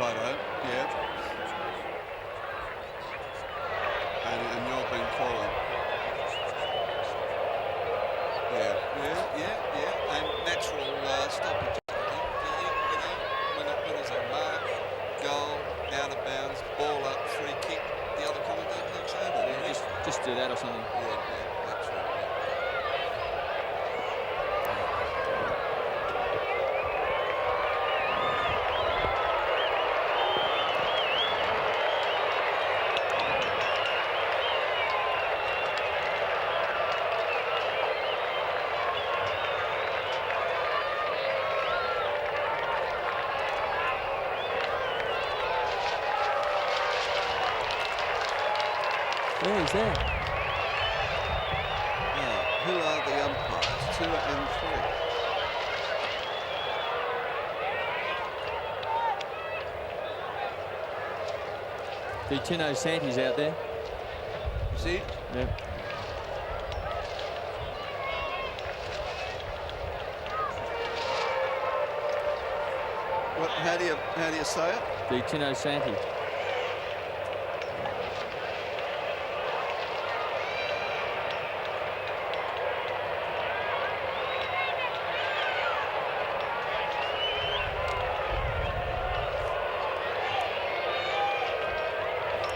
Righto, yeah. And you've been calling. Yeah. And natural stoppage, I think. When there's a mark, goal, out of bounds, ball up, free kick, the other commentator takes over. Yeah, just do that or something. Yeah, that's right. Yeah. Yeah, he's there. Now, who are the umpires? 2 and 3. Tino Santi's out there. You see? Yeah. What? How do you say it? Tino Santi.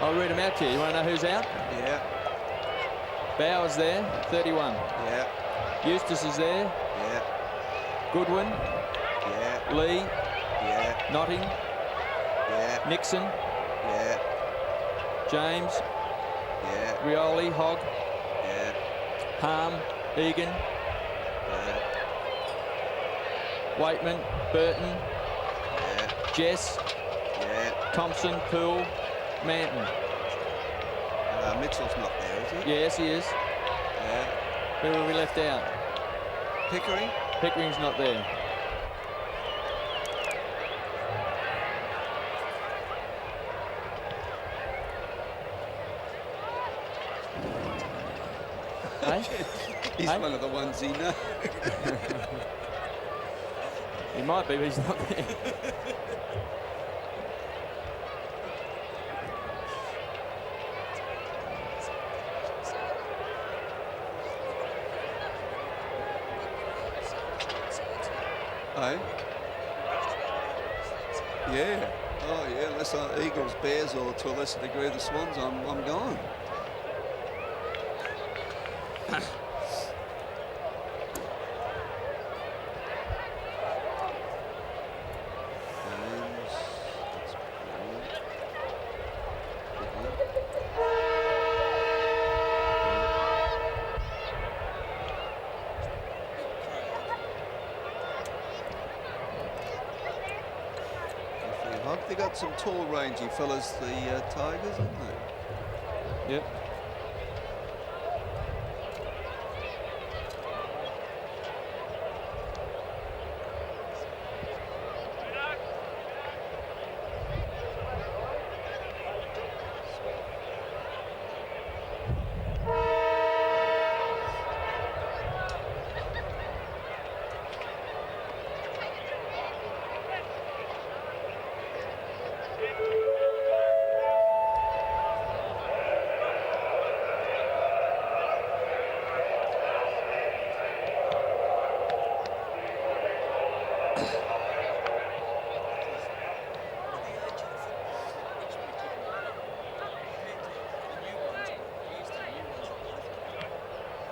I'll read them out to you. You want to know who's out? Yeah. Bowers there, 31. Yeah. Eustace is there. Yeah. Goodwin. Yeah. Lee. Yeah. Notting. Yeah. Nixon. Yeah. James. Yeah. Rioli. Hogg. Yeah. Harm. Egan. Yeah. Waitman. Burton. Yeah. Jess. Yeah. Thompson. Poole. Manton. Mitchell's not there, is he? Yes, he is. Yeah. Who have we left out? Pickering? Pickering's not there. Hey? He's Hey? one of the ones he knows. He might be, but he's not there. Hey? Yeah. Oh, yeah. Unless Eagles, Bears, or to a lesser degree the Swans, I'm gone. They got some tall, rangy fellas, the Tigers, haven't they? Yep.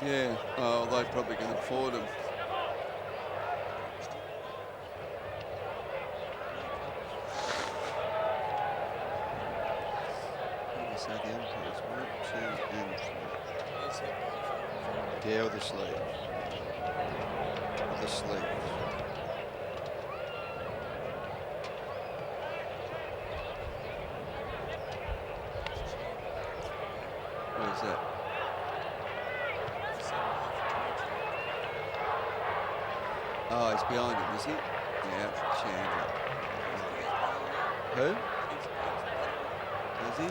Yeah. Oh, they probably can afford them. So the umpires, 1, 2, and 3. Yeah, with the sleeve. With the sleeve. Where's that? Oh, he's behind him, is he? Yeah, Chandler. Who? Is he?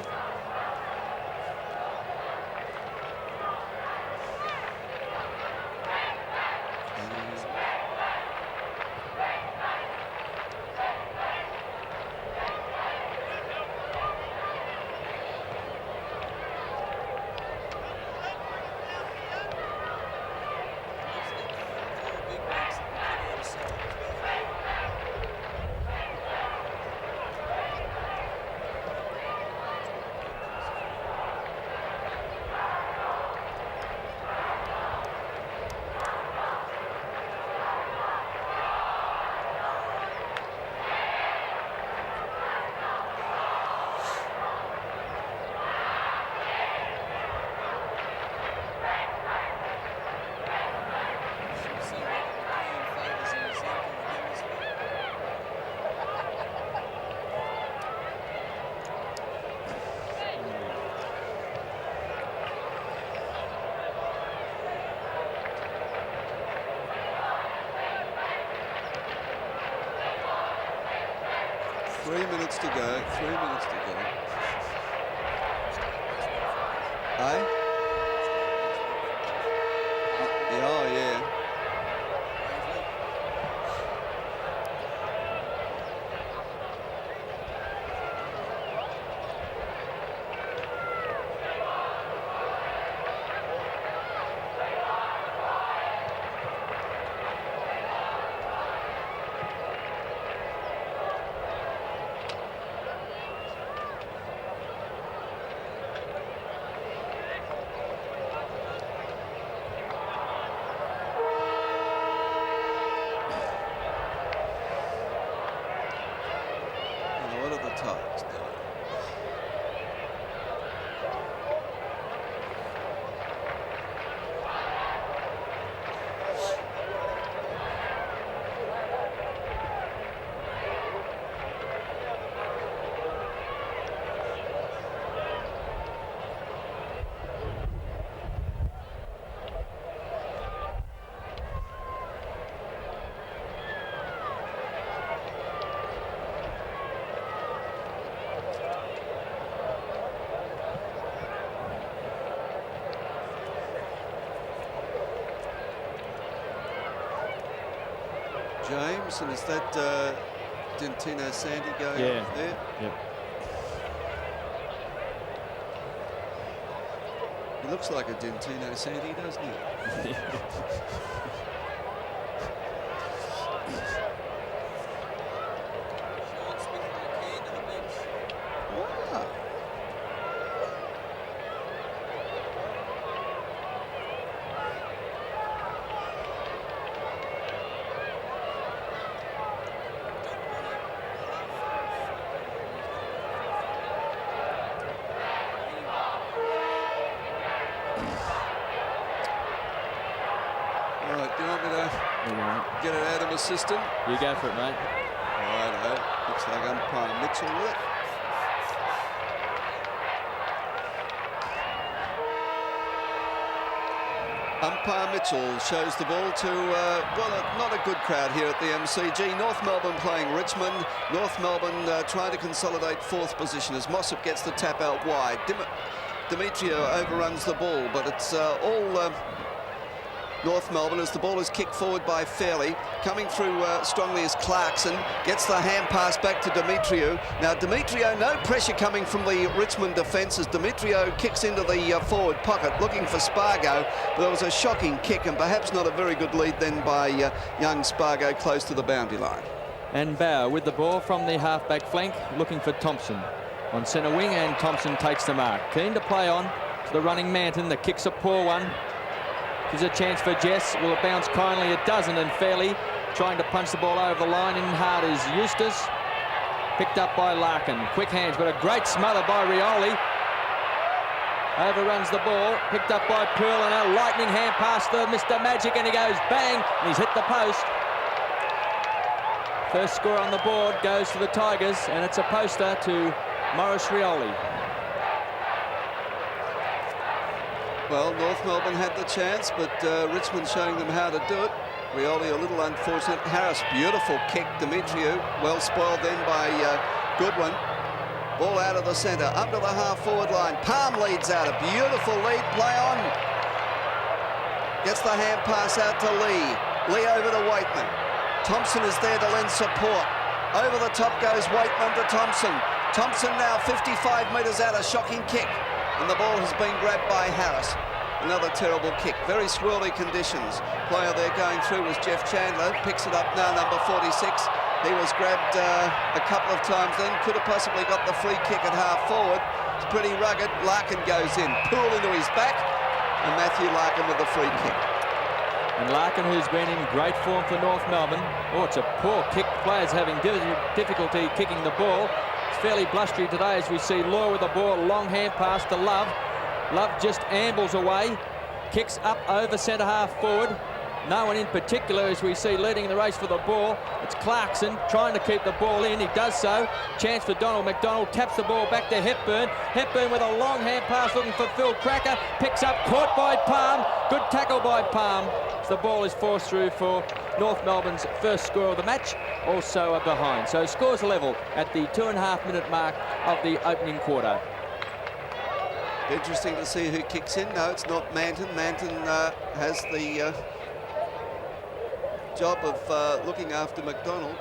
3 minutes to go. 3 minutes to go. Eh? Oh, yeah. What are the times now? James, and is that Dentino Sandy going Yeah. there? Yep. He looks like a Dentino Sandy, doesn't he? Ah. All right, do you want me to get it out of my system? You go for it, mate. Righto. Looks like umpire Mitchell with it. Umpire Mitchell shows the ball to, well, not a good crowd here at the MCG. North Melbourne playing Richmond. North Melbourne trying to consolidate fourth position as Mossop gets the tap out wide. Demetrio overruns the ball, but it's all North Melbourne as the ball is kicked forward by Fairley. Coming through strongly is Clarkson. Gets the hand pass back to Demetrio. Now Demetrio, no pressure coming from the Richmond defence as Demetrio kicks into the forward pocket looking for Spargo. But there was a shocking kick and perhaps not a very good lead then by young Spargo close to the boundary line. And Bauer with the ball from the half-back flank, looking for Thompson on centre wing, and Thompson takes the mark. Keen to play on to the running Manton. The kick's a poor one. Gives a chance for Jess. Will it bounce kindly? It doesn't, and Fairley trying to punch the ball over the line. In hard is Eustace. Picked up by Larkin. Quick hands, but a great smother by Rioli. Overruns the ball. Picked up by Pearl, and a lightning hand pass to Mr. Magic, and he goes bang, and he's hit the post. First score on the board goes to the Tigers, and it's a poster to Maurice Rioli. Well, North Melbourne had the chance, but Richmond showing them how to do it. Rioli a little unfortunate. Harris, beautiful kick. Demetrio, well spoiled then by Goodwin. Ball out of the centre, up to the half-forward line. Palm leads out, a beautiful lead, play on. Gets the hand pass out to Lee. Lee over to Waitman. Thompson is there to lend support. Over the top goes Waitman to Thompson. Thompson now 55 metres out, a shocking kick. And the ball has been grabbed by Harris. Another terrible kick. Very swirly conditions. Player there going through was Jeff Chandler. Picks it up now, number 46. He was grabbed a couple of times then. Could have possibly got the free kick at half forward. It's pretty rugged. Larkin goes in. Poole into his back. And Matthew Larkin with the free kick. And Larkin, who's been in great form for North Melbourne. Oh, it's a poor kick. Players having difficulty kicking the ball. Fairly blustery today as we see Law with the ball, long hand pass to Love. Love just ambles away, kicks up over centre half forward. No one in particular as we see leading the race for the ball. It's Clarkson trying to keep the ball in. He does so. Chance for Donald. McDonald taps the ball back to Hepburn. Hepburn with a long hand pass looking for Phil Cracker. Picks up, caught by Palm. Good tackle by Palm. the ball is forced through for North Melbourne's first score of the match, also a behind. So scores level at the 2.5-minute mark of the opening quarter. Interesting to see who kicks in. No, it's not Manton. Manton has the job of looking after McDonald.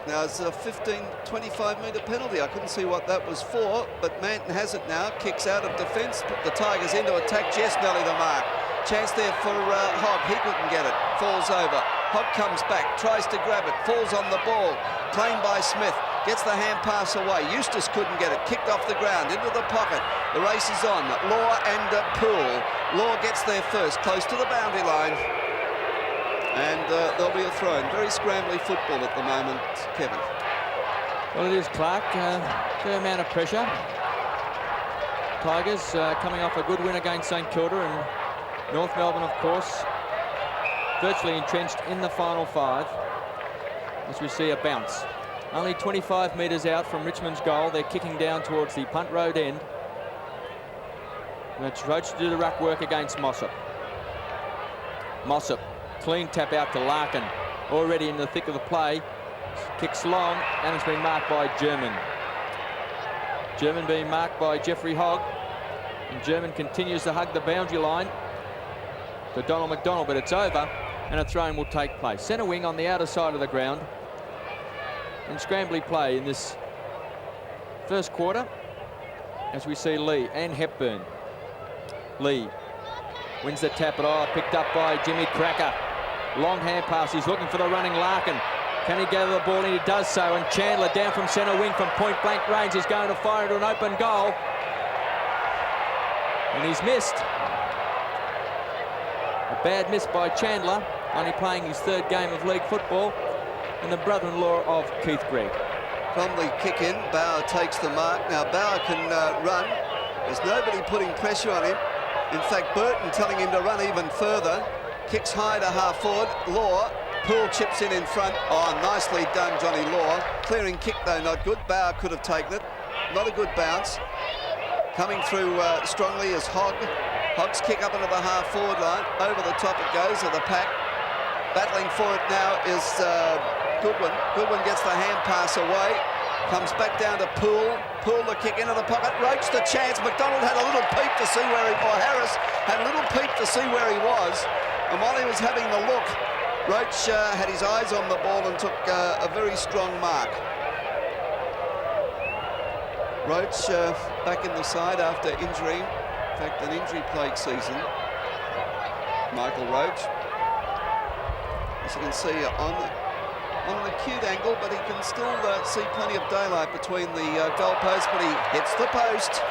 Now it's a 25-metre penalty. I couldn't see what that was for, but Manton has it now. Kicks out of defence, put the Tigers into attack. Just nearly the mark. Chance there for Hogg. He couldn't get it. Falls over. Hogg comes back, tries to grab it, falls on the ball. Claimed by Smith. Gets the hand pass away. Eustace couldn't get it. Kicked off the ground into the pocket. The race is on. Law and Poole. Law gets there first, close to the boundary line. And there'll be a throw in. Very scrambly football at the moment, Kevin. Well, it is, Clark. Fair amount of pressure. Tigers coming off a good win against St Kilda, and North Melbourne, of course, virtually entrenched in the final 5 as we see a bounce. Only 25 metres out from Richmond's goal. They're kicking down towards the punt road end. And it's Roach to do the ruck work against Mossop. Mossop. Clean tap out to Larkin, already in the thick of the play. Kicks long, and it's been marked by German. German being marked by Jeffrey Hogg. And German continues to hug the boundary line to Donald McDonald, but it's over, and a throw-in will take place. Centre wing on the outer side of the ground. And scrambly play in this first quarter as we see Lee and Hepburn. Lee wins the tap, picked up by Jimmy Cracker. Long hand pass, he's looking for the running Larkin. Can he gather the ball? And he does so, and Chandler down from centre wing from point blank range is going to fire into an open goal. And he's missed. A bad miss by Chandler, only playing his 3rd game of league football, and the brother-in-law of Keith Gregg. From the kick in, Bauer takes the mark. Now Bauer can run. There's nobody putting pressure on him. In fact, Burton telling him to run even further. Kicks high to half forward. Law. Poole chips in front. Oh, nicely done, Johnny Law. Clearing kick, though, not good. Bauer could have taken it. Not a good bounce. Coming through strongly is Hogg. Hogg's kick up into the half forward line. Over the top it goes of the pack. Battling for it now is Goodwin. Goodwin gets the hand pass away. Comes back down to Poole. Poole the kick into the pocket. Roach the chance. McDonald had a little peep to see where he... Or Harris had a little peep to see where he was. And while he was having the look, Roach had his eyes on the ball and took a very strong mark. Roach back in the side after injury. In fact, an injury-plagued season. Michael Roach. As you can see on an acute angle, but he can still see plenty of daylight between the goalposts, but he hits the post.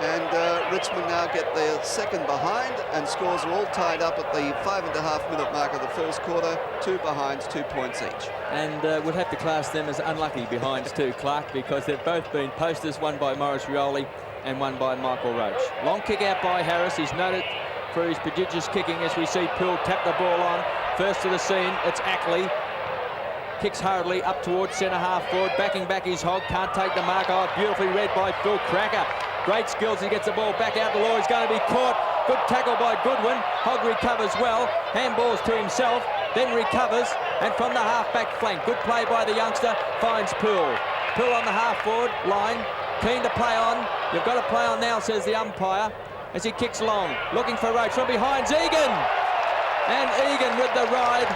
And Richmond now get their 2nd behind, and scores are all tied up at the 5.5-minute mark of the first quarter. 2 behinds, 2 points each. And we'll have to class them as unlucky behinds too, Clark, because they've both been posters, one by Maurice Rioli and one by Michael Roach. Long kick out by Harris. He's noted for his prodigious kicking as we see Poole tap the ball on. First to the scene, it's Ackley. Kicks hurriedly up towards centre half forward. Backing back his Hogg. Can't take the mark. Oh, beautifully read by Phil Cracker. Great skills. He gets the ball back out. The law is going to be caught. Good tackle by Goodwin. Hogg recovers well. Handballs to himself. Then recovers. And from the half-back flank. Good play by the youngster. Finds Poole. Poole on the half-forward line. Keen to play on. You've got to play on now, says the umpire, as he kicks long. Looking for Roach. From behind Egan. And Egan with the ride.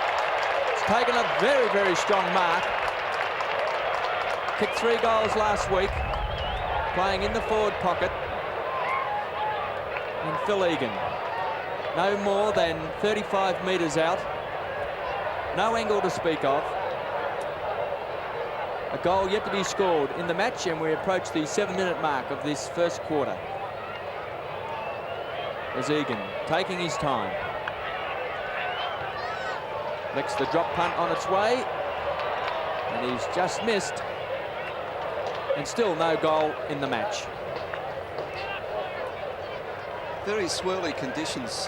It's taken a very, very strong mark. Kicked 3 goals last week. Playing in the forward pocket. And Phil Egan. No more than 35 metres out. No angle to speak of. A goal yet to be scored in the match, and we approach the 7-minute mark of this first quarter. As Egan taking his time. Licks the drop punt on its way. And he's just missed. And still no goal in the match. Very swirly conditions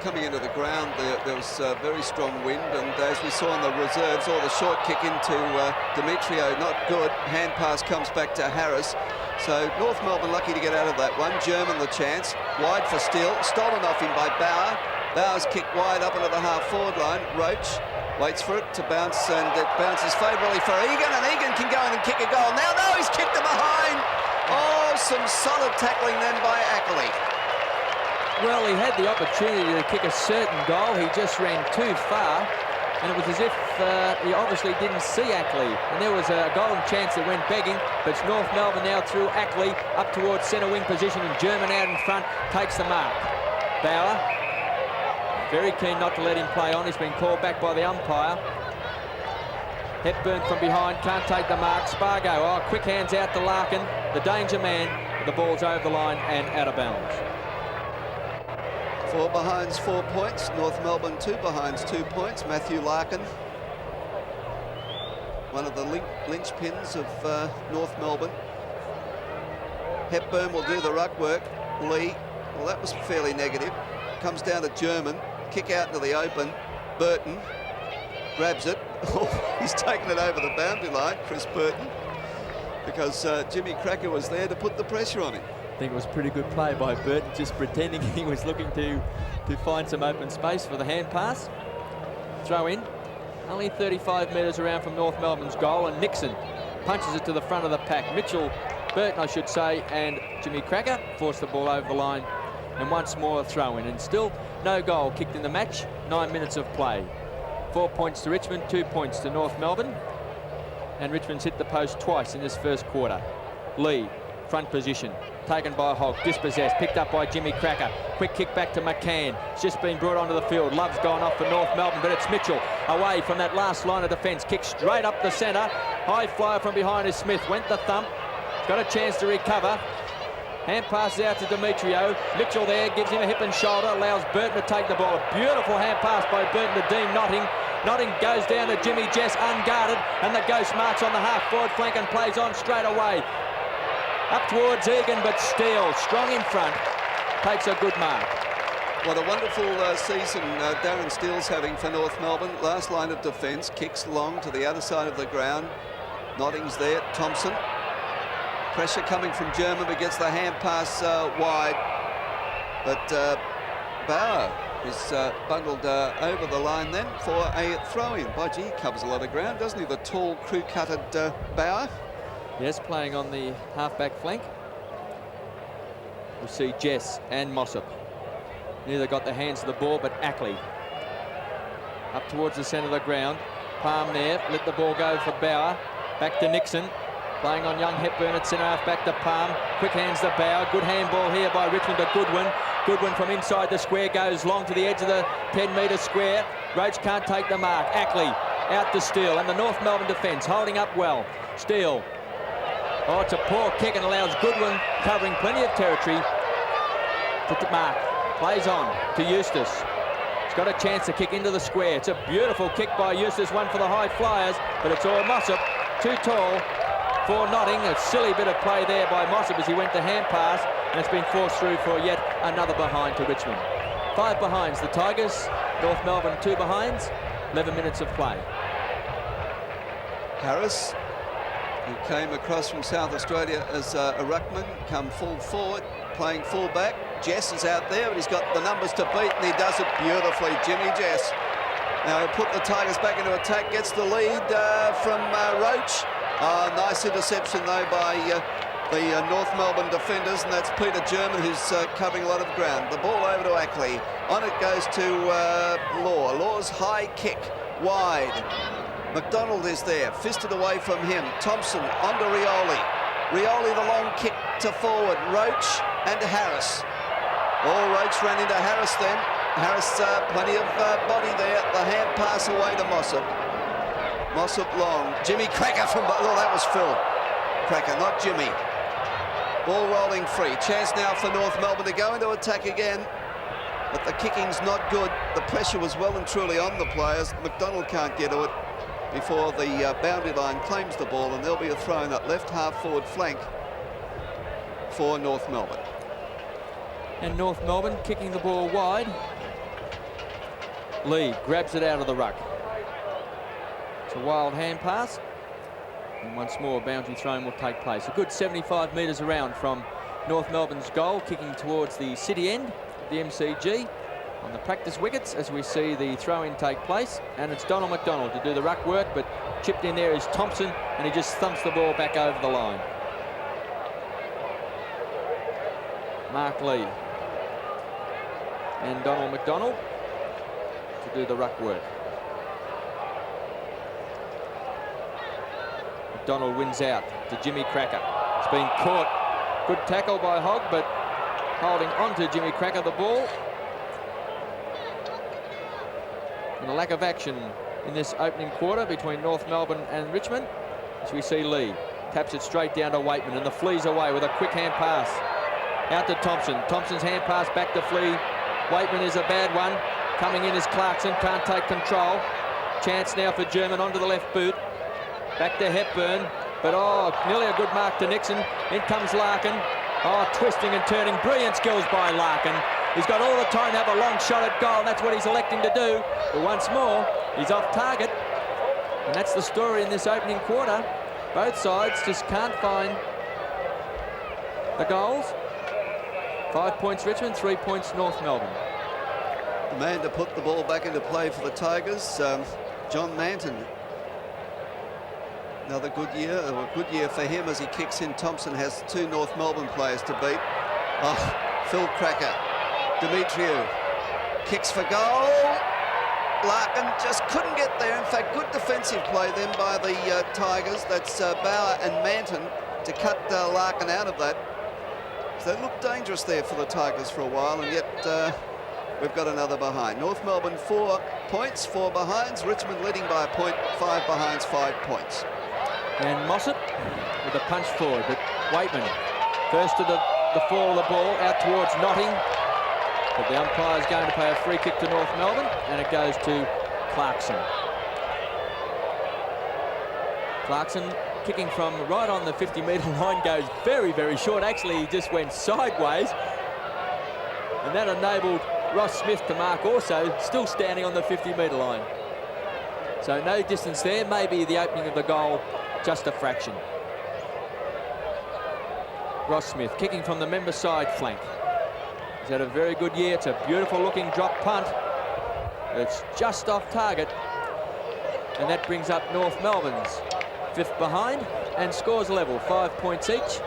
coming into the ground. There was very strong wind, and as we saw in the reserves, the short kick into Demetrio, not good. Hand pass comes back to Harris. So North Melbourne lucky to get out of that one. German the chance. Wide for Steele. Stolen off him by Bauer. Bowers kick wide up into the half-forward line. Roach waits for it to bounce, and it bounces favourably for Egan, and Egan can go in and kick a goal. Now, no, he's kicked it behind. Oh, some solid tackling then by Ackley. Well, he had the opportunity to kick a certain goal. He just ran too far, and it was as if he obviously didn't see Ackley. And there was a golden chance that went begging, but it's North Melbourne now through Ackley up towards centre wing position, and German out in front takes the mark. Bauer, very keen not to let him play on. He's been called back by the umpire. Hepburn from behind, can't take the mark. Spargo, oh, quick hands out to Larkin, the danger man. The ball's over the line and out of bounds. 4 behinds, 4 points. North Melbourne 2 behinds, 2 points. Matthew Larkin, one of the linchpins of North Melbourne. Hepburn will do the ruck work. Lee, well, that was fairly negative. Comes down to German, kick out into the open. Burton grabs it. Oh, he's taken it over the boundary line, Chris Burton, because Jimmy Cracker was there to put the pressure on him. I think it was pretty good play by Burton, just pretending he was looking to find some open space for the hand pass. Throw in, only 35 metres around from North Melbourne's goal, and Nixon punches it to the front of the pack. Mitchell, Burton I should say, and Jimmy Cracker force the ball over the line, and once more a throw in, and still no goal kicked in the match. 9 minutes of play. 4 points to Richmond, 2 points to North Melbourne, and Richmond's hit the post twice in this first quarter. Lee, front position, taken by Hogg, dispossessed, picked up by Jimmy Cracker. Quick kick back to McCann. It's just been brought onto the field. Love's gone off for North Melbourne, but it's Mitchell away from that last line of defence. Kick straight up the centre. High flyer from behind is Smith. Went the thump. Got a chance to recover. Hand passes out to Demetrio. Mitchell there gives him a hip and shoulder, allows Burton to take the ball. A beautiful hand pass by Burton to Dean Notting. Notting goes down to Jimmy Jess unguarded, and the ghost marks on the half-forward flank and plays on straight away. Up towards Egan, but Steele, strong in front, takes a good mark. What a wonderful season Darren Steele's having for North Melbourne. Last line of defence, kicks long to the other side of the ground. Notting's there, Thompson. Pressure coming from German, but gets the hand pass wide. But Bauer is bundled over the line then for a throw-in. By gee, he covers a lot of ground, doesn't he? The tall, crew-cutted Bauer. Yes, playing on the half-back flank. We see Jess and Mossop. Neither got the hands of the ball, but Ackley. Up towards the centre of the ground. Palm there, let the ball go for Bauer. Back to Nixon. Playing on young Hepburn at centre half, back to Palm. Quick hands to Bauer. Good handball here by Richmond to Goodwin. Goodwin from inside the square goes long to the edge of the 10-metre square. Roach can't take the mark. Ackley out to Steele, and the North Melbourne defence holding up well. Steele. Oh, it's a poor kick and allows Goodwin, covering plenty of territory, to mark. Plays on to Eustace. He's got a chance to kick into the square. It's a beautiful kick by Eustace, one for the high flyers, but it's all Mossop, too tall for Notting. A silly bit of play there by Mossop as he went to hand pass, and it's been forced through for yet another behind to Richmond. 5 behinds, the Tigers. North Melbourne 2 behinds. 11 minutes of play. Harris, who came across from South Australia as a ruckman, come full forward, playing full back. Jess is out there, but he's got the numbers to beat, and he does it beautifully. Jimmy Jess. Now he'll put the Tigers back into attack, gets the lead from Roach. Nice interception though by the North Melbourne defenders, and that's Peter German, who's covering a lot of ground. The ball over to Ackley. On it goes to Law. Law's high kick wide. McDonald is there, fisted away from him. Thompson onto Rioli. Rioli the long kick to forward. Roach and Harris. Oh, Roach ran into Harris then. Harris, plenty of body there. The hand pass away to Mossop. Mossop long. Jimmy Cracker from... Oh, that was Phil Cracker, not Jimmy. Ball rolling free. Chance now for North Melbourne to go into attack again. But the kicking's not good. The pressure was well and truly on the players. McDonald can't get to it before the boundary line claims the ball, and there'll be a throw in that left half-forward flank for North Melbourne. And North Melbourne kicking the ball wide. Lee grabs it out of the ruck. It's a wild hand pass. And once more, a boundary throw will take place. A good 75 metres around from North Melbourne's goal, kicking towards the city end of the MCG. on the practice wickets as we see the throw-in take place, and it's Donald McDonald to do the ruck work, but chipped in there is Thompson, and he just thumps the ball back over the line. Mark Lee and Donald McDonald to do the ruck work. McDonald wins out to Jimmy Cracker. It's been caught. Good tackle by Hogg, but holding on to Jimmy Cracker the ball. And a lack of action in this opening quarter between North Melbourne and Richmond, as we see Lee taps it straight down to Waitman, and the Flea's away with a quick hand pass out to Thompson. Thompson's hand pass back to Flea. Waitman is a bad one. Coming in is Clarkson, can't take control. Chance now for German onto the left boot. Back to Hepburn, but nearly a good mark to Nixon. In comes Larkin. Twisting and turning, brilliant skills by Larkin. He's got all the time to have a long shot at goal, and that's what he's electing to do. But once more, he's off target. And that's the story in this opening quarter. Both sides just can't find the goals. 5 points Richmond, 3 points North Melbourne. The man to put the ball back into play for the Tigers, John Manton. Another good year, a good year for him as he kicks in. Thompson has 2 North Melbourne players to beat. Phil Cracker. Demetriou kicks for goal. Larkin just couldn't get there. In fact, good defensive play then by the Tigers. That's Bauer and Manton to cut Larkin out of that. So they looked dangerous there for the Tigers for a while, and yet we've got another behind. North Melbourne 4 points, 4 behinds. Richmond leading by a point, 5 behinds, 5 points. And Mossop with a punch forward, but Waitman first to the fall of the ball out towards Notting, but the umpire's going to pay a free kick to North Melbourne, and it goes to Clarkson. Clarkson kicking from right on the 50-metre line, goes very, very short. Actually, he just went sideways, and that enabled Ross Smith to mark also, still standing on the 50-metre line. So no distance there, maybe the opening of the goal just a fraction. Ross Smith kicking from the member side flank. He's had a very good year. It's a beautiful looking drop punt. It's just off target, and that brings up North Melbourne's 5th behind and scores level, 5 points each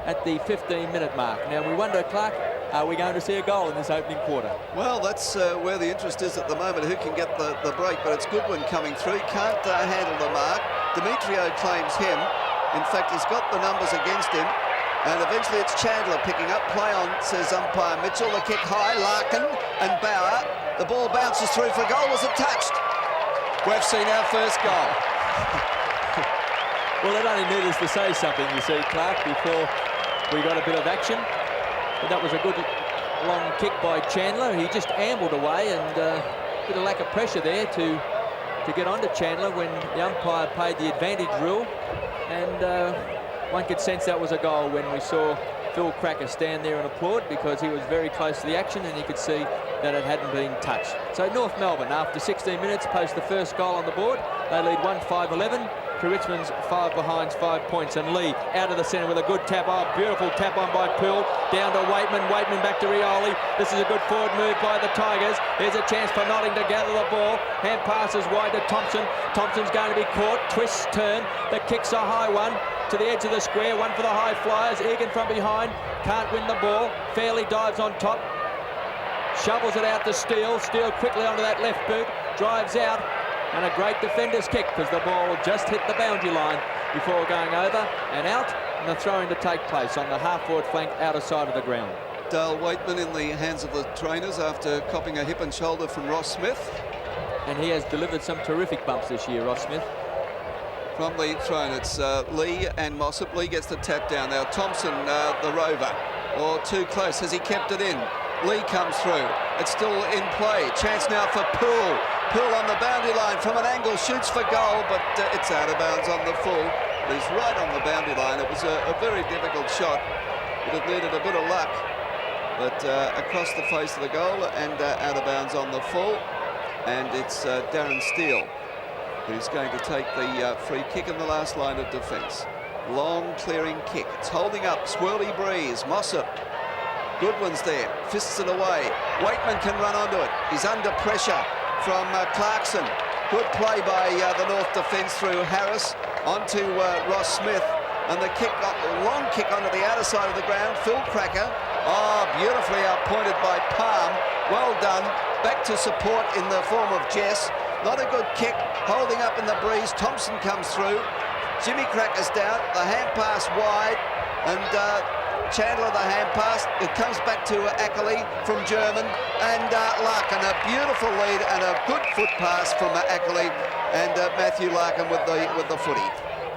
at the 15-minute mark. Now we wonder, Clark, are we going to see a goal in this opening quarter? Well, that's where the interest is at the moment, who can get the break, but it's Goodwin coming through, can't handle the mark. Demetriou claims him. In fact, he's got the numbers against him, and eventually it's Chandler picking up. Play on, says umpire Mitchell. The kick high, Larkin and Bauer. The ball bounces through for goal. Was it touched? We've seen our first goal. Well, it only needed us to say something, you see, Clark, before we got a bit of action. But that was a good long kick by Chandler. He just ambled away, and a bit of lack of pressure there to get onto Chandler when the umpire paid the advantage rule. And one could sense that was a goal when we saw Phil Cracker stand there and applaud, because he was very close to the action and you could see that it hadn't been touched. So North Melbourne, after 16 minutes, post the first goal on the board. They lead 1-5-11 to Richmond's 5 behinds, 5 points. And Lee out of the centre with a good tap. Beautiful tap on by Poole. Down to Waitman. Waitman back to Rioli. This is a good forward move by the Tigers. There's a chance for Notting to gather the ball. Hand passes wide to Thompson. Thompson's going to be caught. Twists, turn. The kick's a high one to the edge of the square. One for the high flyers. Egan from behind. Can't win the ball. Fairley dives on top. Shovels it out to Steele. Steele quickly onto that left boot. Drives out. And a great defender's kick, because the ball just hit the boundary line before going over and out, and the throw-in to take place on the half-forward flank outer side of the ground. Dale Waitman in the hands of the trainers after copping a hip and shoulder from Ross Smith. And he has delivered some terrific bumps this year, Ross Smith. From the throw-in, it's Lee and Mossop. Lee gets the tap down. Now Thompson, the rover, too close. Has he kept it in? Lee comes through. It's still in play. Chance now for Poole. Poole on the boundary line from an angle, shoots for goal, but it's out of bounds on the full. He's right on the boundary line. It was a very difficult shot. Would have needed a bit of luck, but across the face of the goal and out of bounds on the full. And it's Darren Steele who's going to take the free kick in the last line of defence. Long clearing kick. It's holding up. Swirly breeze. Mossop. Goodwin's there. Fists it away. Waitman can run onto it. He's under pressure from Clarkson. Good play by the North defence through Harris onto Ross Smith. And the kick, long kick onto the outer side of the ground. Phil Cracker. Oh, beautifully outpointed by Palm. Well done. Back to support in the form of Jess. Not a good kick. Holding up in the breeze. Thompson comes through. Jimmy Cracker's down. The hand pass wide. And Chandler the hand pass. It comes back to Ackley from German. And Larkin, a beautiful lead and a good foot pass from Ackley. And Matthew Larkin with the footy.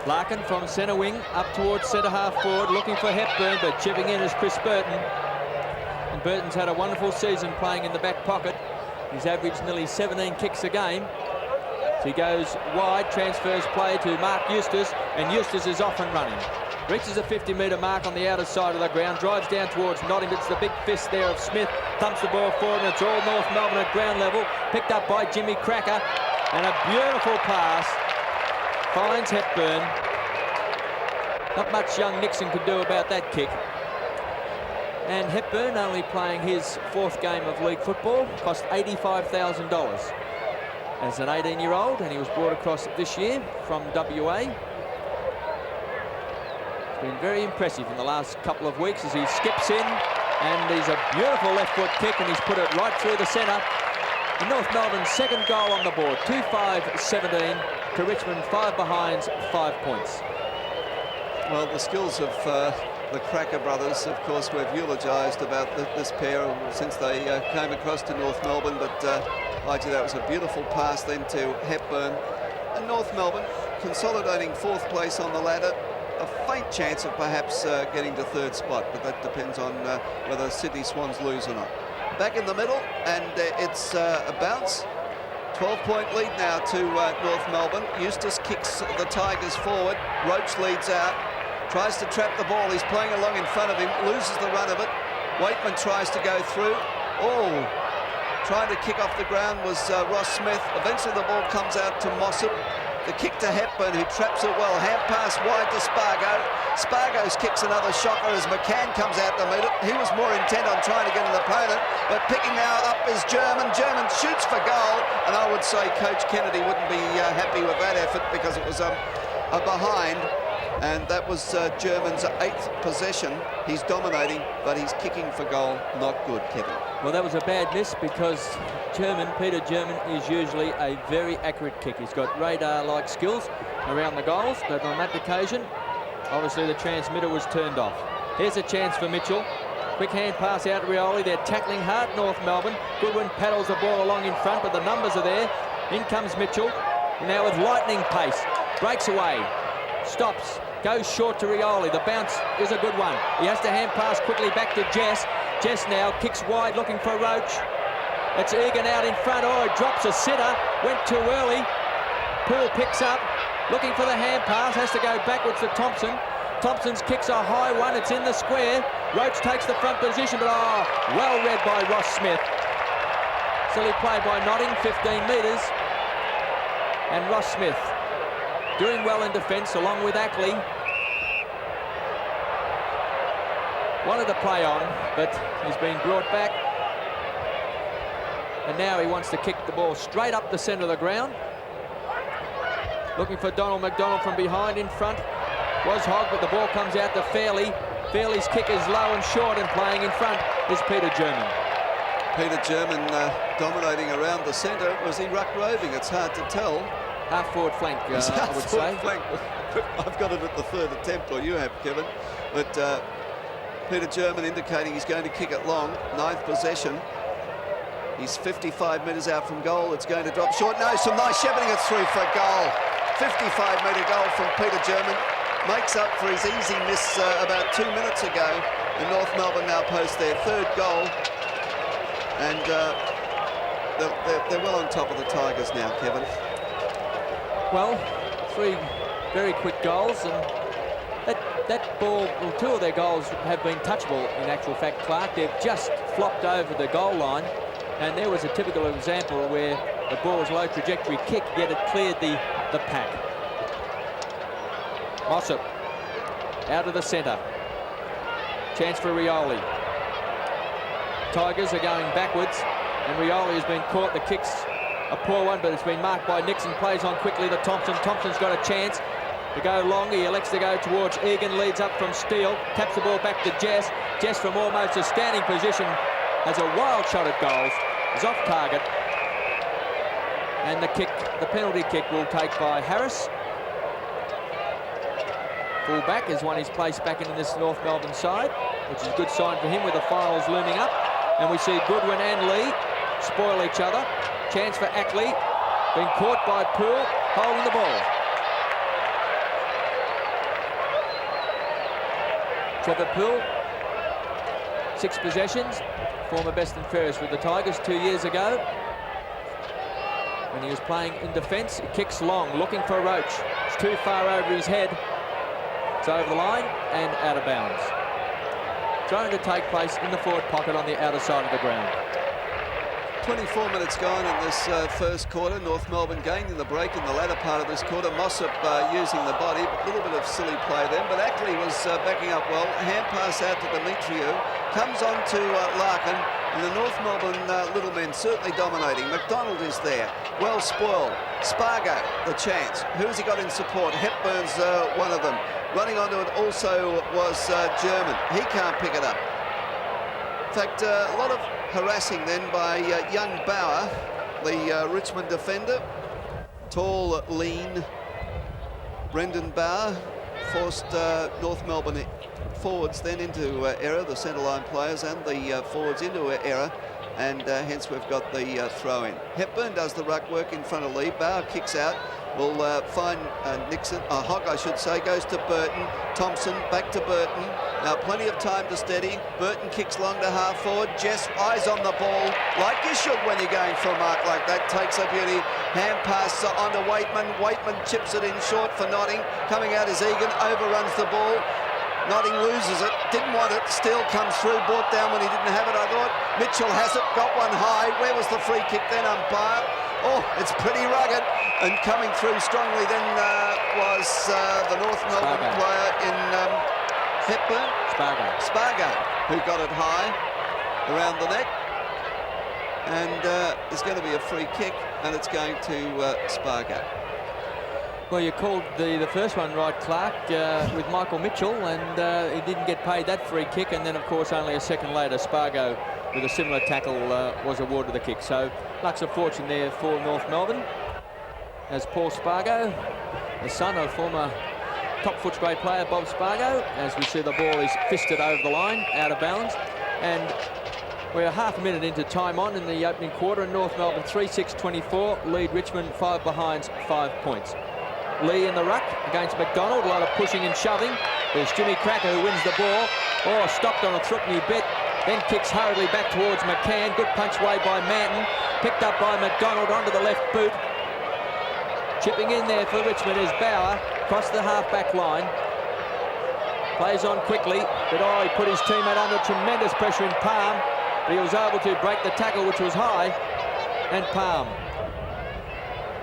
Larkin from centre wing up towards centre half forward, looking for Hepburn, but chipping in is Chris Burton. And Burton's had a wonderful season playing in the back pocket. He's averaged nearly 17 kicks a game. So he goes wide, transfers play to Mark Eustace, and Eustace is off and running. Reaches a 50-metre mark on the outer side of the ground, drives down towards Nottingham. It's the big fist there of Smith, thumps the ball forward, and it's all North Melbourne at ground level. Picked up by Jimmy Cracker, and a beautiful pass. Finds Hepburn. Not much young Nixon could do about that kick. And Hepburn, only playing his 4th game of league football, cost $85,000 as an 18-year-old, and he was brought across this year from WA. It's been very impressive in the last couple of weeks as he skips in, and he's a beautiful left foot kick, and he's put it right through the centre. And North Melbourne's 2nd goal on the board, 2-5-17 to Richmond, 5 behinds, 5 points. Well, the skills of the Cracker brothers, of course, we've eulogised about this pair since they came across to North Melbourne, but that was a beautiful pass then to Hepburn. And North Melbourne consolidating 4th place on the ladder. A faint chance of perhaps getting to 3rd spot, but that depends on whether Sydney Swans lose or not. Back in the middle, and it's a bounce. 12-point lead now to North Melbourne. Eustace kicks the Tigers forward. Roach leads out. Tries to trap the ball. He's playing along in front of him. Loses the run of it. Waitman tries to go through. Oh, trying to kick off the ground was Ross Smith. Eventually the ball comes out to Mossop. The kick to Hepburn, who traps it well. Hand pass wide to Spargo. Spargo's kicks another shocker as McCann comes out to meet it. He was more intent on trying to get an opponent, but picking now up is German. German shoots for goal, and I would say Coach Kennedy wouldn't be happy with that effort because it was a behind, and that was German's 8th possession. He's dominating, but he's kicking for goal. Not good, Kevin. Well, that was a bad miss because Peter German is usually a very accurate kick. He's got radar-like skills around the goals, but on that occasion, obviously the transmitter was turned off. Here's a chance for Mitchell. Quick hand pass out to Rioli. They're tackling hard, North Melbourne. Goodwin paddles the ball along in front, but the numbers are there. In comes Mitchell. Now with lightning pace. Breaks away. Stops. Goes short to Rioli. The bounce is a good one. He has to hand pass quickly back to Jess. Jess now kicks wide, looking for Roach. It's Egan out in front. Oh, it drops a sitter. Went too early. Poole picks up. Looking for the hand pass. Has to go backwards to Thompson. Thompson's kicks a high one. It's in the square. Roach takes the front position, but well read by Ross Smith. Silly play by Notting, 15 metres. And Ross Smith doing well in defence along with Ackley. Wanted to play on, but he's been brought back. And now he wants to kick the ball straight up the centre of the ground. Looking for Donald McDonald from behind in front. Was Hogg, but the ball comes out to Fairley. Fairley's kick is low and short, and playing in front is Peter German. Peter German dominating around the centre. Was he ruck roving? It's hard to tell. Half-forward flank, I would say. Flank. I've got it at the 3rd attempt, or you have, Kevin. But Peter German indicating he's going to kick it long. 9th possession. He's 55 metres out from goal. It's going to drop short. No, some nice shepherding. It's through for goal. 55-metre goal from Peter German. Makes up for his easy miss about 2 minutes ago. And North Melbourne now post their 3rd goal. And they're well on top of the Tigers now, Kevin. Well, 3 very quick goals, and that ball, well, 2 of their goals have been touchable in actual fact, Clark. They've just flopped over the goal line, and there was a typical example where the ball was low trajectory kick, yet it cleared the pack. Mossop out of the centre. Chance for Rioli. Tigers are going backwards, and Rioli has been caught. The kick's a poor one, but it's been marked by Nixon. Plays on quickly to Thompson. Thompson's got a chance to go long. He elects to go towards Egan. Leads up from Steele. Taps the ball back to Jess. Jess from almost a standing position has a wild shot at goals. Is off target. And the penalty kick will take by Harris. Full back has won his place back into this North Melbourne side, which is a good sign for him with the finals looming up. And we see Goodwin and Lee spoil each other. Chance for Ackley. Been caught by Poole, holding the ball. Trevor Poole, 6 possessions. Former best and fairest with the Tigers 2 years ago. When he was playing in defence, he kicks long, looking for Roach. It's too far over his head. It's over the line and out of bounds. Thrown to take place in the forward pocket on the outer side of the ground. 24 minutes gone in this first quarter. North Melbourne gaining the break in the latter part of this quarter. Mossop using the body, a little bit of silly play then, but Ackley was backing up well. Hand pass out to Demetriou. Comes on to Larkin, and the North Melbourne little men certainly dominating. McDonald is there. Well spoiled. Spargo, the chance. Who's he got in support? Hepburn's one of them. Running onto it also was German. He can't pick it up. In fact, a lot of harassing then by young Bauer, the Richmond defender. Tall, lean Brendan Bauer forced North Melbourne forwards then into error, the centre line players and the forwards into error, and hence we've got the throw in. Hepburn does the ruck work in front of Lee. Bauer kicks out. Will find Nixon, Hogg I should say, goes to Burton. Thompson back to Burton. Now plenty of time to steady. Burton kicks long to half forward. Jess eyes on the ball like you should when you're going for a mark like that. Takes a beauty. Hand pass onto Waitman. Waitman chips it in short for Notting. Coming out is Egan. Overruns the ball. Notting loses it. Didn't want it. Still comes through. Brought down when he didn't have it, I thought. Mitchell has it. Got one high. Where was the free kick then, umpire? Oh, it's pretty rugged. And coming through strongly then was the North Melbourne player in Hepburn. Spargo, who got it high around the neck. And it's going to be a free kick, and it's going to Spargo. Well, you called the first one right, Clark, with Michael Mitchell, and he didn't get paid that free kick. And then, of course, only a second later, Spargo, with a similar tackle, was awarded the kick. So, lucks of fortune there for North Melbourne. As Paul Spargo, the son of former top Footscray player Bob Spargo, as we see the ball is fisted over the line, out of bounds. And we're half a minute into time on in the opening quarter, and North Melbourne 3-6-24, lead Richmond 5 behinds, 5 points. Lee in the ruck against McDonald, a lot of pushing and shoving. There's Jimmy Cracker who wins the ball. Oh, stopped on a threatening bit, then kicks hurriedly back towards McCann. Good punch away by Manton, picked up by McDonald onto the left boot. Chipping in there for Richmond is Bauer, across the half-back line. Plays on quickly, but oh, he put his teammate under tremendous pressure in Palm, but he was able to break the tackle, which was high, and Palm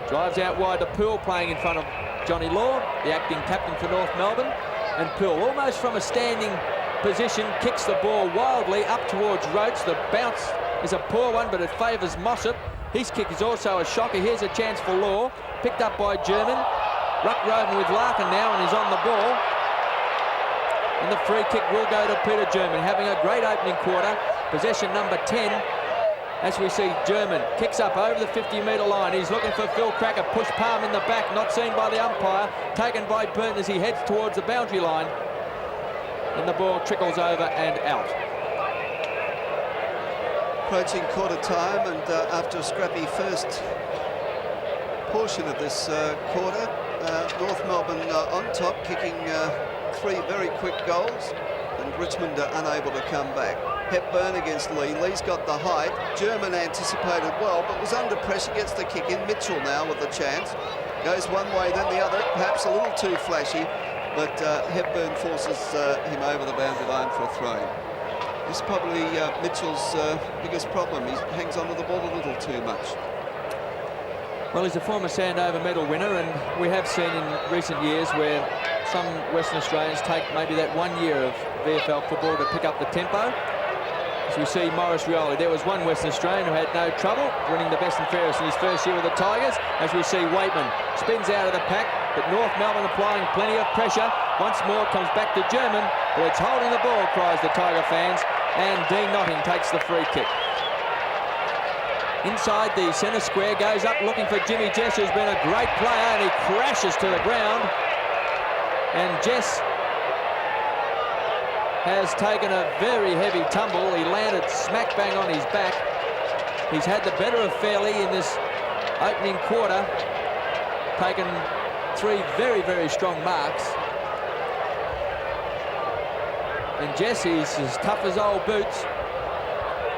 drives out wide to Poole, playing in front of Johnny Law, the acting captain for North Melbourne. And Poole, almost from a standing position, kicks the ball wildly up towards Roach. The bounce is a poor one, but it favours Mossop. His kick is also a shocker. Here's a chance for Law, picked up by German. Ruck roving with Larkin now, and he's on the ball. And the free kick will go to Peter German, having a great opening quarter. Possession number 10. As we see German kicks up over the 50-metre line. He's looking for Phil Cracker, push Palm in the back, not seen by the umpire, taken by Burton as he heads towards the boundary line. And the ball trickles over and out. Approaching quarter time, and after a scrappy first portion of this quarter, North Melbourne on top, kicking 3 very quick goals, and Richmond are unable to come back. Hepburn against Lee. Lee's got the height. German anticipated well, but was under pressure, gets the kick in. Mitchell now with the chance. Goes one way, then the other, perhaps a little too flashy, but Hepburn forces him over the boundary line for a throw. This is probably Mitchell's biggest problem. He hangs onto the ball a little too much. Well, he's a former Sandover medal winner, and we have seen in recent years where some Western Australians take maybe that 1 year of VFL football to pick up the tempo. As we see Maurice Rioli, there was one Western Australian who had no trouble winning the best and fairest in his first year with the Tigers. As we see Waitman spins out of the pack, but North Melbourne applying plenty of pressure. Once more comes back to German, but it's holding the ball, cries the Tiger fans, and Dean Notting takes the free kick. Inside the centre square, goes up looking for Jimmy Jess, who's been a great player, and he crashes to the ground. And Jess has taken a very heavy tumble. He landed smack bang on his back. He's had the better of Fairley in this opening quarter, taken 3 very, very strong marks. And Jesse's as tough as old boots,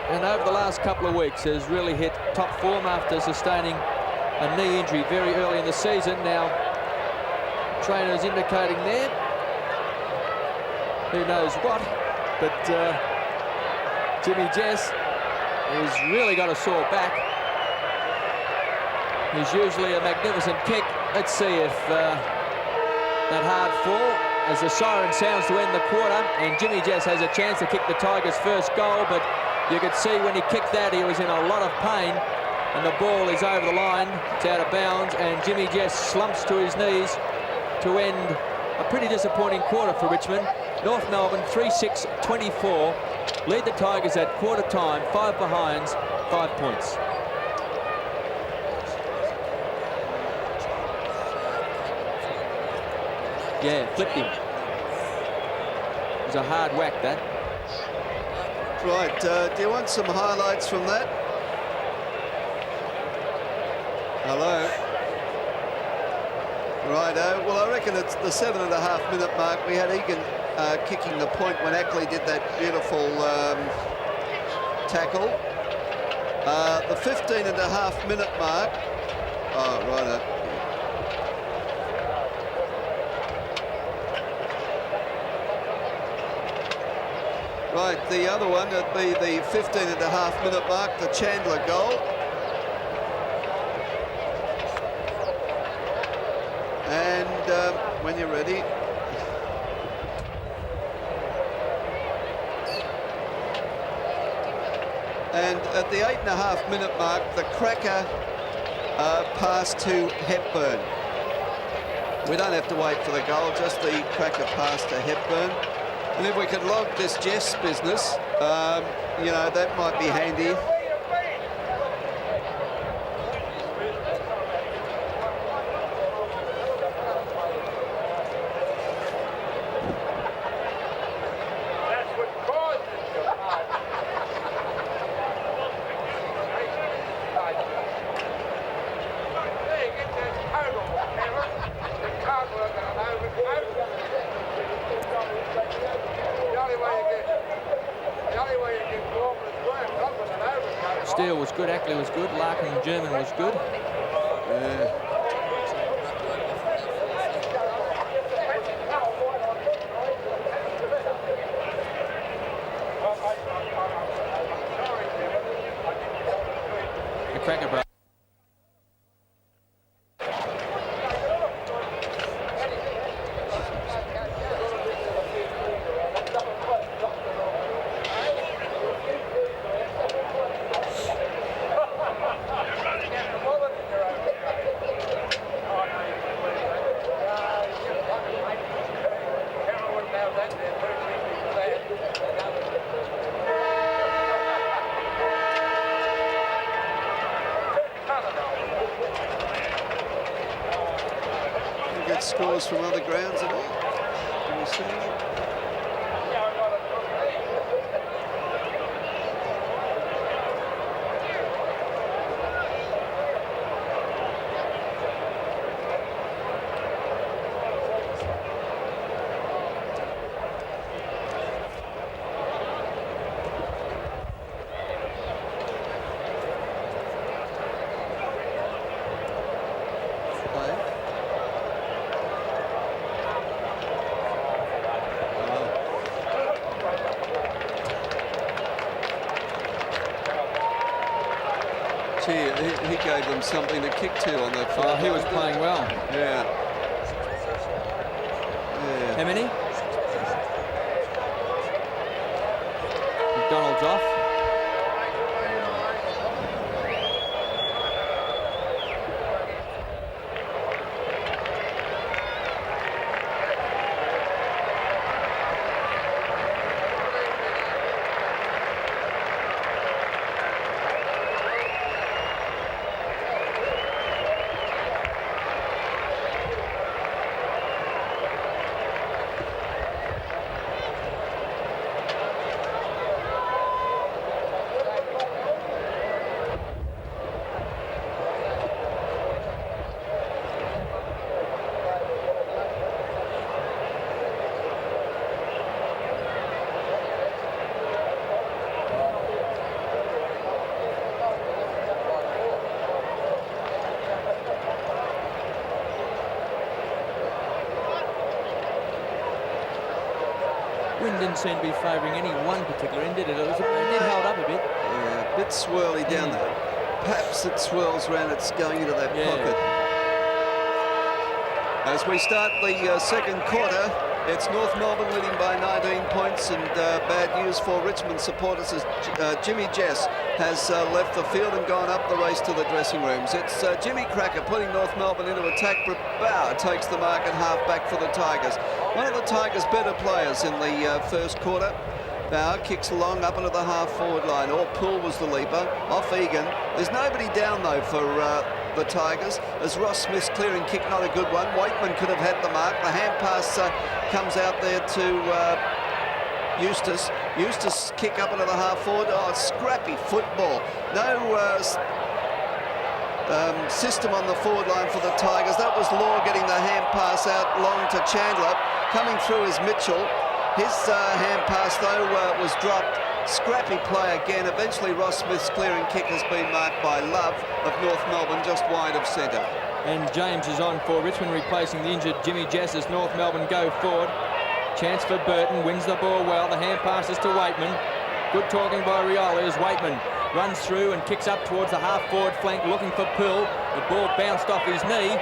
and over the last couple of weeks has really hit top form after sustaining a knee injury very early in the season. Now, trainers indicating there, who knows what, but Jimmy Jess has really got a sore back. He's usually a magnificent kick. Let's see if that hard fall, as the siren sounds to end the quarter, and Jimmy Jess has a chance to kick the Tigers' first goal, but you could see when he kicked that he was in a lot of pain, and the ball is over the line. It's out of bounds, and Jimmy Jess slumps to his knees to end a pretty disappointing quarter for Richmond. North Melbourne 3-6-24 lead the Tigers at quarter time, 5 behinds, 5 points. Yeah, flipped him. It was a hard whack, that. Right, do you want some highlights from that? Hello? Righto. Well, I reckon it's the 7.5-minute mark. We had Egan kicking the point when Ackley did that beautiful tackle. The 15.5-minute mark. Oh, righto. Right, the other one at the 15.5-minute mark, the Chandler goal. And when you're ready. And at the 8.5-minute mark, the cracker pass to Hepburn. We don't have to wait for the goal, just the cracker pass to Hepburn. And if we could log this Jess business, you know, that might be handy. Steele was good, Ackley was good, Larkin and German was good. Yeah. The cracker broke. Scores from other grounds at all? Can you see that? He gave them something to kick to on that field. Oh, he was playing well. Yeah. How many? McDonald's off. Wind didn't seem to be favouring any one particular end, did it? It did hold up a bit. Yeah, a bit swirly down there. Perhaps it swirls around, it's going into that pocket. As we start the second quarter, it's North Melbourne leading by 19 points, and bad news for Richmond supporters as Jimmy Jess has left the field and gone up the race to the dressing rooms. It's Jimmy Cracker putting North Melbourne into attack, but Bauer takes the mark at half-back for the Tigers. One of the Tigers' better players in the first quarter. Bauer kicks along up into the half-forward line. Or Poole was the leaper, off Egan. There's nobody down, though, for the Tigers, as Ross Smith's clearing kick, not a good one. Waitman could have had the mark. The hand pass comes out there to Eustace. Eustace kick up into the half-forward. Oh, scrappy football. No system on the forward line for the Tigers. That was Law getting the hand pass out long to Chandler. Coming through is Mitchell. His hand pass, though, was dropped. Scrappy play again. Eventually, Ross Smith's clearing kick has been marked by Love of North Melbourne, just wide of centre. And James is on for Richmond, replacing the injured Jimmy Jess as North Melbourne go forward. Chance for Burton, wins the ball well. The hand passes to Waitman. Good talking by Rioli as Waitman runs through and kicks up towards the half-forward flank, looking for Poole. The ball bounced off his knee.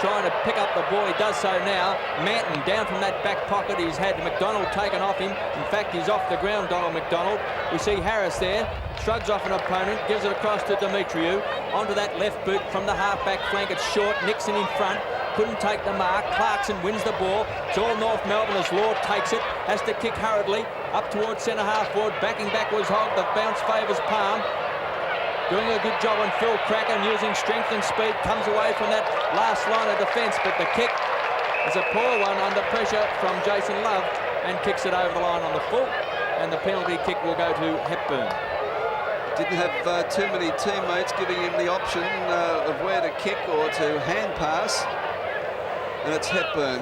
Trying to pick up the ball, he does so now. Manton down from that back pocket. He's had McDonald taken off him. In fact, he's off the ground, Donald McDonald. We see Harris there, shrugs off an opponent, gives it across to Demetriou. Onto that left boot from the half-back flank. It's short, Nixon in front. Couldn't take the mark. Clarkson wins the ball. It's all North Melbourne as Law takes it. Has to kick hurriedly up towards centre half forward. Backing back was Hogg. The bounce favours Palm. Doing a good job on Phil Cracker, using strength and speed. Comes away from that last line of defence, but the kick is a poor one under pressure from Jason Love and kicks it over the line on the full, and the penalty kick will go to Hepburn. Didn't have too many teammates giving him the option of where to kick or to hand pass, and it's Hepburn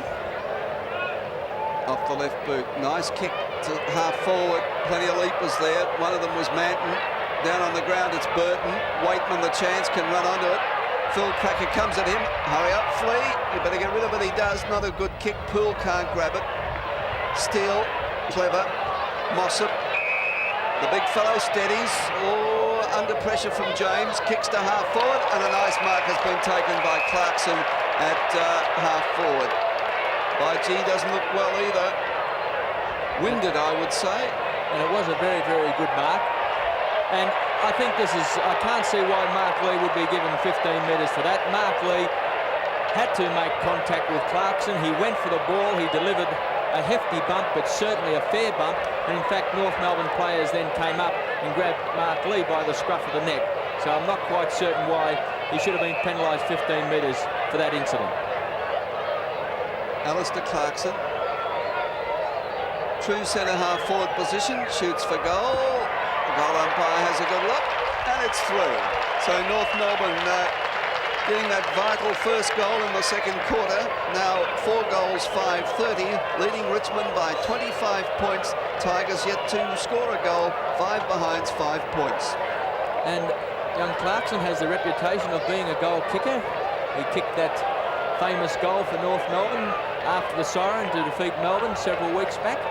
off the left boot. Nice kick to half forward, plenty of leapers there. One of them was Manton. Down on the ground, it's Burton. Waitman, the chance, can run onto it. Phil Cracker comes at him. Hurry up, Flea. You better get rid of it. He does. Not a good kick. Poole can't grab it. Steele, clever. Mossop. The big fellow steadies. Oh, under pressure from James. Kicks to half forward, and a nice mark has been taken by Clarkson at half forward. By G doesn't look well either. Winded, I would say. And it was a very, very good mark. And I think this is, I can't see why Mark Lee would be given 15 metres for that. Mark Lee had to make contact with Clarkson. He went for the ball. He delivered a hefty bump, but certainly a fair bump. And in fact, North Melbourne players then came up and grabbed Mark Lee by the scruff of the neck. So I'm not quite certain why he should have been penalised 15 metres for that incident. Alistair Clarkson. True centre half forward position. Shoots for goal. The goal umpire has a good look, and it's through. So North Melbourne getting that vital first goal in the second quarter. Now 4 goals, 5-30, leading Richmond by 25 points. Tigers yet to score a goal, 5 behinds, 5 points. And young Clarkson has the reputation of being a goal kicker. He kicked that famous goal for North Melbourne after the siren to defeat Melbourne several weeks back.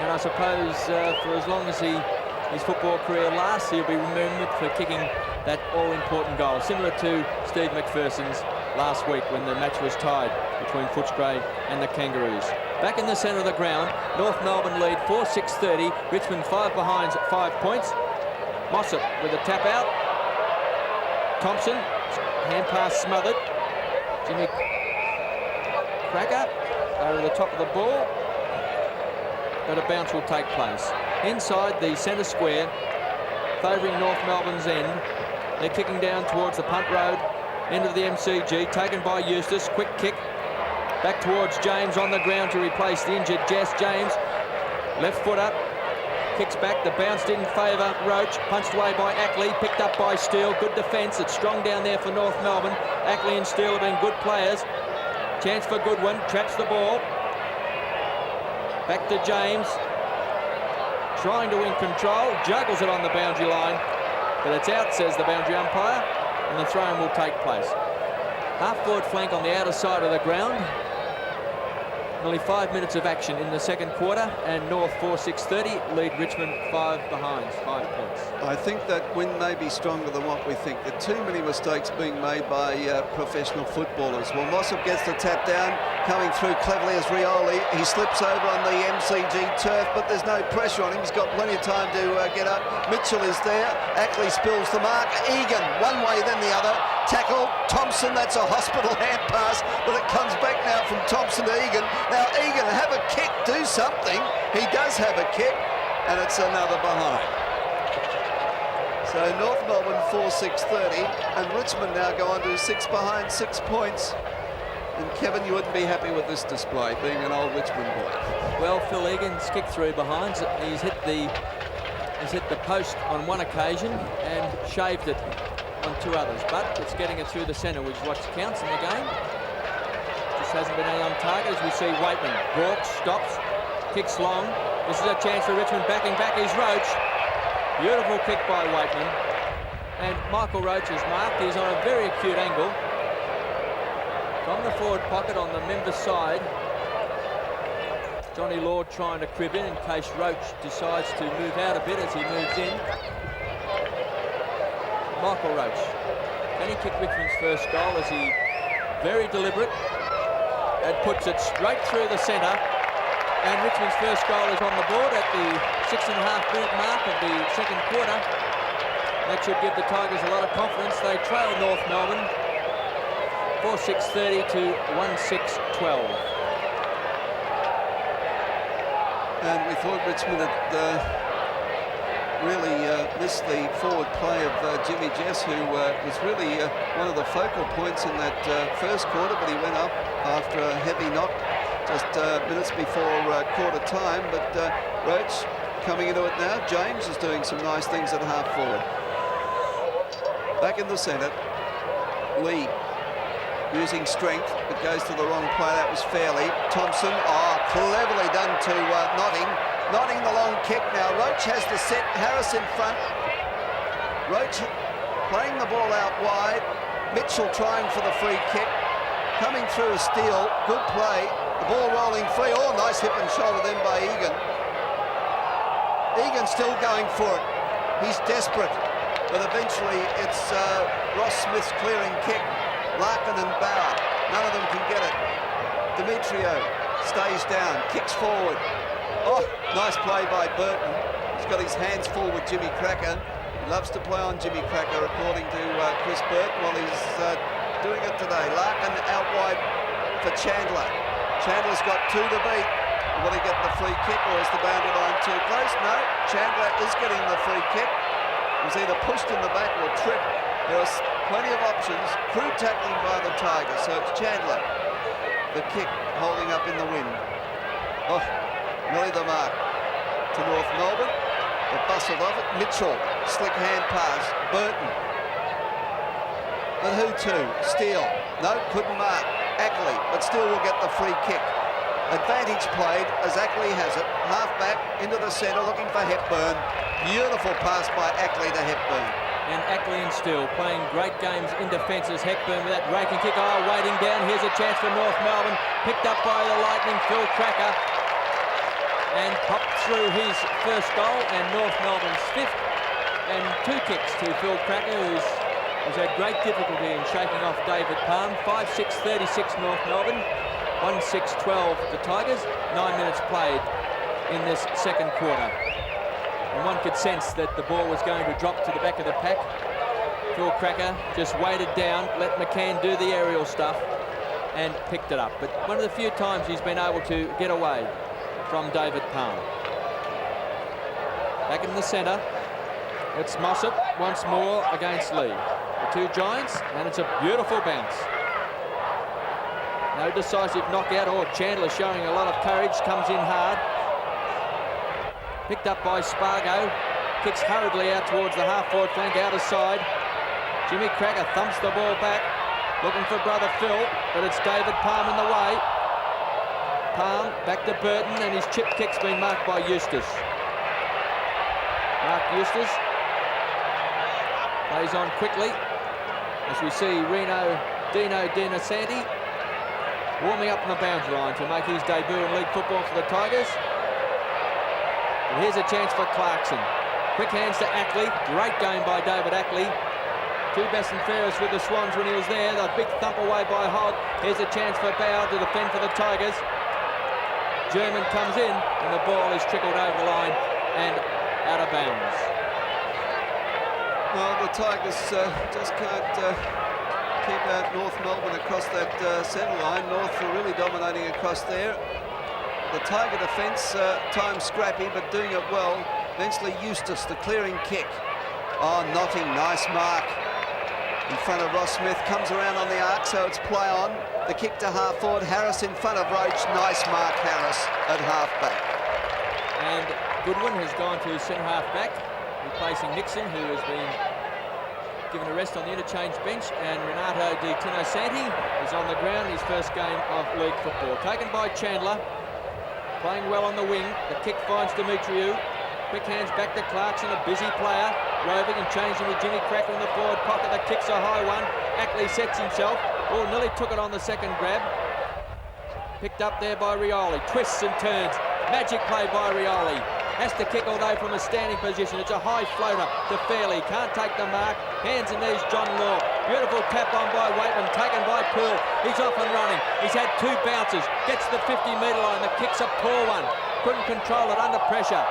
And I suppose for as long as his football career lasts, he'll be remembered for kicking that all-important goal, similar to Steve McPherson's last week when the match was tied between Footscray and the Kangaroos. Back in the centre of the ground, North Melbourne lead 4-6-30, Richmond 5 behinds at 5 points. Mossop with a tap out. Thompson, hand pass smothered. Jimmy Cracker over the top of the ball, but a bounce will take place. Inside the centre square, favouring North Melbourne's end. They're kicking down towards the punt road, end of the MCG, taken by Eustace. Quick kick, back towards James on the ground to replace the injured Jess. James, left foot up, kicks back. The bounce didn't favour Roach, punched away by Ackley, picked up by Steele. Good defence, it's strong down there for North Melbourne. Ackley and Steele have been good players. Chance for Goodwin, traps the ball. Back to James. Trying to win control, juggles it on the boundary line, but it's out, says the boundary umpire, and the throw-in will take place. Half-forward flank on the outer side of the ground. Nearly 5 minutes of action in the second quarter, and North 4-6-30 lead Richmond 5 behind, 5 points. I think that win may be stronger than what we think. There are too many mistakes being made by professional footballers. Well, Mossop gets the tap down, coming through cleverly as Rioli. He slips over on the MCG turf, but there's no pressure on him. He's got plenty of time to get up. Mitchell is there. Ackley spills the mark. Egan, one way then the other. Tackle. Thompson, that's a hospital hand pass, but it comes back now from Thompson to Egan. Now, Egan, have a kick, do something. He does have a kick, and it's another behind. So North Melbourne 4-6-30, and Richmond now go on to 6 behind, 6 points. And Kevin, you wouldn't be happy with this display, being an old Richmond boy. Well, Phil Egan's kicked through behind. He's hit the post on one occasion and shaved it on 2 others, but it's getting it through the centre, which is what counts in the game. Just hasn't been any on target, as we see Waitman walks, stops, kicks long. This is a chance for Richmond. Backing back is Roach. Beautiful kick by Waitman, and Michael Roach is marked. He's on a very acute angle from the forward pocket on the member's side. Johnny Lord trying to crib in case Roach decides to move out a bit as he moves in. Michael Roach, can he kick Richmond's first goal? Is he very deliberate and puts it straight through the centre? And Richmond's first goal is on the board at the 6.5-minute mark of the second quarter. That should give the Tigers a lot of confidence. They trail North Melbourne 4-6-30 to 1-6-12. And we thought Richmond had really missed the forward play of Jimmy Jess, who was really one of the focal points in that first quarter, but he went up after a heavy knock just minutes before quarter time. But Roach coming into it now. James is doing some nice things at half forward. Back in the centre, Lee using strength, but goes to the wrong play. That was Fairley. Thompson, cleverly done to Notting. Notting the long kick now. Roach has the set. Harris in front. Roach playing the ball out wide. Mitchell trying for the free kick. Coming through a steal. Good play. The ball rolling free. Oh, nice hip and shoulder then by Egan. Egan still going for it. He's desperate. But eventually it's Ross Smith's clearing kick. Larkin and Bauer. None of them can get it. Demetrio stays down. Kicks forward. Oh, nice play by Burton. He's got his hands full with Jimmy Cracker. He loves to play on Jimmy Cracker, according to Chris Burton. Well, he's doing it today. Larkin out wide for Chandler. Chandler's got 2 to beat. Will he get the free kick, or is the boundary line too close? No, Chandler is getting the free kick. He's either pushed in the back or tripped. There are plenty of options. Crude tackling by the Tigers, so it's Chandler. The kick holding up in the wind. Oh, nearly the mark to North Melbourne. They bustled off it. Mitchell, slick hand pass. Burton. But who to? Steele. No, couldn't mark. Ackley, but still will get the free kick. Advantage played as Ackley has it. Half back into the centre looking for Hepburn. Beautiful pass by Ackley to Hepburn. And Ackley and Steele playing great games in defence as Hepburn with that raking kick. Waiting down. Here's a chance for North Melbourne. Picked up by the Lightning, Phil Cracker. And popped through his first goal, and North Melbourne's 5th. And 2 kicks to Phil Cracker, who's had great difficulty in shaking off David Palm. 5-6-36 North Melbourne. 1-6-12 the Tigers. 9 minutes played in this second quarter. And one could sense that the ball was going to drop to the back of the pack. Phil Cracker just weighted down, let McCann do the aerial stuff, and picked it up. But one of the few times he's been able to get away from David Palm. Back in the centre, it's Mossop once more against Lee. The 2 Giants, and it's a beautiful bounce. No decisive knockout. Chandler showing a lot of courage, comes in hard. Picked up by Spargo, kicks hurriedly out towards the half-forward flank, outer side. Jimmy Cracker thumps the ball back, looking for brother Phil, but it's David Palm in the way. Palm back to Burton, and his chip kick's been marked by Eustace. Mark Eustace plays on quickly as we see Dino Santi warming up on the boundary line to make his debut in league football for the Tigers. But here's a chance for Clarkson. Quick hands to Ackley. Great game by David Ackley. Two best and fairest with the Swans when he was there. The big thump away by Hogg. Here's a chance for Bow to defend for the Tigers. German comes in and the ball is trickled over the line and out of bounds. Well, the Tigers just can't keep out North Melbourne across that centre line. North are really dominating across there. The Tiger defence, time scrappy, but doing it well. Eventually Eustace, the clearing kick. Oh, Notting, nice mark. In front of Ross Smith, comes around on the arc, so it's play on. The kick to half forward, Harris in front of Roach. Nice mark, Harris, at half back. And Goodwin has gone to centre half back, replacing Nixon, who has been given a rest on the interchange bench, and Renato Di Tinosanti is on the ground, his first game of league football. Taken by Chandler, playing well on the wing. The kick finds Demetriou. Quick hands back to Clarkson, a busy player, roving and changing with Jimmy Cracker in the forward pocket. The kick's a high one. Ackley sets himself. Oh, nearly took it on the second grab. Picked up there by Rioli. Twists and turns. Magic play by Rioli. Has to kick although from a standing position. It's a high floater to Fairley. Can't take the mark. Hands and knees, John Law. Beautiful tap on by Waitman. Taken by Poole. He's off and running. He's had two bounces. Gets to the 50-metre line. The kick's a poor one. Couldn't control it under pressure.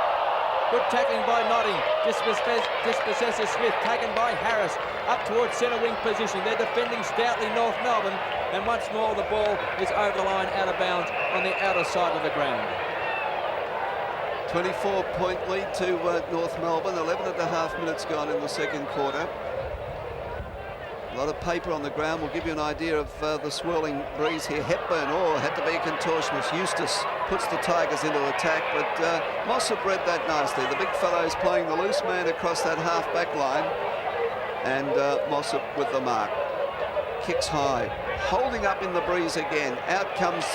Good tackling by Notting. Dispossessor Smith, taken by Harris, up towards centre wing position. They're defending stoutly North Melbourne, and once more the ball is over the line, out of bounds on the outer side of the ground. 24-point lead to North Melbourne. 11.5 minutes gone in the second quarter. A lot of paper on the ground will give you an idea of the swirling breeze here. Hepburn, had to be a contortionist. Eustace puts the Tigers into attack, but Mossop read that nicely. The big fellow's playing the loose man across that half-back line, and Mossop with the mark. Kicks high, holding up in the breeze again. Out comes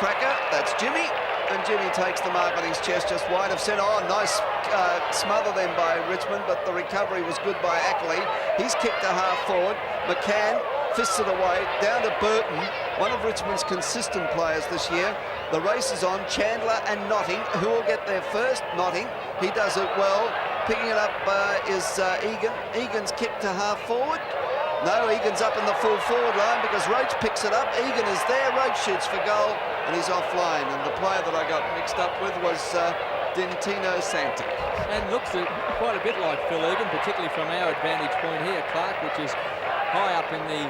Cracker, that's Jimmy, and Jimmy takes the mark on his chest just wide of centre. Oh, nice smother then by Richmond, but the recovery was good by Ackley. He's kicked to half forward. McCann fists it away, down to Burton, one of Richmond's consistent players this year. The race is on, Chandler and Notting. Who will get there first? Notting. He does it well. Picking it up is Egan. Egan's kicked to half forward. No, Egan's up in the full forward line because Roach picks it up. Egan is there, Roach shoots for goal, and he's offline. And the player that I got mixed up with was Dintino Santi. And looks quite a bit like Phil Egan, particularly from our advantage point here, Clark, which is high up in the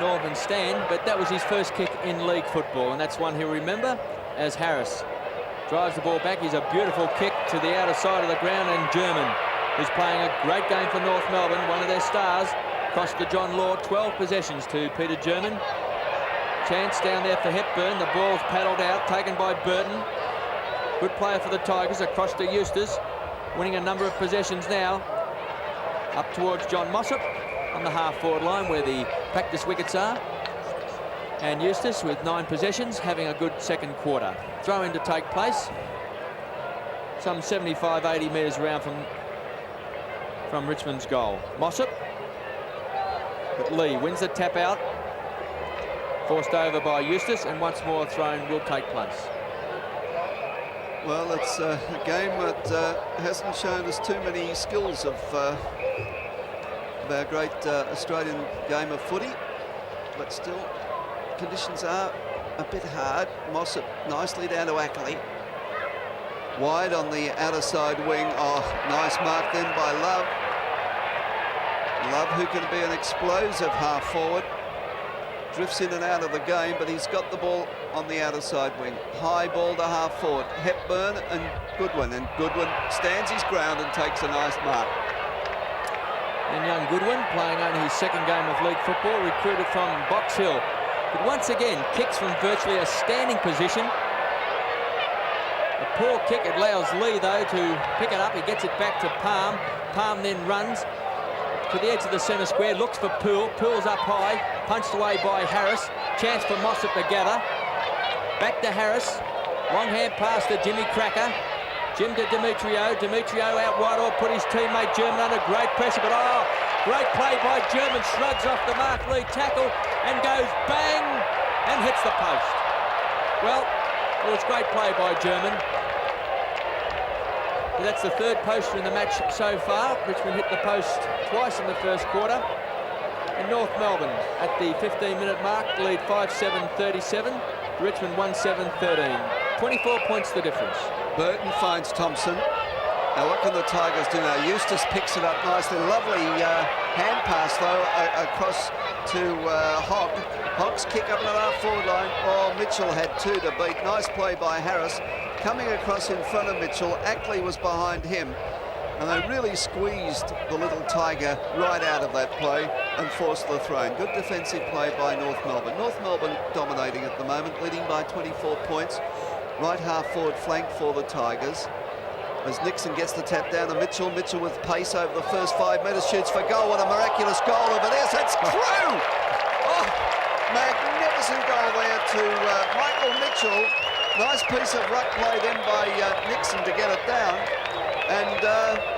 northern stand, but that was his first kick in league football, and that's one he'll remember as Harris drives the ball back. He's a beautiful kick to the outer side of the ground, and German, who's playing a great game for North Melbourne, one of their stars, crossed to John Law. 12 possessions to Peter German. Chance down there for Hepburn. The ball's paddled out, taken by Burton. Good player for the Tigers, across to Eustace, winning a number of possessions now. Up towards John Mossop on the half-forward line where the practice wickets are. And Eustace with 9 possessions, having a good second quarter. Throw in to take place. Some 75-80 metres around from Richmond's goal. Mossop. But Lee wins the tap out. Forced over by Eustace, and once more a throw-in will take place. Well, it's a game that hasn't shown us too many skills of our great Australian game of footy, but still conditions are a bit hard. Mossop nicely down to Ackley. Wide on the outer side wing. Oh, nice mark then by Love. Love, who can be an explosive half forward. Drifts in and out of the game, but he's got the ball on the outer side wing. High ball to half forward. Hepburn and Goodwin stands his ground and takes a nice mark. And young Goodwin, playing only his second game of league football, recruited from Box Hill. But once again, kicks from virtually a standing position. A poor kick. It allows Lee, though, to pick it up. He gets it back to Palm. Palm then runs to the edge of the centre square, looks for Poole. Poole's up high, punched away by Harris. Chance for Mossop to gather. Back to Harris. Long hand pass to Jimmy Cracker. Jim to Demetriou. Demetriou out wide, or put his teammate German under great pressure, but great play by German. Shrugs off the Mark Lee tackle and goes bang and hits the post. Well, it was great play by German. But that's the third poster in the match so far. Richmond hit the post twice in the first quarter. And North Melbourne at the 15-minute mark lead 5-7-37. Richmond 1-7-13. 24 points the difference. Burton finds Thompson. Now what can the Tigers do now? Eustace picks it up nicely. Lovely hand pass though across to Hogg. Hogg's kick up to the half-forward line. Oh, Mitchell had two to beat. Nice play by Harris. Coming across in front of Mitchell. Ackley was behind him. And they really squeezed the little Tiger right out of that play and forced the throw-in. Good defensive play by North Melbourne. North Melbourne dominating at the moment, leading by 24 points. Right half-forward flank for the Tigers. As Nixon gets the tap down to Mitchell. Mitchell with pace over the first 5 metres, shoots for goal. What a miraculous goal over there. That's through! Oh, magnificent goal there to Michael Mitchell. Nice piece of ruck play then by Nixon to get it down. And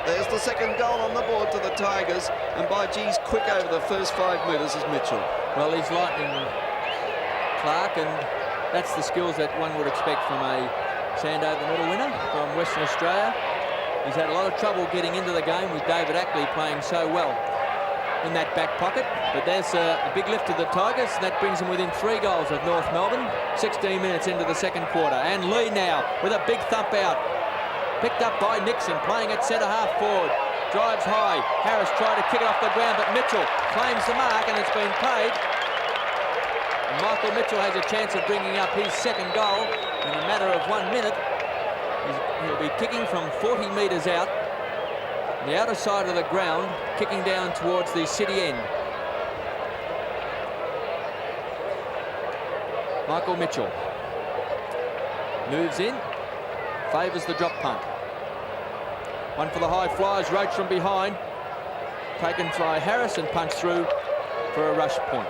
there's the second goal on the board to the Tigers. And by geez, quick over the first 5 metres is Mitchell. Well, he's lightning Clark, and that's the skills that one would expect from a Sandover medal winner from Western Australia. He's had a lot of trouble getting into the game with David Ackley playing so well in that back pocket. But there's a big lift to the Tigers, and that brings them within 3 goals of North Melbourne. 16 minutes into the second quarter. And Lee now with a big thump out. Picked up by Nixon, playing at centre half forward. Drives high. Harris tried to kick it off the ground, but Mitchell claims the mark, and it's been paid. And Michael Mitchell has a chance of bringing up his second goal in a matter of 1 minute. He'll be kicking from 40 metres out, on the outer side of the ground, kicking down towards the city end. Michael Mitchell moves in, favours the drop punt. One for the high flyers, Roach from behind, taken by Harris and punched through for a rush point.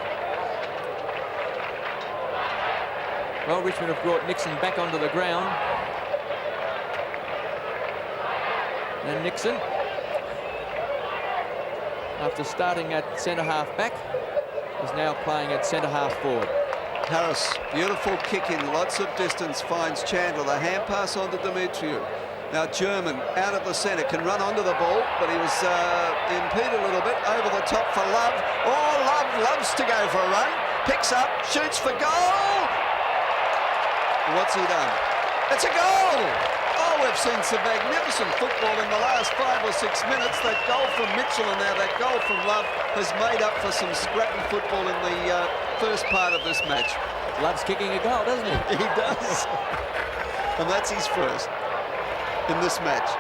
Well, Richmond have brought Nixon back onto the ground. And Nixon, after starting at centre half back, is now playing at centre half forward. Harris, beautiful kick in, lots of distance, finds Chandler. The hand pass on to Demetriou. Now German out of the centre, can run onto the ball, but he was impeded a little bit. Over the top for Love. Oh, Love loves to go for a run. Picks up, shoots for goal. What's he done? It's a goal! Oh, we've seen some magnificent football in the last 5 or 6 minutes. That goal from Mitchell and now that goal from Love has made up for some scrappy football in the first part of this match. Love's kicking a goal, doesn't he? He does. And that's his first in this match.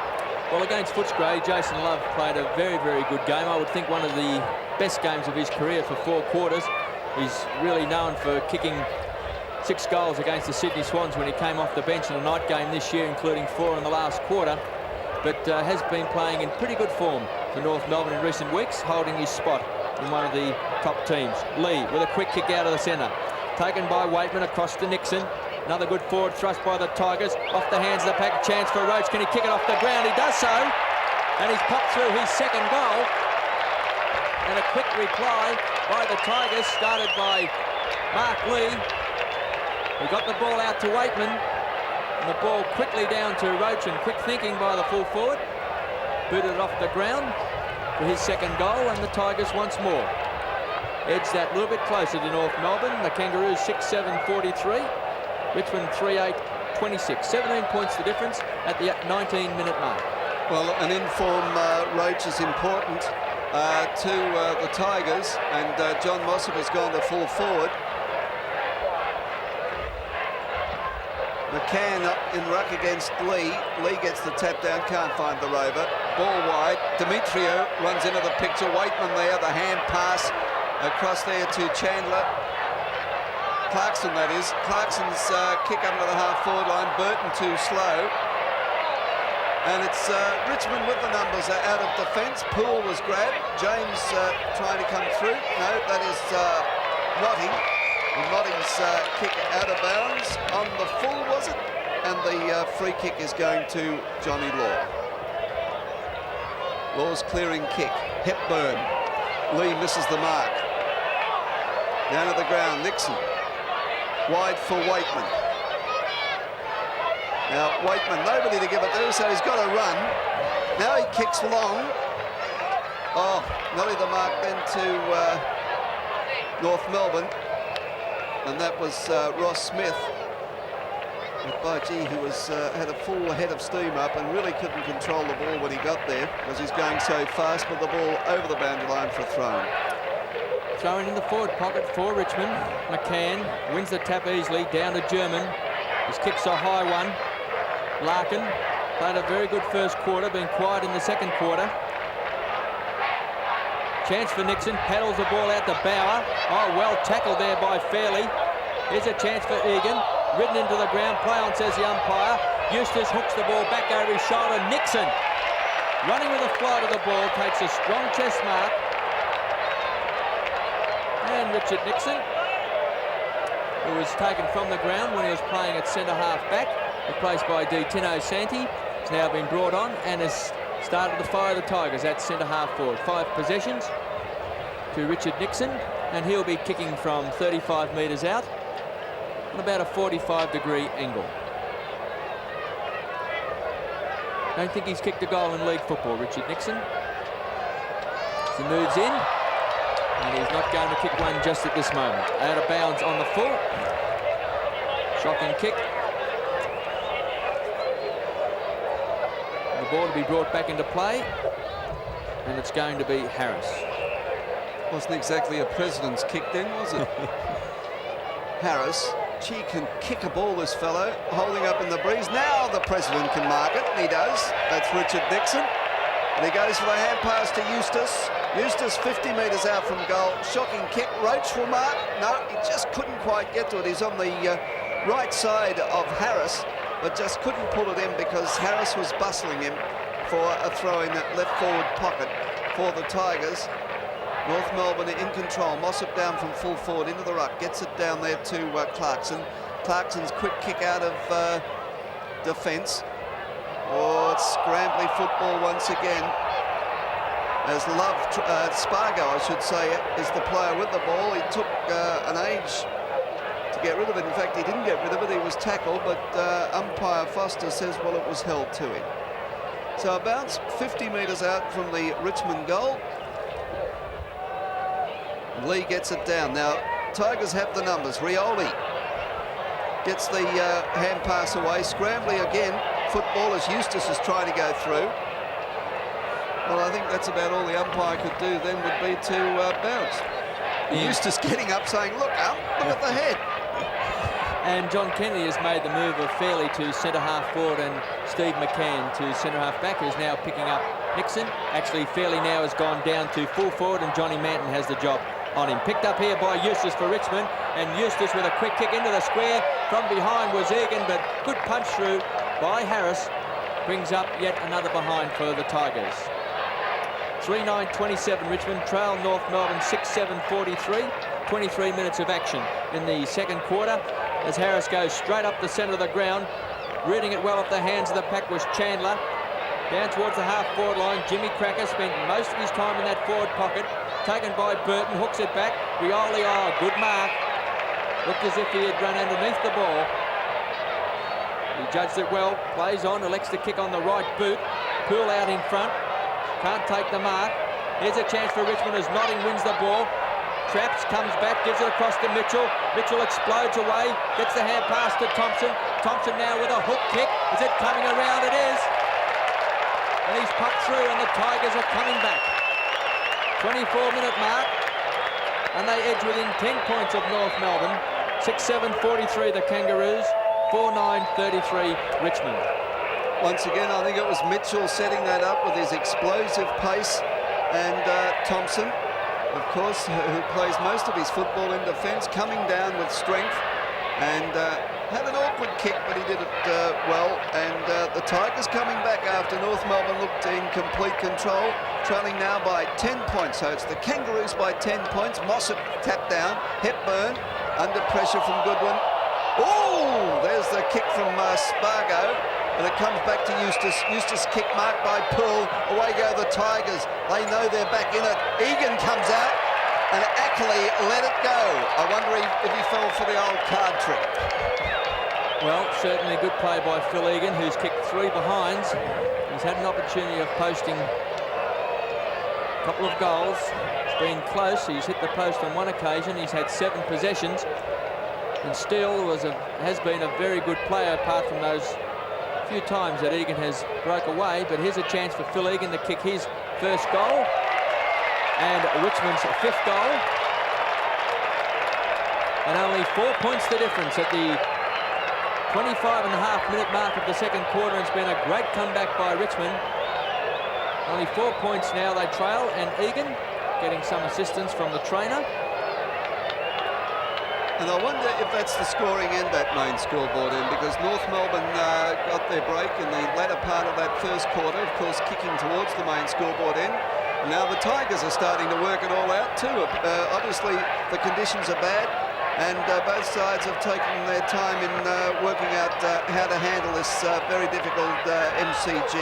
Well, against Footscray, Jason Love played a very, very good game. I would think one of the best games of his career for 4 quarters. He's really known for kicking 6 goals against the Sydney Swans when he came off the bench in a night game this year, including 4 in the last quarter. But has been playing in pretty good form for North Melbourne in recent weeks, holding his spot in one of the top teams. Lee with a quick kick out of the centre. Taken by Waitman across to Nixon. Another good forward thrust by the Tigers. Off the hands of the pack. Chance for Roach. Can he kick it off the ground? He does so. And he's popped through his second goal. And a quick reply by the Tigers, started by Mark Lee. He got the ball out to Waitman, and the ball quickly down to Roach, and quick thinking by the full forward. Booted it off the ground for his second goal, and the Tigers once more edge that a little bit closer to North Melbourne. The Kangaroos 6-7-43, Richmond 3-8-26. 17 points the difference at the 19-minute mark. Well, an in-form Roach is important to the Tigers, and John Mossop has gone to full forward. McCann in ruck against Lee. Lee gets the tap down, can't find the rover. Ball wide. Demetriou runs into the picture. Waitman there, the hand pass across there to Chandler. Clarkson, that is. Clarkson's kick up to the half-forward line. Burton too slow. And it's Richmond with the numbers out of defence. Poole was grabbed. James trying to come through. No, that is Notting. And Notting's kick out of bounds on the full, was it? And the free kick is going to Johnny Law. Law's clearing kick. Hepburn. Lee misses the mark. Down to the ground, Nixon. Wide for Waitman. Now, Waitman, nobody to give it to, so he's got to run. Now he kicks long. Oh, nearly the mark then to North Melbourne. And that was Ross Smith. But by gee, he was had a full head of steam up and really couldn't control the ball when he got there because he's going so fast with the ball over the boundary line for a throw. Throwing in the forward pocket for Richmond. McCann wins the tap easily down to German. His kick's a high one. Larkin played a very good first quarter, been quiet in the second quarter. Chance for Nixon, paddles the ball out to Bauer. Oh, well tackled there by Fairley. Here's a chance for Egan. Ridden into the ground, play on, says the umpire. Eustace hooks the ball back over his shoulder. Nixon, running with a flight of the ball, takes a strong chest mark. And Richard Nixon, who was taken from the ground when he was playing at centre half back, replaced by Tino Santi, has now been brought on and has started to fire the Tigers at centre half forward. 5 possessions to Richard Nixon, and he'll be kicking from 35 metres out on about a 45-degree angle. Don't think he's kicked a goal in league football, Richard Nixon. He moves in, and he's not going to kick one just at this moment. Out of bounds on the full. Shocking kick. The ball to be brought back into play, and it's going to be Harris. Wasn't exactly a president's kick then, was it? Harris, gee, can kick a ball, this fellow, holding up in the breeze. Now the president can mark it, and he does. That's Richard Nixon. And he goes for the hand pass to Eustace. Eustace 50 metres out from goal. Shocking kick. Roach will mark. No, he just couldn't quite get to it. He's on the right side of Harris, but just couldn't pull it in because Harris was bustling him for a throw in that left forward pocket for the Tigers. North Melbourne in control. Mossop down from full forward into the ruck. Gets it down there to Clarkson. Clarkson's quick kick out of defence. Oh, it's scrambly football once again. As Spargo, I should say, is the player with the ball. He took an age to get rid of it. In fact, he didn't get rid of it. He was tackled, but umpire Foster says, well, it was held to him. So a bounce 50 metres out from the Richmond goal. Lee gets it down. Now, Tigers have the numbers. Rioli gets the hand pass away. Scrambly again. Footballers, Eustace is trying to go through. Well, I think that's about all the umpire could do then would be to bounce. Yeah. Eustace getting up saying, look at the head. And John Kennedy has made the move of Fairley to centre half forward and Steve McCann to centre half back, who's now picking up Nixon. Actually, Fairley now has gone down to full forward and Johnny Manton has the job on him. Picked up here by Eustace for Richmond, and Eustace with a quick kick into the square. From behind was Egan, but good punch through by Harris brings up yet another behind for the Tigers. 3-9-27 Richmond trail North Melbourne 6-7-43. 23 minutes of action in the second quarter as Harris goes straight up the centre of the ground. Reading it well off the hands of the pack was Chandler. Down towards the half-forward line, Jimmy Cracker spent most of his time in that forward pocket. Taken by Burton, hooks it back. Rioli, oh, good mark. Looked as if he had run underneath the ball. He judged it well, plays on, elects to kick on the right boot. Poole out in front, can't take the mark. Here's a chance for Richmond as Notting wins the ball. Traps, comes back, gives it across to Mitchell. Mitchell explodes away, gets the hand pass to Thompson. Thompson now with a hook kick. Is it coming around? It is. And he's popped through and the Tigers are coming back. 24-minute mark. And they edge within 10 points of North Melbourne. 6-7-43 the Kangaroos. 4-9-33 Richmond. Once again, I think it was Mitchell setting that up with his explosive pace, and Thompson, of course, who plays most of his football in defence, coming down with strength, and had an awkward kick, but he did it well. And the Tigers coming back after North Melbourne looked in complete control, trailing now by 10 points. So it's the Kangaroos by 10 points. Mossop tapped down. Hepburn under pressure from Goodwin. Oh, there's the kick from Spargo. And it comes back to Eustace. Eustace kick marked by Poole. Away go the Tigers. They know they're back in it. Egan comes out and Ackley let it go. I wonder if he fell for the old card trick. Well, certainly a good play by Phil Egan, who's kicked 3 behinds. He's had an opportunity of posting a couple of goals. It's been close. He's hit the post on one occasion. He's had 7 possessions. And Steele has been a very good player, apart from those few times that Egan has broke away. But here's a chance for Phil Egan to kick his first goal. And Richmond's 5th goal. And only 4 points the difference at the 25.5-minute mark of the second quarter. It's been a great comeback by Richmond. Only 4 points now they trail, and Egan getting some assistance from the trainer. And I wonder if that's the scoring end, that main scoreboard end, because North Melbourne got their break in the latter part of that first quarter, of course kicking towards the main scoreboard end. Now the Tigers are starting to work it all out too. Obviously the conditions are bad, and both sides have taken their time in working out how to handle this very difficult MCG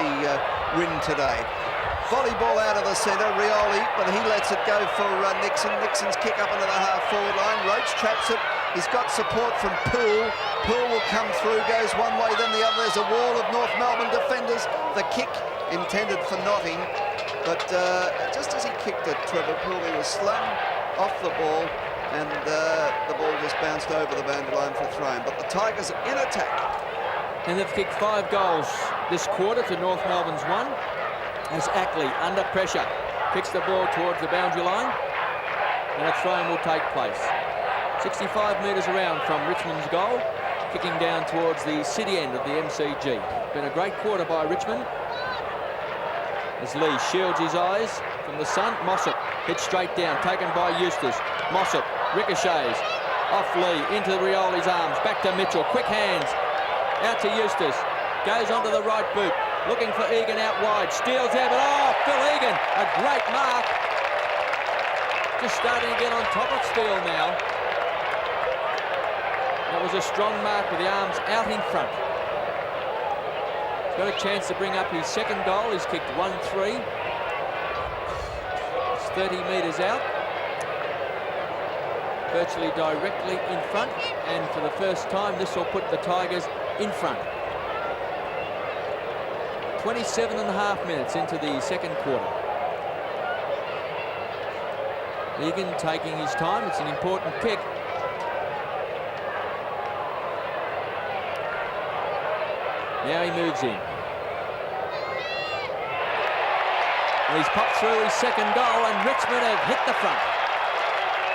win today. Volleyball out of the centre, Rioli, but he lets it go for Nixon. Nixon's kick up into the half-forward line. Roach traps it. He's got support from Poole. Poole will come through, goes one way, then the other. There's a wall of North Melbourne defenders. The kick intended for Notting, but just as he kicked it, Trevor Poole, he was slung off the ball, and the ball just bounced over the boundary line for a throw-in. But the Tigers are in attack. And they've kicked 5 goals this quarter to North Melbourne's 1. As Ackley, under pressure, kicks the ball towards the boundary line, and a throw-in will take place. 65 metres around from Richmond's goal, kicking down towards the city end of the MCG. Been a great quarter by Richmond. As Lee shields his eyes from the sun, Mossop hits straight down, taken by Eustace. Mossop ricochets off Lee, into Rioli's arms, back to Mitchell, quick hands, out to Eustace, goes onto the right boot, looking for Egan out wide, steals there, but oh, Phil Egan, a great mark. Just starting to get on top of Steele now. That was a strong mark with the arms out in front. He's got a chance to bring up his second goal. He's kicked 1-3. It's 30 metres out. Virtually directly in front, and for the first time this will put the Tigers in front. 27.5 minutes into the second quarter. Egan taking his time. It's an important kick. Now he moves in. And he's popped through his second goal, and Richmond have hit the front.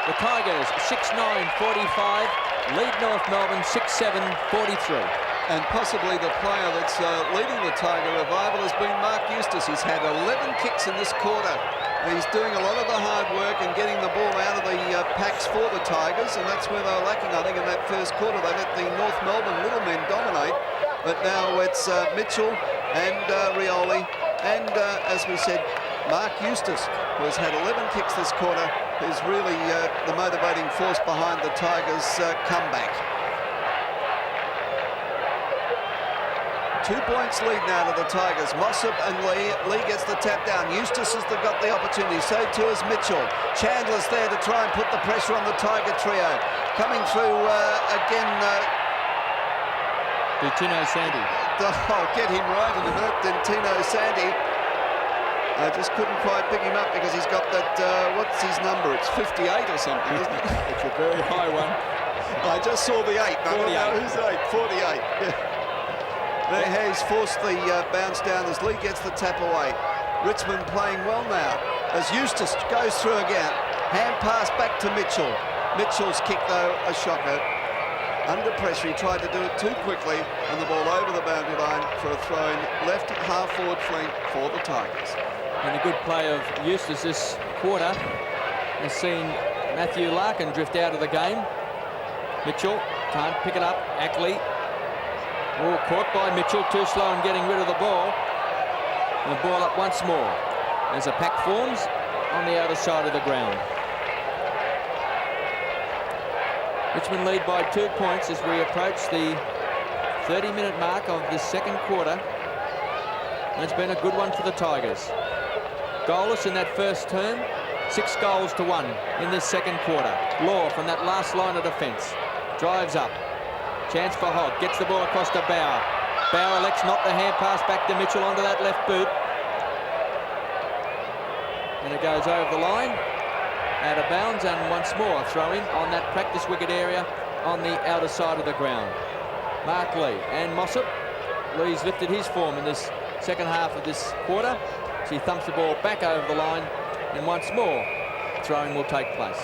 The Tigers 6-9-45, lead North Melbourne 6-7-43. And possibly the player that's leading the Tiger revival has been Mark Eustace. He's had 11 kicks in this quarter. And he's doing a lot of the hard work and getting the ball out of the packs for the Tigers, and that's where they were lacking, I think, in that first quarter. They let the North Melbourne little men dominate, but now it's Mitchell and Rioli, and as we said, Mark Eustace, who has had 11 kicks this quarter, who's really the motivating force behind the Tigers' comeback. 2 points lead now to the Tigers. Mossop and Lee. Lee gets the tap down. Eustace has got the opportunity. So too is Mitchell. Chandler's there to try and put the pressure on the Tiger trio. Coming through again. Tino Sandy. I'll get him right in a minute. Tino Sandy. I just couldn't quite pick him up because he's got that, what's his number? It's 58 or something, isn't it? It's a very high one. I just saw the 8. I don't know who's 8. 48. Yeah. There he's forced the bounce down as Lee gets the tap away. Richmond playing well now as Eustace goes through again. Hand pass back to Mitchell. Mitchell's kick, though, a shocker. Under pressure, he tried to do it too quickly, and the ball over the boundary line for a throw-in, left half-forward flank for the Tigers. And a good play of Eustace this quarter has seen Matthew Larkin drift out of the game. Mitchell can't pick it up. Ackley. Oh, caught by Mitchell, too slow in getting rid of the ball. And the ball up once more as a pack forms on the outer side of the ground. Richmond lead by 2 points as we approach the 30-minute mark of this second quarter. And it's been a good one for the Tigers. Goalless in that first term, 6 goals to 1 in this second quarter. Law from that last line of defence drives up. Chance for Hogg. Gets the ball across to Bauer. Bauer elects not the hand pass back to Mitchell onto that left boot. And it goes over the line, out of bounds, and once more throw in on that practice wicket area on the outer side of the ground. Mark Lee and Mossop. Lee's lifted his form in this second half of this quarter. So he thumps the ball back over the line, and once more throwing will take place.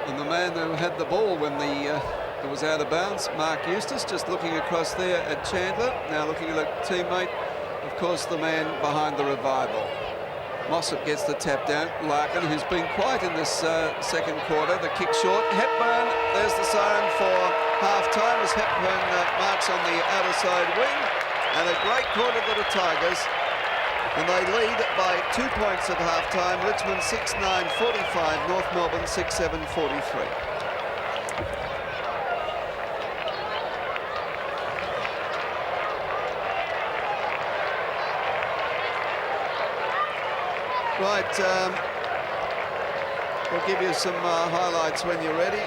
And the man who had the ball when it was out of bounds, Mark Eustace, just looking across there at Chandler, now looking at a teammate, of course the man behind the revival. Mossop gets the tap down. Larkin, who's been quiet in this second quarter, the kick short. Hepburn, there's the siren for half-time as Hepburn marks on the outer side wing. And a great quarter for the Tigers. And they lead by 2 points at half-time. Richmond 6-9-45, North Melbourne 6-7-43. Right, we'll give you some highlights when you're ready.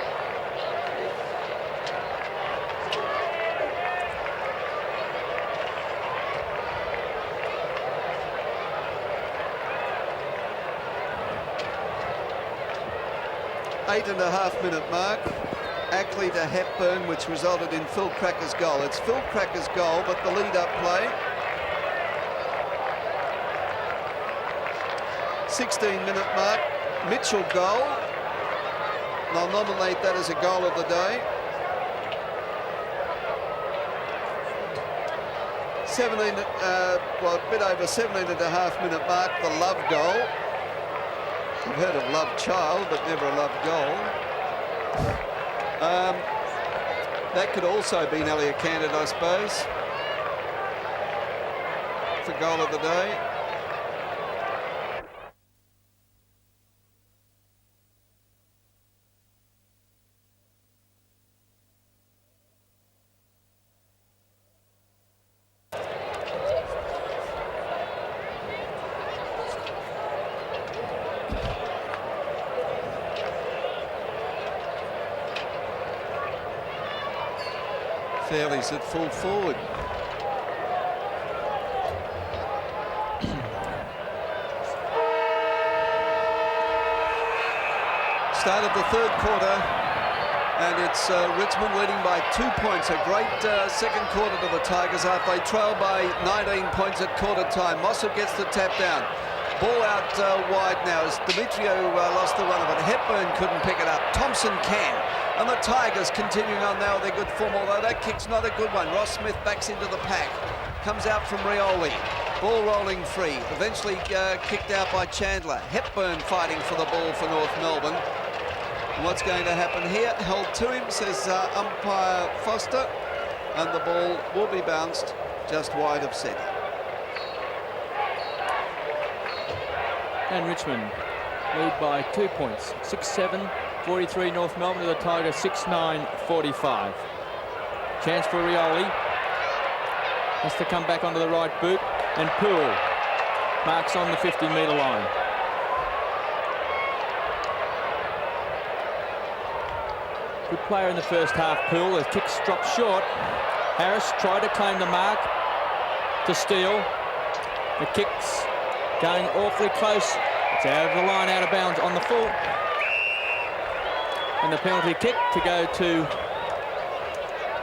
Eight-and-a-half-minute mark. Ackley to Hepburn, which resulted in Phil Cracker's goal. It's Phil Cracker's goal, but the lead-up play. 16-minute mark, Mitchell goal. And I'll nominate that as a goal of the day. 17, well, a bit over 17-and-a-half-minute mark, the Love goal. I've heard of Love Child, but never a Love goal. That could also be an Elliott candidate, I suppose, for goal of the day. Fairley's at full forward. Start of the third quarter, and it's Richmond leading by 2 points. A great second quarter to the Tigers after they trail by 19 points at quarter time. Mossop gets the tap down. Ball out wide now as Demetrio lost the run of it. Hepburn couldn't pick it up. Thompson can. And the Tigers continuing on now with their good form, although that kick's not a good one. Ross Smith backs into the pack. Comes out from Rioli. Ball rolling free. Eventually kicked out by Chandler. Hepburn fighting for the ball for North Melbourne. And what's going to happen here? Held to him, says umpire Foster. And the ball will be bounced just wide of centre. And Richmond lead by 2 points. 6-7-43 North Melbourne to the Tigers 6-9-45. Chance for Rioli. Has to come back onto the right boot. And Poole marks on the 50-metre line. Good player in the first half, Poole. The kicks dropped short. Harris tried to claim the mark to steal. The kicks going awfully close. It's out of the line, out of bounds on the full. And the penalty kick to go to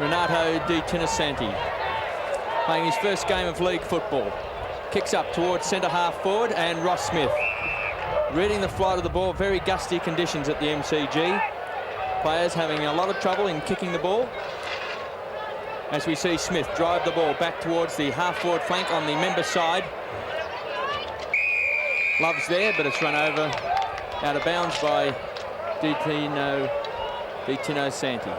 Renato Di Tinosanti, playing his first game of league football. Kicks up towards centre half forward, and Ross Smith reading the flight of the ball. Very gusty conditions at the MCG. Players having a lot of trouble in kicking the ball. As we see Smith drive the ball back towards the half forward flank on the member side. Love's there, but it's run over out of bounds by Di Tinosanti.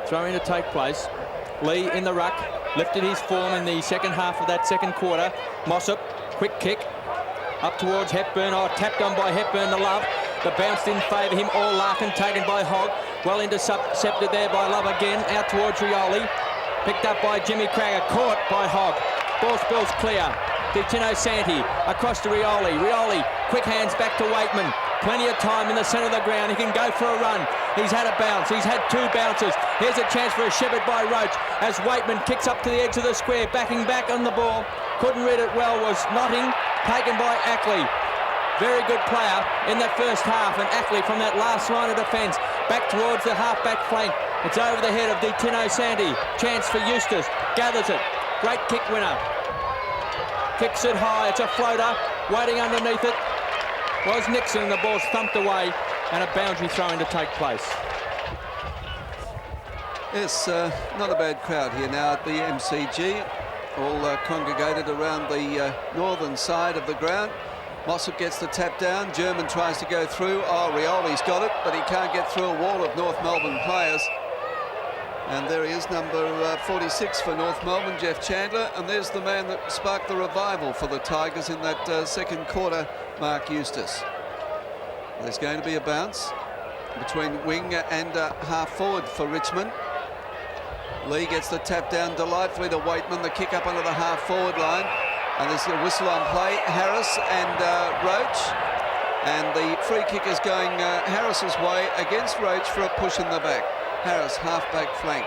Throw-in to take place. Lee in the ruck, lifted his form in the second half of that second quarter. Mossop, quick kick, up towards Hepburn. Oh, tapped on by Hepburn to Love. The bounce didn't favour him. All Larkin taken by Hogg. Well intercepted there by Love again. Out towards Rioli. Picked up by Jimmy Cragger. Caught by Hogg. Ball spills clear. Di Tinosanti across to Rioli. Rioli, quick hands back to Waitman. Plenty of time in the centre of the ground. He can go for a run. He's had a bounce. He's had 2 bounces. Here's a chance for a shepherd by Roach as Waitman kicks up to the edge of the square, backing back on the ball. Couldn't read it well was Notting, taken by Ackley. Very good player in the first half, and Ackley from that last line of defence back towards the half-back flank. It's over the head of Di Tino Santi. Chance for Eustace. Gathers it. Great kick winner. Kicks it high. It's a floater. Waiting underneath it was Nixon, and the ball's thumped away, and a boundary throw-in to take place. Yes, not a bad crowd here now at the MCG. All congregated around the northern side of the ground. Mossop gets the tap down. German tries to go through. Oh, Rioli's got it, but he can't get through a wall of North Melbourne players. And there he is, number 46 for North Melbourne, Jeff Chandler. And there's the man that sparked the revival for the Tigers in that second quarter, Mark Eustace. There's going to be a bounce between wing and half forward for Richmond. Lee gets the tap down delightfully to Waitman, the kick up under the half forward line. And there's a whistle on play, Harris and Roach. And the free kick is going Harris's way against Roach for a push in the back. Harris, half-back flank.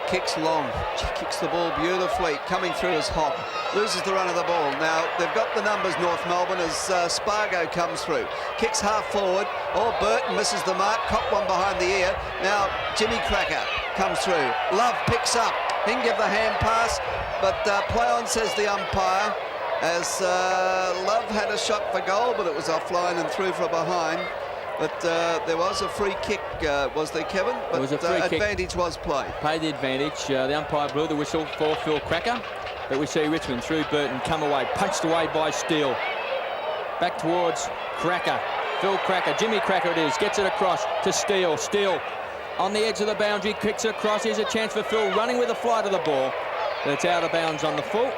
Kicks long. She kicks the ball beautifully. Coming through as Hock. Loses the run of the ball. Now, they've got the numbers, North Melbourne, as Spargo comes through. Kicks half forward. Oh, Burton misses the mark. Cop one behind the ear. Now, Jimmy Cracker comes through. Love picks up. He can give the hand pass, but play on, says the umpire, as Love had a shot for goal, but it was offline and through for behind. But there was a free kick, was there, Kevin? But there was a free advantage kick. Was played. Paid the advantage. The umpire blew the whistle for Phil Cracker. But we see Richmond through Burton come away, punched away by Steele. Back towards Cracker. Phil Cracker, Jimmy Cracker it is, gets it across to Steele. Steele on the edge of the boundary, kicks it across. Here's a chance for Phil running with the flight of the ball. But it's out of bounds on the full.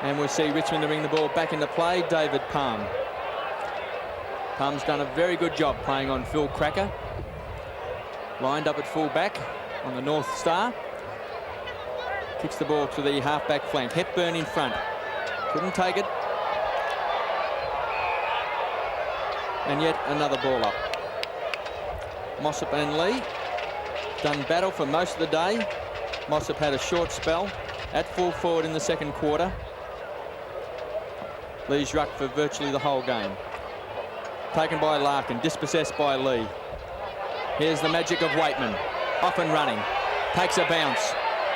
And we'll see Richmond to bring the ball back into play. David Palm. Palm's done a very good job playing on Phil Cracker. Lined up at full back on the North Star. Kicks the ball to the half-back flank. Hepburn in front. Couldn't take it. And yet another ball up. Mossop and Lee done battle for most of the day. Mossop had a short spell at full forward in the second quarter. Lee's ruck for virtually the whole game. Taken by Larkin, dispossessed by Lee. Here's the magic of Waitman. Off and running. Takes a bounce.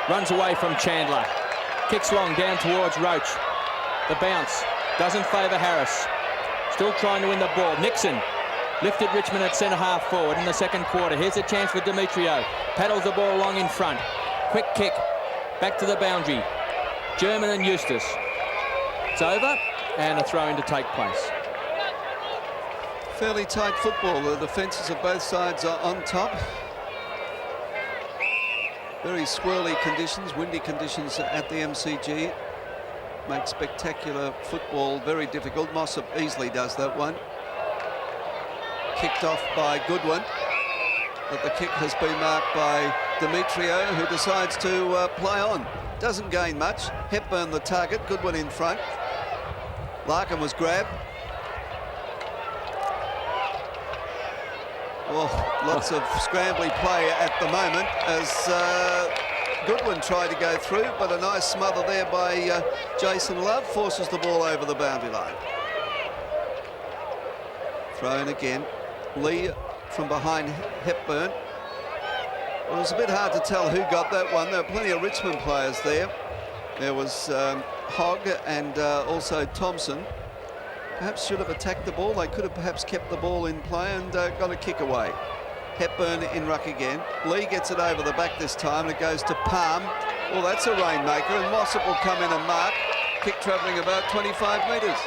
Runs away from Chandler. Kicks long down towards Roach. The bounce doesn't favour Harris. Still trying to win the ball. Nixon lifted Richmond at centre half forward in the second quarter. Here's a chance for Demetrio. Paddles the ball along in front. Quick kick. Back to the boundary. German and Eustace. It's over and a throw-in to take place. Fairly tight football. The defences of both sides are on top. Very swirly conditions, windy conditions at the MCG. Make spectacular football very difficult. Mossop easily does that one. Kicked off by Goodwin. But the kick has been marked by Demetrio, who decides to play on. Doesn't gain much. Hepburn the target. Goodwin in front. Larkin was grabbed. Oh, lots of scrambly play at the moment as Goodwin tried to go through, but a nice smother there by Jason Love forces the ball over the boundary line. Throw in again. Lee from behind Hepburn. Well, it was a bit hard to tell who got that one. There were plenty of Richmond players there. There was Hogg and also Thompson. Perhaps should have attacked the ball. They could have perhaps kept the ball in play and got a kick away. Hepburn in ruck again. Lee gets it over the back this time. And it goes to Palm. Well, that's a rainmaker, and Mossop will come in and mark. Kick travelling about 25 metres.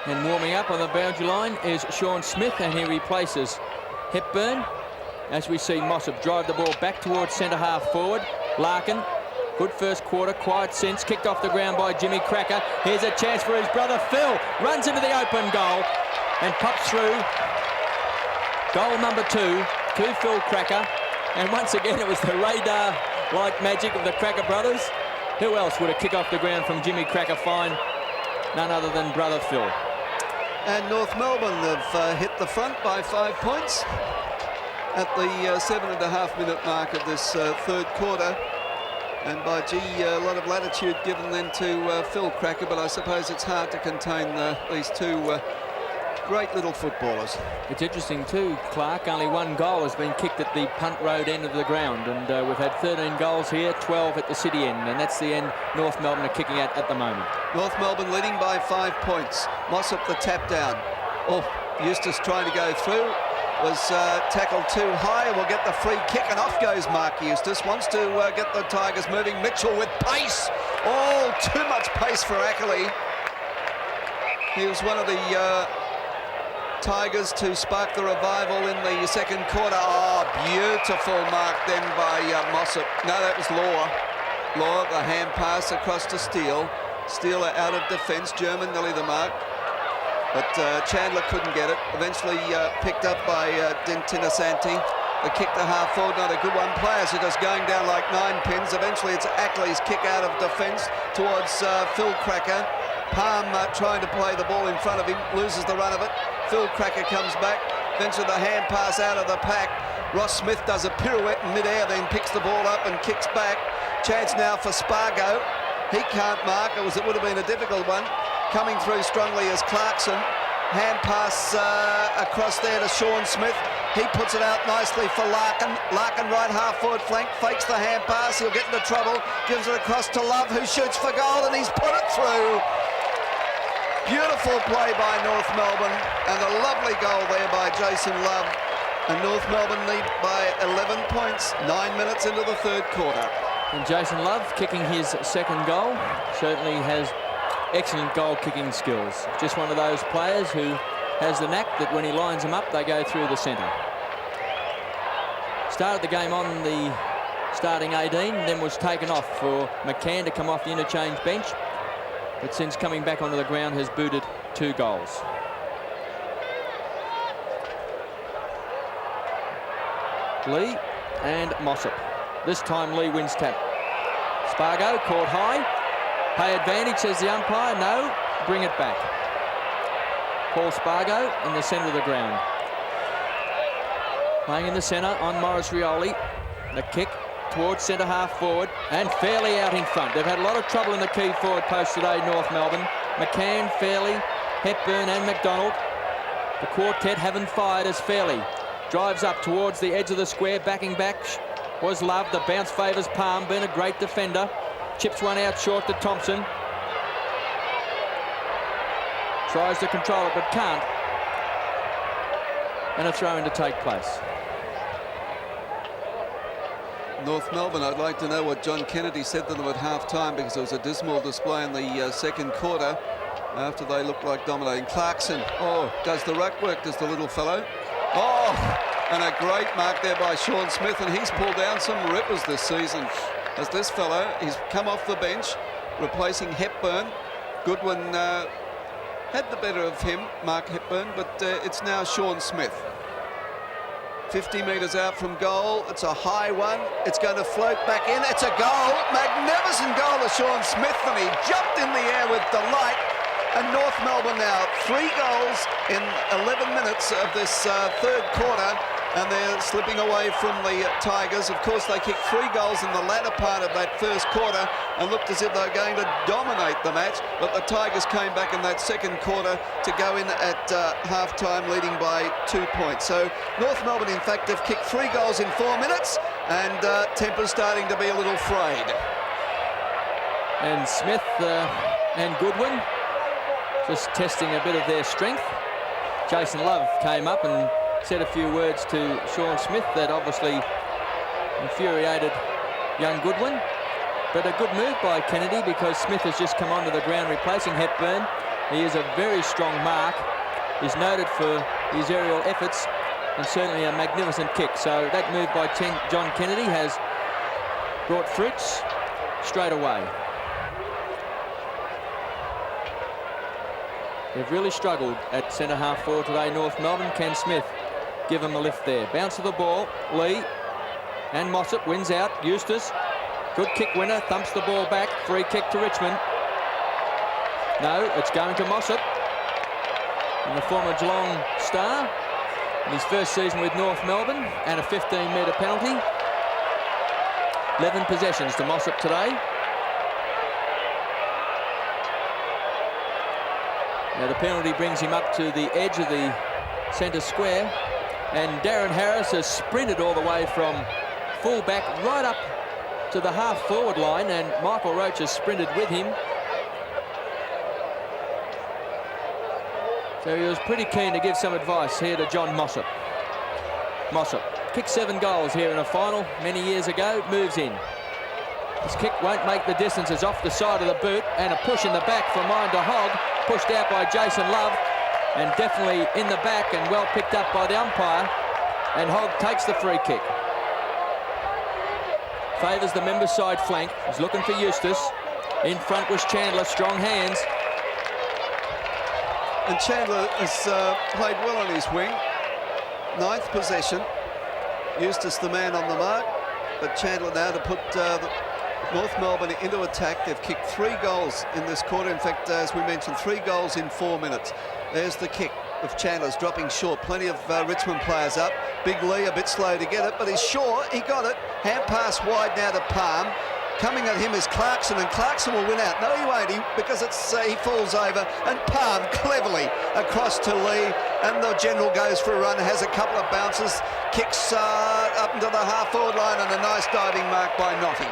And warming up on the boundary line is Sean Smith, and he replaces Hepburn. As we see Mossop drive the ball back towards centre half forward. Larkin. Good first quarter, quiet since, kicked off the ground by Jimmy Cracker. Here's a chance for his brother Phil. Runs into the open goal and pops through. Goal number 2 to Phil Cracker. And once again, it was the radar-like magic of the Cracker brothers. Who else would have kicked off the ground from Jimmy Cracker fine? None other than brother Phil. And North Melbourne have hit the front by 5 points at the 7.5-minute mark of this third quarter. And by a lot of latitude given then to Phil Cracker, but I suppose it's hard to contain these two great little footballers. It's interesting too, Clark, only one goal has been kicked at the punt road end of the ground, and we've had 13 goals here, 12 at the city end, and that's the end North Melbourne are kicking at the moment. North Melbourne leading by 5 points. Mossop the tap down. Oh, Eustace trying to go through. Was tackled too high and will get the free kick, and off goes Mark Eustace. Wants to get the Tigers moving. Mitchell with pace. Oh, too much pace for Ackley. He was one of the Tigers to spark the revival in the second quarter. Oh, beautiful mark then by Mossop. No, that was Law. Law, the hand pass across to Steele. Steele out of defence. German nearly the mark. But Chandler couldn't get it. Eventually picked up by Dentinasanti. The kick to half forward, not a good one. Players are just going down like 9 pins. Eventually it's Ackley's kick out of defence towards Phil Cracker. Palm trying to play the ball in front of him, loses the run of it. Phil Cracker comes back. Eventually the hand pass out of the pack. Ross Smith does a pirouette in mid-air, then picks the ball up and kicks back. Chance now for Spargo. He can't mark. It would have been a difficult one. Coming through strongly is Clarkson. Hand pass across there to Sean Smith. He puts it out nicely for Larkin. Larkin right half forward flank, fakes the hand pass. He'll get into trouble. Gives it across to Love, who shoots for goal, and he's put it through. Beautiful play by North Melbourne, and a lovely goal there by Jason Love. And North Melbourne lead by 11 points, 9 minutes into the third quarter. And Jason Love kicking his second goal certainly has excellent goal-kicking skills. Just one of those players who has the knack that when he lines them up, they go through the centre. Started the game on the starting 18, then was taken off for McCann to come off the interchange bench. But since coming back onto the ground, has booted 2 goals. Lee and Mossop. This time Lee wins tap. Spargo caught high. Pay advantage, says the umpire. No, bring it back. Paul Spargo in the centre of the ground. Playing in the centre on Morris Rioli. The kick towards centre half forward and Fairley out in front. They've had a lot of trouble in the key forward post today, North Melbourne. McCann, Fairley, Hepburn and McDonald. The quartet haven't fired as Fairley drives up towards the edge of the square. Backing back was Love. The bounce favours Palm. Been a great defender. Chips one out short to Thompson. Tries to control it but can't. And a throw in to take place. North Melbourne, I'd like to know what John Kennedy said to them at half-time, because it was a dismal display in the second quarter after they looked like dominating. Clarkson, oh, does the ruck work, does the little fellow. Oh, and a great mark there by Sean Smith, and he's pulled down some rippers this season. As this fellow, he's come off the bench, replacing Hepburn. Goodwin had the better of him, Mark Hepburn, but it's now Sean Smith. 50 metres out from goal. It's a high one. It's going to float back in. It's a goal. Magnificent goal to Sean Smith, and he jumped in the air with delight. And North Melbourne now 3 goals in 11 minutes of this third quarter, and they're slipping away from the Tigers. Of course, they kicked 3 goals in the latter part of that first quarter and looked as if they were going to dominate the match, but the Tigers came back in that second quarter to go in at half-time leading by 2 points. So North Melbourne, in fact, have kicked 3 goals in 4 minutes, and temper's starting to be a little frayed. And Smith and Goodwin just testing a bit of their strength. Jason Love came up and said a few words to Sean Smith that obviously infuriated young Goodwin. But a good move by Kennedy, because Smith has just come onto the ground replacing Hepburn. He is a very strong mark. He's noted for his aerial efforts and certainly a magnificent kick. So that move by John Kennedy has brought fruits straight away. They've really struggled at centre half forward today, North Melbourne. Can Smith give him a lift there? Bounce of the ball, Lee and Mossop wins out. Eustace, good kick winner, thumps the ball back. Free kick to Richmond. No, it's going to Mossop. and the former Geelong star in his first season with North Melbourne, and a 15-metre penalty. 11 possessions to Mossop today. Now the penalty brings him up to the edge of the centre square, and Darren Harris has sprinted all the way from full-back right up to the half-forward line, and Michael Roach has sprinted with him. So he was pretty keen to give some advice here to John Mossop. Mossop kicked 7 goals here in a final many years ago, moves in. His kick won't make the distance, it's off the side of the boot, and a push in the back from Minder Hogg, pushed out by Jason Love, and definitely in the back and well picked up by the umpire, and Hogg takes the free kick. Favours the member side flank, he's looking for Eustace. In front was Chandler, strong hands. And Chandler has played well on his wing. 9th possession. Eustace the man on the mark. But Chandler now to put North Melbourne into attack. They've kicked 3 goals in this quarter. In fact, as we mentioned, 3 goals in 4 minutes. There's the kick of Chandler's dropping short. Plenty of Richmond players up. Big Lee a bit slow to get it, but he's sure he got it. Hand pass wide now to Palm. Coming at him is Clarkson, and Clarkson will win out. No, he won't, because it's he falls over, and Palm cleverly across to Lee, and the general goes for a run, has a couple of bounces, kicks up into the half-forward line, and a nice diving mark by Notting.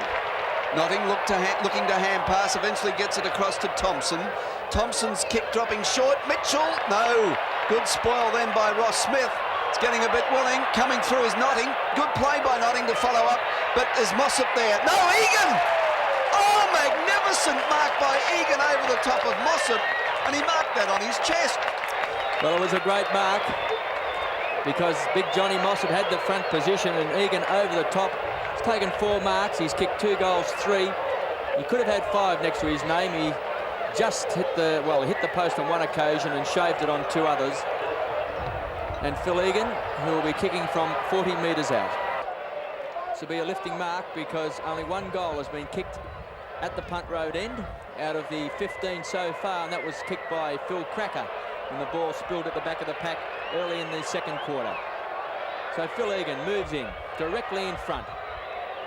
Notting looking to hand pass, eventually gets it across to Thompson. Thompson's kick dropping short. Mitchell, no. Good spoil then by Ross Smith. It's getting a bit willing. Coming through is Notting. Good play by Notting to follow up. But is Mossop there? No, Egan! Oh, magnificent mark by Egan over the top of Mossop. And he marked that on his chest. Well, it was a great mark because big Johnny Mossop had the front position, and Egan over the top. He's taken 4 marks. He's kicked 2 goals, 3. He could have had 5 next to his name. He just hit the post on 1 occasion and shaved it on 2 others. And Phil Egan, who will be kicking from 40 metres out. This will be a lifting mark because only 1 goal has been kicked at the punt road end out of the 15 so far, and that was kicked by Phil Cracker when the ball spilled at the back of the pack early in the second quarter. So Phil Egan moves in directly in front,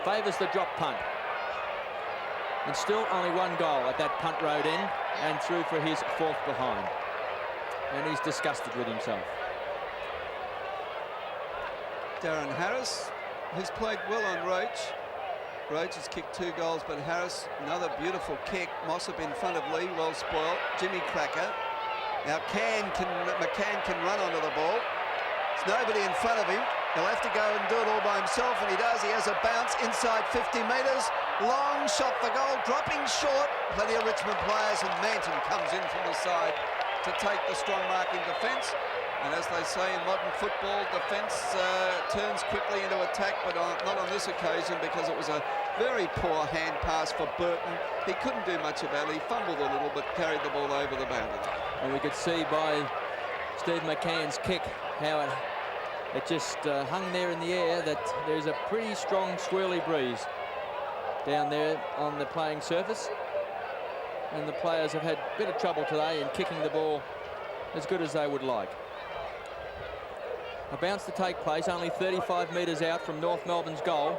favours the drop punt, and still only 1 goal at that punt road end, and through for his 4th behind, and he's disgusted with himself. Darren Harris, who's played well on Roach. Roach has kicked 2 goals, but Harris, another beautiful kick. Mossop in front of Lee, well spoiled. Jimmy Cracker. Now McCann can run onto the ball. There's nobody in front of him. He'll have to go and do it all by himself, and he does. He has a bounce inside 50 metres. Long shot for goal, dropping short. Plenty of Richmond players, and Manton comes in from the side to take the strong mark in defence. And as they say in modern football, defence turns quickly into attack, but not on this occasion, because it was a very poor hand pass for Burton. He couldn't do much about it. He fumbled a little, but carried the ball over the boundary. And we could see by Steve McCann's kick how it just hung there in the air, that there's a pretty strong swirly breeze down there on the playing surface. And the players have had a bit of trouble today in kicking the ball as good as they would like. A bounce to take place, only 35 metres out from North Melbourne's goal.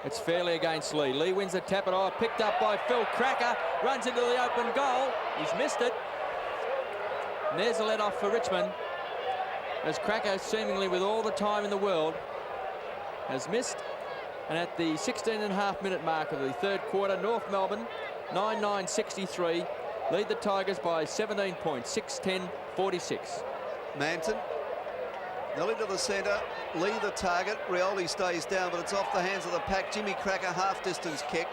It's fairly against Lee. Lee wins the tap, and picked up by Phil Cracker, runs into the open goal. He's missed it. And there's a let off for Richmond, as Cracker, seemingly with all the time in the world, has missed. And at the 16.5-minute mark of the 3rd quarter, North Melbourne 9-9-63 lead the Tigers by 17 points, 6-10-46. Manton, Nelly to the centre, Lee the target, Rioli stays down, but it's off the hands of the pack. Jimmy Cracker, half-distance kick.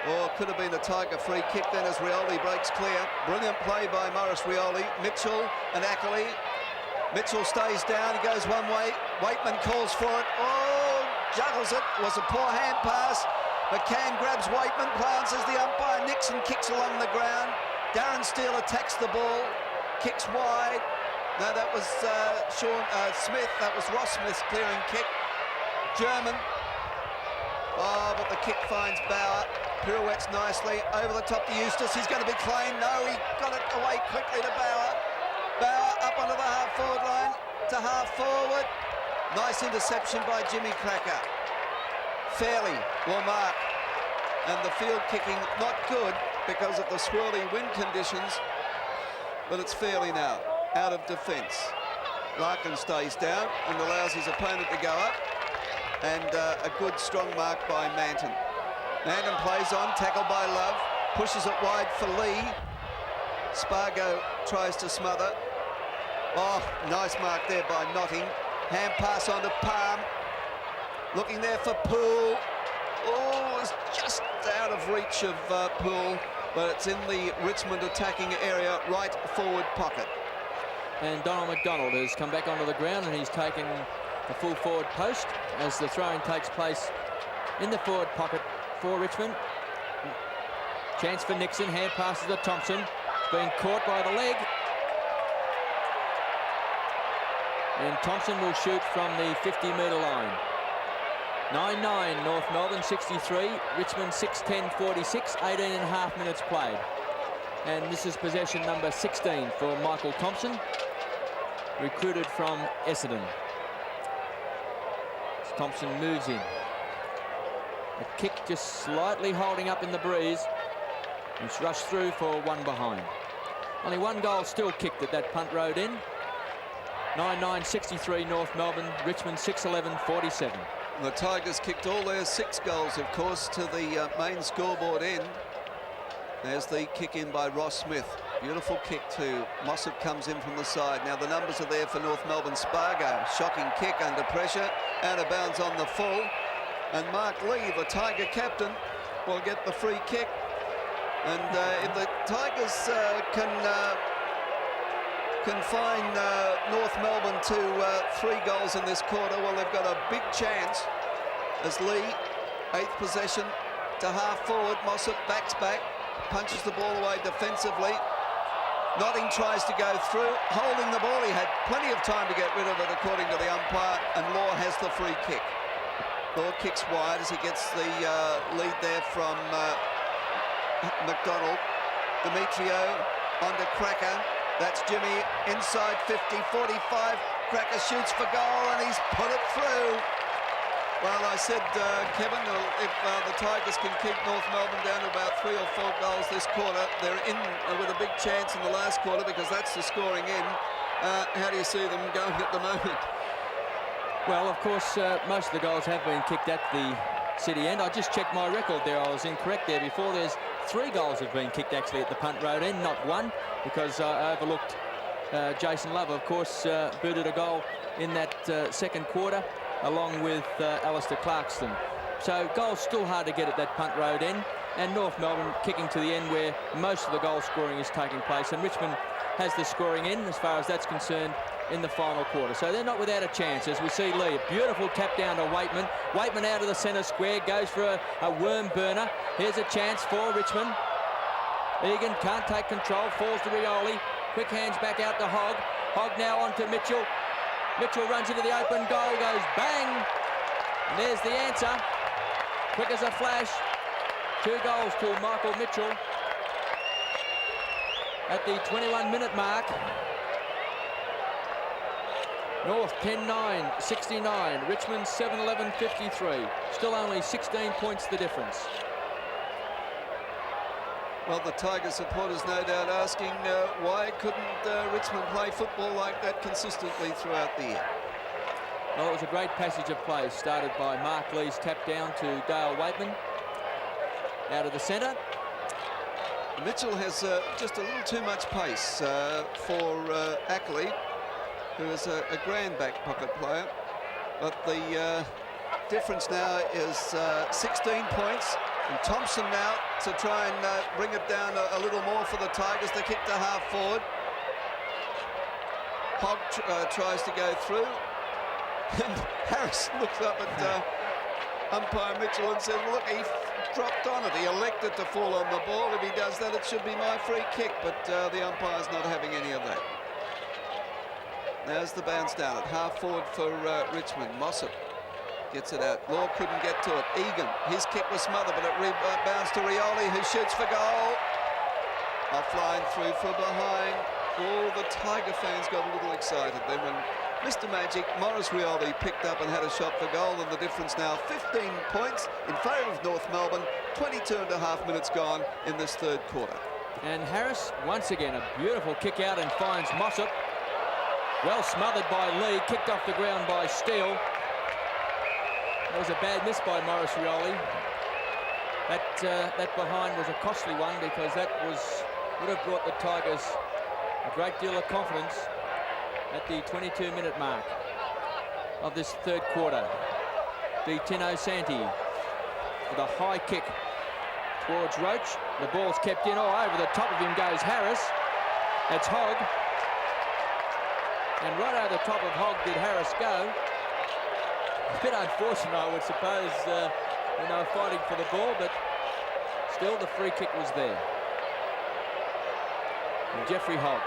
Or could have been a Tiger free kick then as Rioli breaks clear. Brilliant play by Maurice Rioli. Mitchell and Ackley. Mitchell stays down, he goes one way. Waitman calls for it. Oh, juggles it. It was a poor hand pass. McCann grabs Waitman, pounces the umpire. Nixon kicks along the ground. Darren Steele attacks the ball, kicks wide. No, that was Smith. That was Ross Smith's clearing kick. German. Oh, but the kick finds Bauer. pirouettes nicely over the top to Eustace. He's going to be claimed. No, he got it away quickly to Bauer. Bauer up onto the half-forward line to half-forward. Nice interception by Jimmy Cracker. Fairley will mark. And the field kicking not good because of the swirly wind conditions, but it's Fairley now, out of defence. Larkin stays down and allows his opponent to go up, and a good strong mark by Manton. Manton plays on, tackled by Love, pushes it wide for Lee. Spargo tries to smother. Oh, nice mark there by Notting. Hand pass on to Palm. Looking there for Poole. Oh, it's just out of reach of Poole, but it's in the Richmond attacking area, right forward pocket. And Donald McDonald has come back onto the ground, and he's taken the full forward post as the throw-in takes place in the forward pocket for Richmond. Chance for Nixon, hand passes to Thompson, being caught by the leg. And Thompson will shoot from the 50-metre line. 9-9, North Melbourne 63, Richmond 6-10-46, 18 and a half minutes played. And this is possession number 16 for Michael Thompson, recruited from Essendon. As Thompson moves in. A kick just slightly holding up in the breeze. It's rushed through for one behind. Only one goal still kicked at that punt road end. 9-9-63 North Melbourne, Richmond 6-11-47. The Tigers kicked all their 6 goals, of course, to the main scoreboard end. There's the kick in by Ross Smith. Beautiful kick to Mossop, comes in from the side. Now the numbers are there for North Melbourne. Spargo, shocking kick under pressure, out of bounds on the full. And Mark Lee, the Tiger captain, will get the free kick. And if the Tigers can find North Melbourne to 3 goals in this quarter, well, they've got a big chance as Lee, 8th possession to half forward. Mossop backs back, punches the ball away defensively. Notting tries to go through, holding the ball. He had plenty of time to get rid of it, according to the umpire, and Law has the free kick. Law kicks wide as he gets the lead there from McDonald. Demetrio onto Cracker. That's Jimmy inside 50, 45. Cracker shoots for goal and he's put it through. Well, I said, Kevin, if the Tigers can keep North Melbourne down to about 3 or 4 goals this quarter, they're in with a big chance in the last quarter because that's the scoring end. How do you see them going at the moment? Well, of course, most of the goals have been kicked at the City end. I just checked my record there. I was incorrect there before. There's 3 goals have been kicked actually at the punt road end, not 1, because I overlooked Jason Love, of course, booted a goal in that second quarter, along with Alistair Clarkston. So goals still hard to get at that punt road end, and North Melbourne kicking to the end where most of the goal scoring is taking place, and Richmond has the scoring in as far as that's concerned in the final quarter. So they're not without a chance as we see Lee. A beautiful tap down to Waitman. Waitman out of the centre square, goes for a worm burner. Here's a chance for Richmond. Egan can't take control, falls to Rioli. Quick hands back out to Hogg. Hogg now on to Mitchell. Mitchell runs into the open goal, goes bang. And there's the answer. Quick as a flash. 2 goals to Michael Mitchell at the 21-minute mark. North 10-9, 69. Richmond 7-11, 53. Still only 16 points the difference. Well, the Tiger supporters no doubt asking why couldn't Richmond play football like that consistently throughout the year? Well, it was a great passage of play started by Mark Lee's tap down to Dale Waitman out of the centre. Mitchell has just a little too much pace for Ackley, who is a grand back pocket player. But the difference now is 16 points. And Thompson now to try and bring it down a little more for the Tigers. The kick to half forward. Hogg tries to go through. And Harris looks up at umpire Mitchell and says, look, he dropped on it. He elected to fall on the ball. If he does that, it should be my free kick. But the umpire's not having any of that. There's the bounce down at half forward for Richmond. Mossop Gets it out. Law couldn't get to it. Egan, his kick was smothered, but it rebounds to Rioli, who shoots for goal. Offline through for behind. All the Tiger fans got a little excited then when Mr. Magic, Maurice Rioli, picked up and had a shot for goal, and the difference now 15 points in favour of North Melbourne. 22.5 minutes gone in this third quarter. And Harris, once again, a beautiful kick out and finds Mossop. Well smothered by Lee, kicked off the ground by Steele. That was a bad miss by Maurice Rioli. That behind was a costly one because that would have brought the Tigers a great deal of confidence at the 22-minute mark of this third quarter. Di Tino Santi with a high kick towards Roach. The ball's kept in. Oh, over the top of him goes Harris. It's Hogg. And right over the top of Hogg did Harris go. A bit unfortunate, I would suppose, when they were fighting for the ball, but still the free kick was there. And Jeffrey Hogg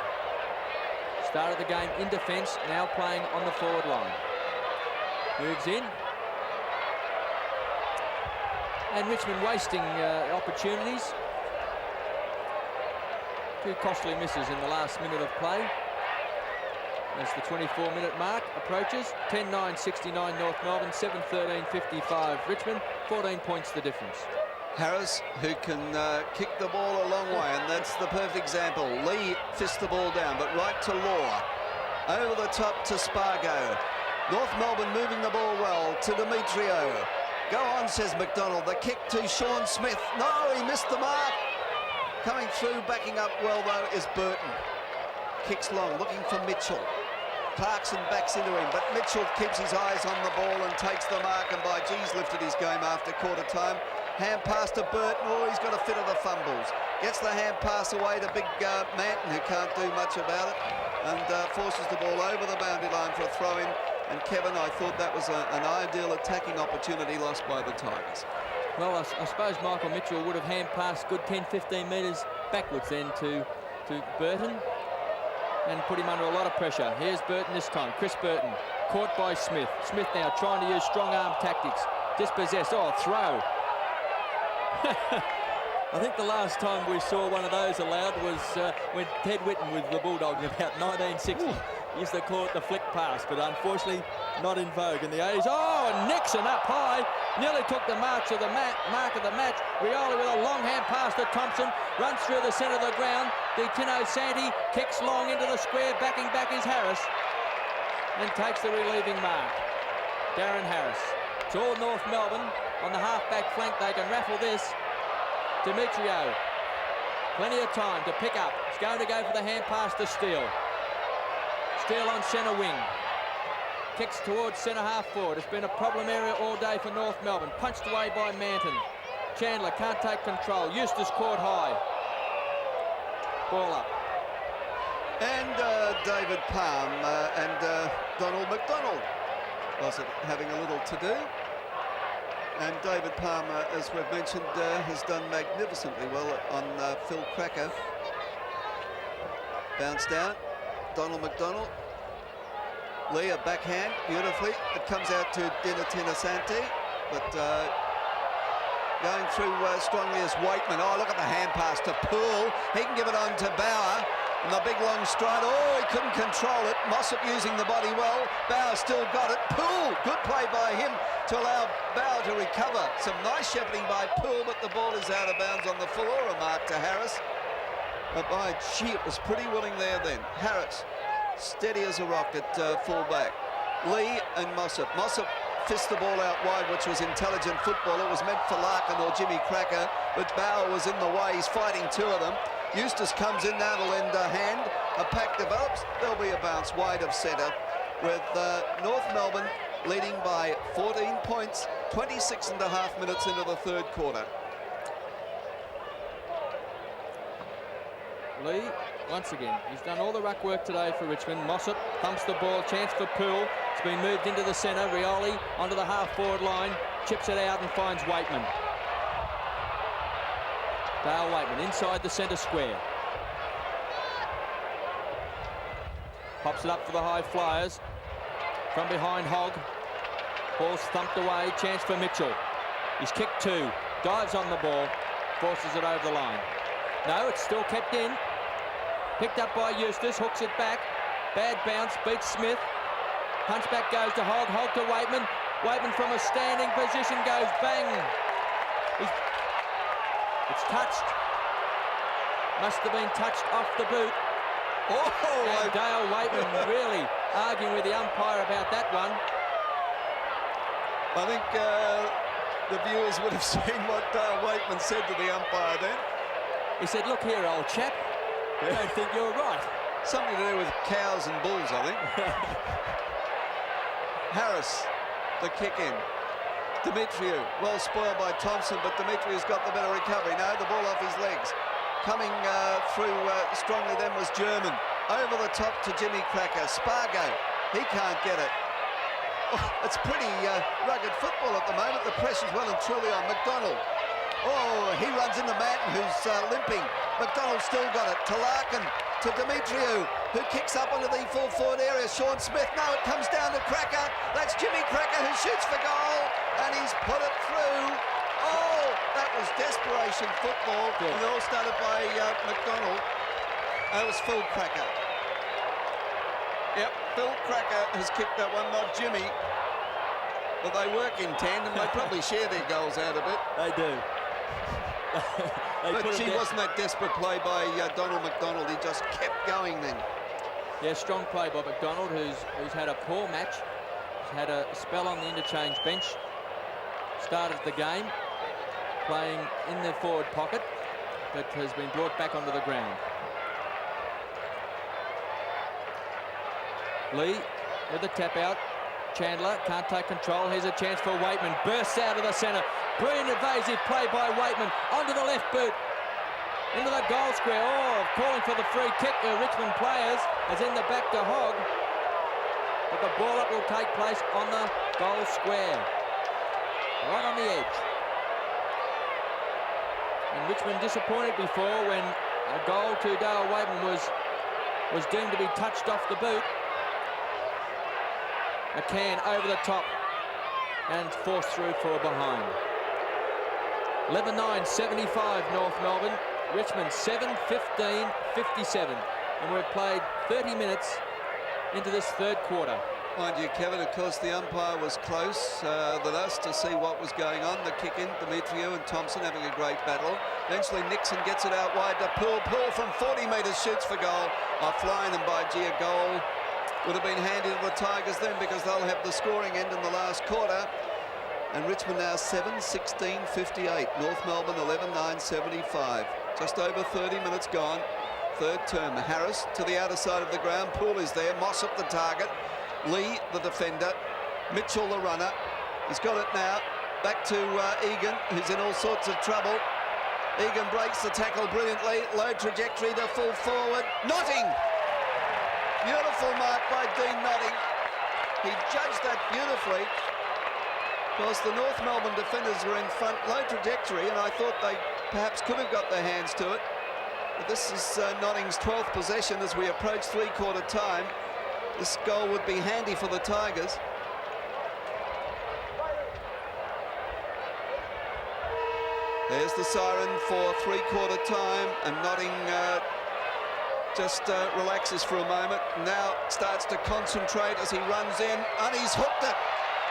started the game in defence, now playing on the forward line. Moves in. And Richmond wasting opportunities. Two costly misses in the last minute of play. As the 24-minute mark approaches, 10-9-69 North Melbourne, 7-13-55 Richmond, 14 points the difference. Harris, who can kick the ball a long way, and that's the perfect example. Lee fists the ball down, but right to Law. Over the top to Spargo. North Melbourne moving the ball well to Demetrio. Go on, says McDonald. The kick to Sean Smith. No, he missed the mark. Coming through, backing up well, though, is Burton. Kicks long, looking for Mitchell. Clarkson backs into him, but Mitchell keeps his eyes on the ball and takes the mark, and by G's lifted his game after quarter time. Hand pass to Burton. Oh, he's got a fit of the fumbles. Gets the hand pass away to big Manton, who can't do much about it, and forces the ball over the boundary line for a throw-in. And Kevin, I thought that was an ideal attacking opportunity lost by the Tigers. Well, I suppose Michael Mitchell would have hand passed good 10-15 metres backwards then to Burton and put him under a lot of pressure. Here's Burton this time. Chris Burton caught by Smith. Smith now trying to use strong arm tactics. Dispossessed. Oh, throw. I think the last time we saw one of those allowed was when Ted Whitten with the Bulldogs in about 1960. He used to call it the flick pass, but unfortunately not in vogue in the 80s. Oh, and Nixon up high. Nearly took the mark of the match. Rioli with a long hand pass to Thompson. Runs through the centre of the ground. Di Tino Santi kicks long into the square. Backing back is Harris. And takes the relieving mark. Darren Harris. It's all North Melbourne. On the half-back flank, they can raffle this. Demetrio. Plenty of time to pick up. He's going to go for the hand pass to Steele. Steele on centre wing. Kicks towards centre half forward. It's been a problem area all day for North Melbourne. Punched away by Manton. Chandler can't take control. Eustace caught high. Ball up. And David Palm and Donald McDonald was it having a little to do. And David Palmer, as we've mentioned, has done magnificently well on Phil Cracker. Bounced out. Donald McDonald. Lee, a backhand, beautifully. It comes out to Di Tino Santi, but going through strongly is Waitman. Oh, look at the hand pass to Poole. He can give it on to Bauer. And the big long stride. Oh, he couldn't control it. Mossop using the body well. Bauer still got it. Poole, good play by him to allow Bauer to recover. Some nice shepherding by Poole, but the ball is out of bounds on the floor. A mark to Harris. But by gee, it was pretty willing there then. Harris, steady as a rock at full-back. Lee and Mossop. Mossop fist the ball out wide, which was intelligent football. It was meant for Larkin or Jimmy Cracker, but Bauer was in the way. He's fighting two of them. Eustace comes in now to lend a hand. A pack develops. There'll be a bounce wide of centre with North Melbourne leading by 14 points, 26.5 minutes into the third quarter. Lee, once again, he's done all the ruck work today for Richmond. Mossop thumps the ball, chance for Poole. It's been moved into the centre. Rioli onto the half-forward line, chips it out and finds Waitman. Dale Waitman inside the centre square. Pops it up for the high flyers. From behind Hogg. Ball's thumped away. Chance for Mitchell. He's kicked 2. Dives on the ball. Forces it over the line. No, it's still kept in. Picked up by Eustace. Hooks it back. Bad bounce. Beats Smith. Punchback goes to Hogg. Hogg to Waitman. Waitman from a standing position goes bang. It's touched. Must have been touched off the boot. Oh, and Dale Waitman really arguing with the umpire about that one. I think the viewers would have seen what Dale Waitman said to the umpire then. He said, "Look here, old chap, I don't think you're right." Something to do with cows and bulls, I think. Harris, the kick in. Demetriou, well spoiled by Thompson, but Demetriou's got the better recovery. No, the ball off his legs. Coming through strongly then was German. Over the top to Jimmy Cracker. Spargo, he can't get it. Oh, it's pretty rugged football at the moment. The pressure's well and truly on McDonald. Oh, he runs into Manton, who's limping. McDonald's still got it. To Larkin, to Demetriou, who kicks up into the full forward area. Sean Smith, no, it comes down to Cracker. That's Jimmy Cracker who shoots for goal, and he's put it through. Oh, that was desperation football. Good. And it all started by McDonald. That was Phil Cracker. Yep, Phil Cracker has kicked that one, not Jimmy. But they work in tandem. They probably share their goals out a bit. They do. But gee, wasn't that desperate play by Donald McDonald? He just kept going then. Yeah, strong play by McDonald, who's had a poor match. He's had a spell on the interchange bench. Started the game playing in the forward pocket, but has been brought back onto the ground. Lee with the tap out. Chandler can't take control. Here's a chance for Waitman. Bursts out of the centre. Brilliant evasive play by Waitman. Onto the left boot. Into the goal square. Oh, calling for the free kick. The Richmond players as in the back to Hogg. But the ball up will take place on the goal square. Right on the edge. And Richmond disappointed before when a goal to Dale Waitman was deemed to be touched off the boot. McCann over the top and forced through for a behind. 11-9, 75 North Melbourne. Richmond 7-15, 57. And we've played 30 minutes into this third quarter. Mind you, Kevin, of course, the umpire was close than us to see what was going on. The kick in, Demetriou and Thompson having a great battle. Eventually, Nixon gets it out wide to Poole. Poole from 40 metres shoots for goal. Offline, and by Gia goal would have been handy to the Tigers then, because they'll have the scoring end in the last quarter. And Richmond now 7-16, 58. North Melbourne 11-9, 75. Just over 30 minutes gone. Third term. Harris to the outer side of the ground. Poole is there. Mossop the target. Lee the defender. Mitchell the runner. He's got it now. Back to Egan, who's in all sorts of trouble. Egan breaks the tackle brilliantly. Low trajectory to full forward. Notting! Beautiful mark by Dean Notting. He judged that beautifully. Of course, the North Melbourne defenders were in front, low trajectory, and I thought they perhaps could have got their hands to it. But this is Notting's 12th possession as we approach three-quarter time. This goal would be handy for the Tigers. There's the siren for three-quarter time, and Notting just relaxes for a moment. Now starts to concentrate as he runs in, and he's hooked it.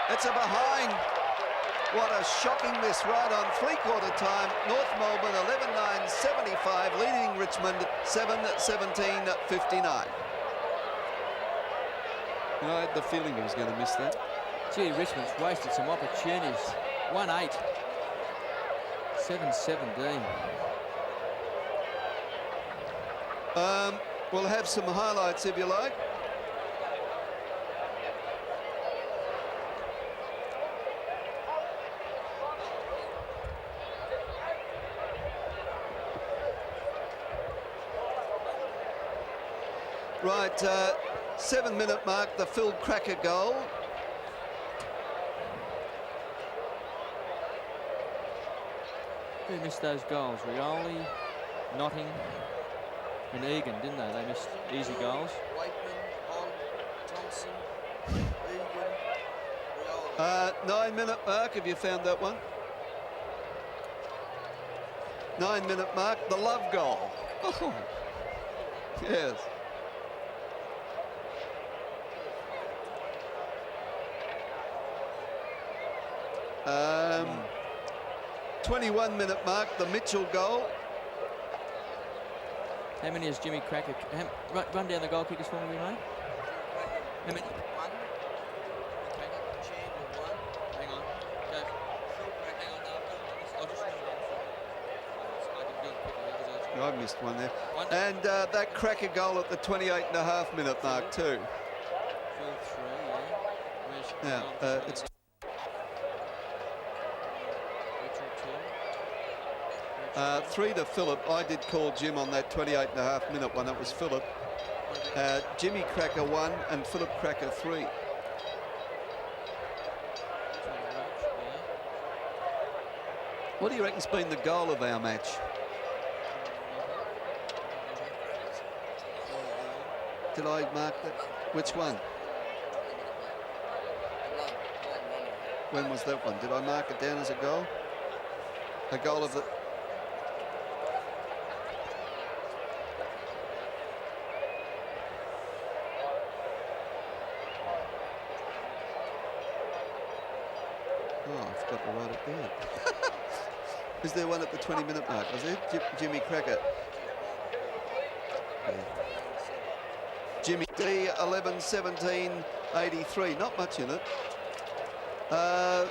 It's a behind. What a shocking miss right on three-quarter time. North Melbourne 11-9, 75, leading Richmond 7-17, 59. You know, I had the feeling he was going to miss that. Gee, Richmond's wasted some opportunities. 1-8. 7-17. We'll have some highlights if you like. Right, 7-minute mark, the Phil Cracker goal. Who missed those goals? Rioli, Notting, and Egan, didn't they? They missed easy goals. Waitman, Hogg, Thompson, Egan, Rioli. 9-minute mark, have you found that one? 9-minute mark, the Love goal. Oh, yes. 21-minute mark, the Mitchell goal. How many has Jimmy Cracker? Run down the goal kickers for me, mate. How many? One. Chandler, one. Hang on. Go. Hang on, I'll just run down. I missed one there. One. And that Cracker goal at the 28.5-minute mark too. Phil 3, yeah. Yeah, it's Richard 3 to Phillip. I did call Jim on that 28.5-minute one. It was Phillip. Jimmy Cracker 1 and Phillip Cracker 3. What do you reckon's been the goal of our match? Did I mark that? Which one? When was that one? Did I mark it down as a goal? A goal of the... Oh, I forgot to write it down. Is there one at the 20-minute mark? Was there? Jimmy Cracker. Yeah. Jimmy D, 11, 17, 83. Not much in it.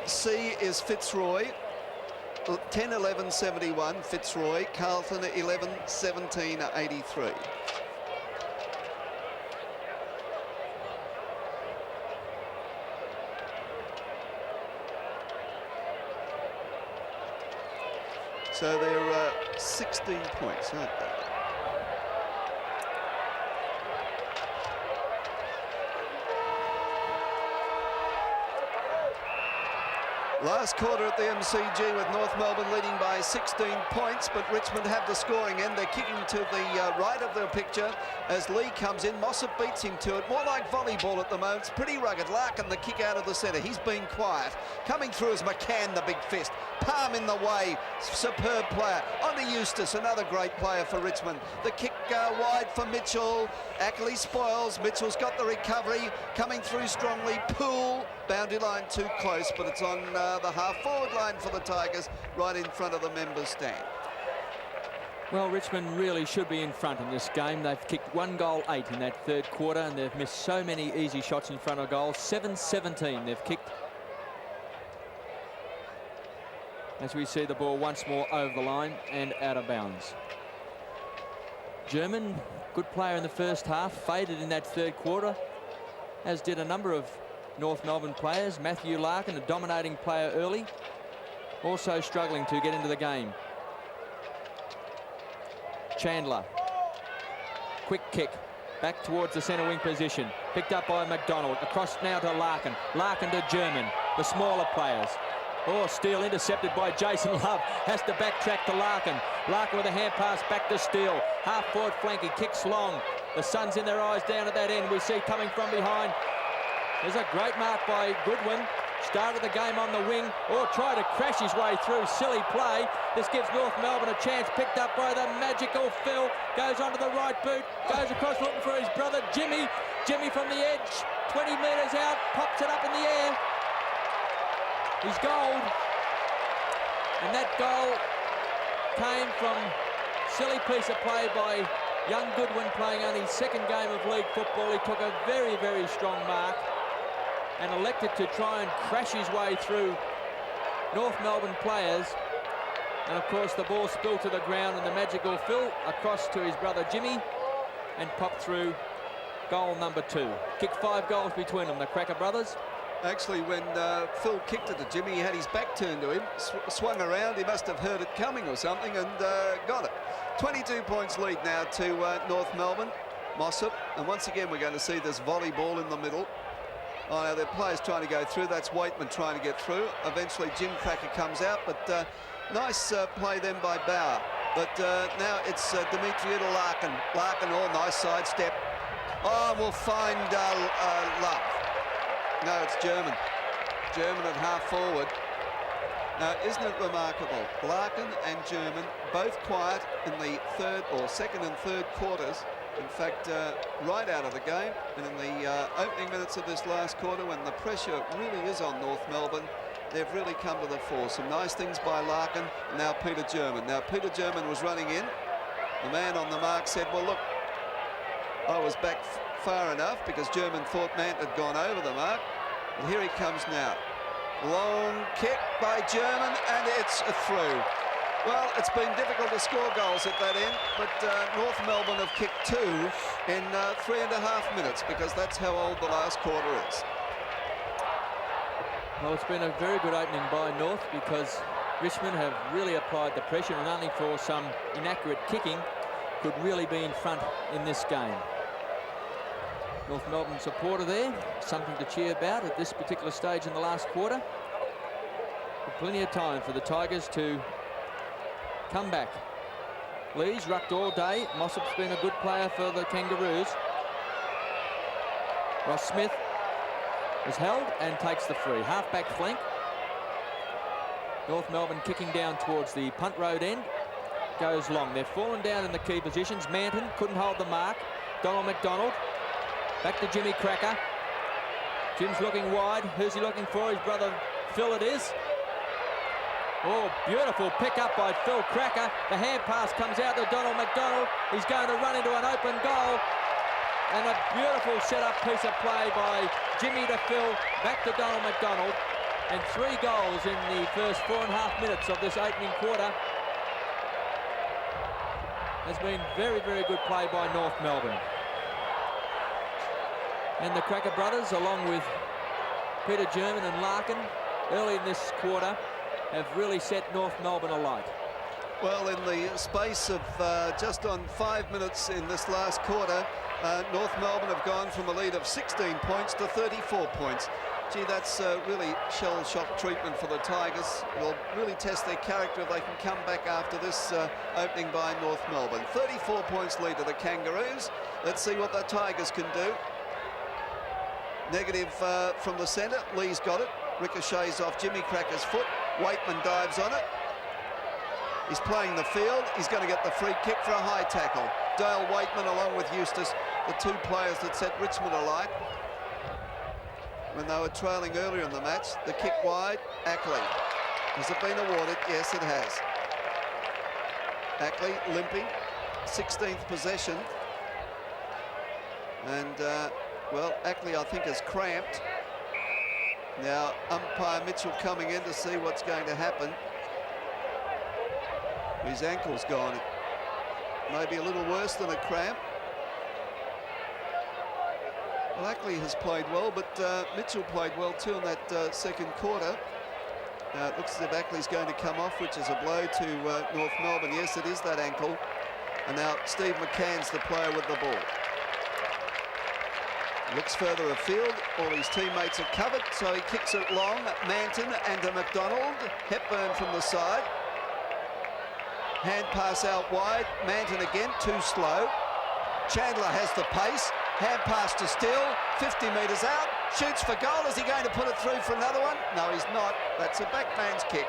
C is Fitzroy. 10, 11, 71, Fitzroy. Carlton, 11, 17, 83. So they're 16 points, aren't they? Last quarter at the MCG with North Melbourne leading by 16 points, but Richmond have the scoring end. They're kicking to the right of the picture as Lee comes in. Mossop beats him to it. More like volleyball at the moment. It's pretty rugged. Larkin, the kick out of the centre. He's been quiet. Coming through is McCann, the big fist. Palm in the way. Superb player. On to Eustace, another great player for Richmond. The kick wide for Mitchell. Ackley spoils. Mitchell's got the recovery. Coming through strongly. Poole. Boundary line too close, but it's on the half-forward line for the Tigers, right in front of the members' stand. Well, Richmond really should be in front in this game. They've kicked 1 goal 8 in that third quarter, and they've missed so many easy shots in front of goal. 7-17 they've kicked. As we see the ball once more over the line and out of bounds. German, good player in the first half, faded in that third quarter, as did a number of North Melbourne players. Matthew Larkin, a dominating player early, also struggling to get into the game. Chandler, quick kick back towards the centre wing position, picked up by McDonald, across now to Larkin. Larkin to German, the smaller players. Oh, Steele intercepted by Jason Love, has to backtrack to Larkin. Larkin with a hand pass back to Steele. Half forward flank, he kicks long. The sun's in their eyes down at that end. We see coming from behind. There's a great mark by Goodwin. Started the game on the wing, or tried to crash his way through. Silly play. This gives North Melbourne a chance. Picked up by the magical Phil. Goes onto the right boot. Goes across looking for his brother Jimmy. Jimmy from the edge. 20 metres out. Pops it up in the air. He's gold. And that goal came from silly piece of play by young Goodwin, playing on his second game of league football. He took a very, very strong mark and elected to try and crash his way through North Melbourne players. And of course the ball spilled to the ground, and the magical Phil across to his brother Jimmy and popped through goal number 2. Kicked 5 goals between them, the Cracker brothers. Actually, when Phil kicked it to Jimmy, he had his back turned to him, swung around. He must have heard it coming or something, and got it. 22 points lead now to North Melbourne. Mossop, and once again we're going to see this volleyball in the middle. Oh, now their players trying to go through. That's Waitman trying to get through. Eventually Jim Cracker comes out, but nice play then by Bauer. But now it's Demetria to Larkin. Larkin, oh, nice sidestep. Oh, we'll find Love. No, it's German. German at half forward. Now, isn't it remarkable? Larkin and German both quiet in the second and third quarters. In fact, right out of the game, and in the opening minutes of this last quarter, when the pressure really is on North Melbourne, they've really come to the fore. Some nice things by Larkin, now Peter German. Now, Peter German was running in. The man on the mark said, well, look, I was back far enough, because German thought Manton had gone over the mark. And here he comes now. Long kick by German, and it's a through. Well, it's been difficult to score goals at that end, but North Melbourne have kicked 2 in 3.5 minutes, because that's how old the last quarter is. Well, it's been a very good opening by North, because Richmond have really applied the pressure, and only for some inaccurate kicking could really be in front in this game. North Melbourne supporter there, something to cheer about at this particular stage in the last quarter. But plenty of time for the Tigers to come back. Lee's rucked all day. Mossop's been a good player for the Kangaroos. Ross Smith is held and takes the free. Half-back flank. North Melbourne kicking down towards the punt road end. Goes long. They've fallen down in the key positions. Manton couldn't hold the mark. Donald McDonald. Back to Jimmy Cracker. Jim's looking wide. Who's he looking for? His brother Phil it is. Oh, beautiful pick up by Phil Cracker. The hand pass comes out to Donald McDonald. He's going to run into an open goal. And a beautiful set-up piece of play by Jimmy to Phil. Back to Donald McDonald. And 3 goals in the first 4.5 minutes of this opening quarter. Has been very, very good play by North Melbourne. And the Cracker brothers, along with Peter German and Larkin, early in this quarter, have really set North Melbourne alight. Well, in the space of just on 5 minutes in this last quarter, North Melbourne have gone from a lead of 16 points to 34 points. Gee, that's really shell-shock treatment for the Tigers. It'll really test their character if they can come back after this opening by North Melbourne. 34 points lead to the Kangaroos. Let's see what the Tigers can do. Negative from the centre. Lee's got it. Ricochets off Jimmy Cracker's foot. Waitman dives on it. He's playing the field. He's going to get the free kick for a high tackle. Dale Waitman along with Eustace, the 2 players that set Richmond alight when they were trailing earlier in the match. The kick wide. Ackley. Has it been awarded? Yes, it has. Ackley limping. 16th possession. And well, Ackley, I think, is cramped. Now, umpire Mitchell coming in to see what's going to happen. His ankle's gone. Maybe a little worse than a cramp. Well, Ackley has played well, but Mitchell played well too in that second quarter. It looks as if Ackley's going to come off, which is a blow to North Melbourne. Yes, it is that ankle. And now Steve McCann's the player with the ball. Looks further afield. All his teammates are covered, so he kicks it long. Manton and to McDonald. Hepburn from the side. Hand pass out wide. Manton again, too slow. Chandler has the pace. Hand pass to Steele. 50 metres out. Shoots for goal. Is he going to put it through for another one? No, he's not. That's a backman's kick.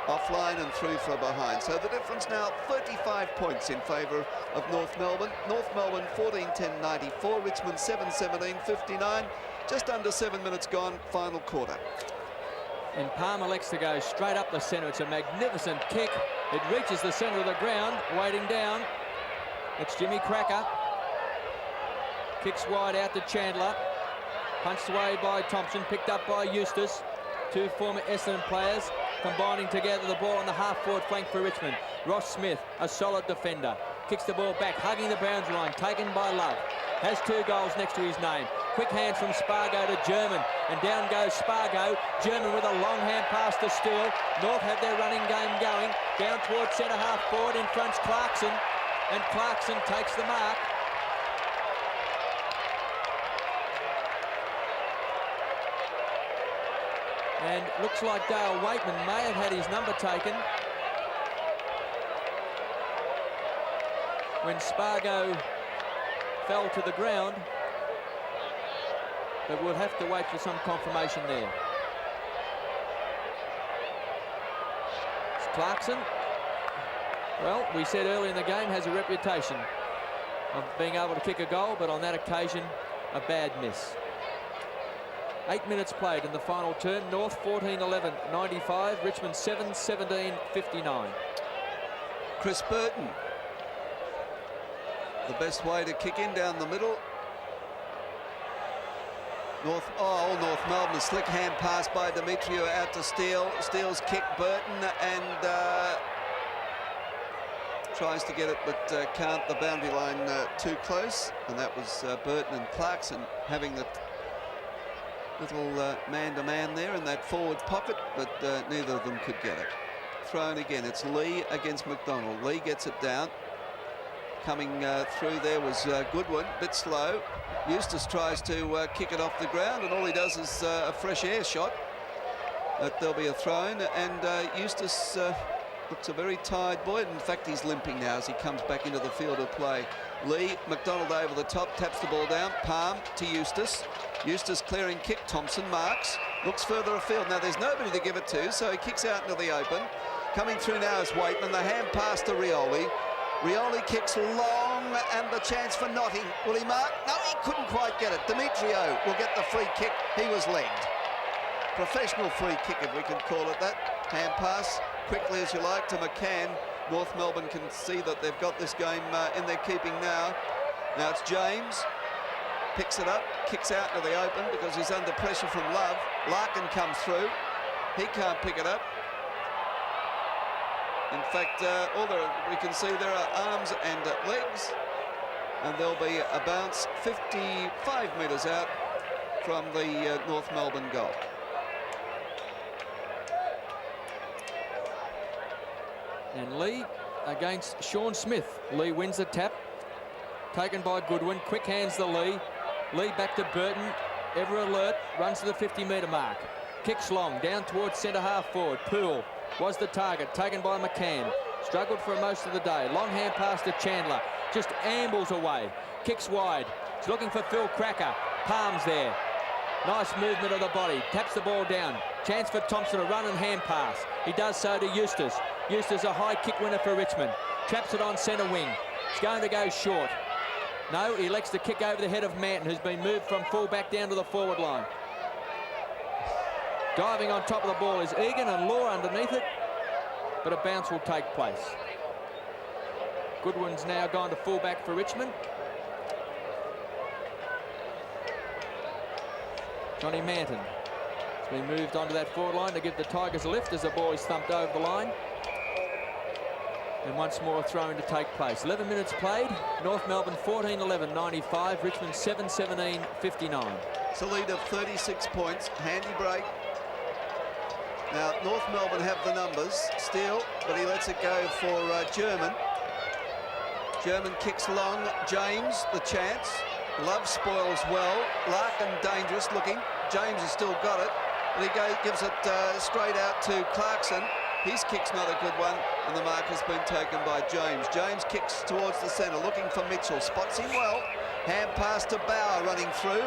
Offline and through for a behind. So the difference now 35 points in favour of North Melbourne. North Melbourne 14-10-94, Richmond 7-17-59. Just under 7 minutes gone, final quarter. And Palmer elects to go straight up the centre. It's a magnificent kick. It reaches the centre of the ground, waiting down. It's Jimmy Cracker. Kicks wide out to Chandler. Punched away by Thompson, picked up by Eustace. 2 former Essendon players combining together, the ball on the half-forward flank for Richmond. Ross Smith, a solid defender. Kicks the ball back, hugging the boundary line, taken by Love. Has 2 goals next to his name. Quick hand from Spargo to German, and down goes Spargo. German with a long hand pass to Steele. North have their running game going. Down towards centre half forward, in front's Clarkson, and Clarkson takes the mark. And looks like Dale Waitman may have had his number taken when Spargo fell to the ground, but we'll have to wait for some confirmation there. Clarkson, well, we said earlier in the game, has a reputation of being able to kick a goal, but on that occasion, a bad miss. 8 minutes played in the final term. North 14-11-95, Richmond 7-17-59. Chris Burton. The best way to kick in down the middle. North Melbourne, a slick hand pass by Demetriou out to Steele. Steele's kick, Burton, and tries to get it, but can't. The boundary line too close, and that was Burton and Clarkson having the little man-to-man there in that forward pocket, but neither of them could get it. Thrown again. It's Lee against McDonald. Lee gets it down. Coming through there was Goodwin, bit slow. Eustace tries to kick it off the ground, and all he does is a fresh air shot. But there'll be a thrown, and Eustace looks a very tired boy. In fact, he's limping now as he comes back into the field of play. Lee, McDonald over the top, taps the ball down. Palm to Eustace. Eustace clearing kick. Thompson marks, looks further afield. Now there's nobody to give it to, so he kicks out into the open. Coming through now is Waitman. The hand pass to Rioli. Rioli kicks long, and the chance for Notting. Will he mark? No, he couldn't quite get it. Demetriou will get the free kick. He was legged. Professional free kick, if we can call it that. Hand pass, quickly as you like, to McCann. North Melbourne can see that they've got this game in their keeping now. Now it's James. Picks it up, kicks out into the open because he's under pressure from Love. Larkin comes through. He can't pick it up. In fact, we can see there are arms and legs, and there'll be a bounce 55 metres out from the North Melbourne goal. And Lee against Sean Smith. Lee wins the tap, taken by Goodwin. Quick hands to Lee. Lee back to Burton, ever alert, runs to the 50-metre mark. Kicks long, down towards centre half forward. Poole was the target, taken by McCann. Struggled for most of the day. Long hand pass to Chandler, just ambles away. Kicks wide, he's looking for Phil Cracker. Palms there. Nice movement of the body, taps the ball down. Chance for Thompson, a run and hand pass. He does so to Eustace. Eustace, a high kick winner for Richmond. Traps it on centre wing. It's going to go short. No, he elects to kick over the head of Manton, who's been moved from full back down to the forward line. Diving on top of the ball is Egan, and Law underneath it, but a bounce will take place. Goodwin's now gone to full back for Richmond. Johnny Manton has been moved onto that forward line to give the Tigers a lift as the ball is thumped over the line. And once more a throw in to take place. 11 minutes played. North Melbourne 14-11-95. Richmond 7-17-59. It's a lead of 36 points. Handy break. Now, North Melbourne have the numbers. Steele, but he lets it go for German. German kicks long. James, the chance. Love spoils well. Larkin dangerous looking. James has still got it. But he gives it straight out to Clarkson. His kick's not a good one, and the mark has been taken by James. James kicks towards the centre, looking for Mitchell. Spots him well. Hand pass to Bauer running through.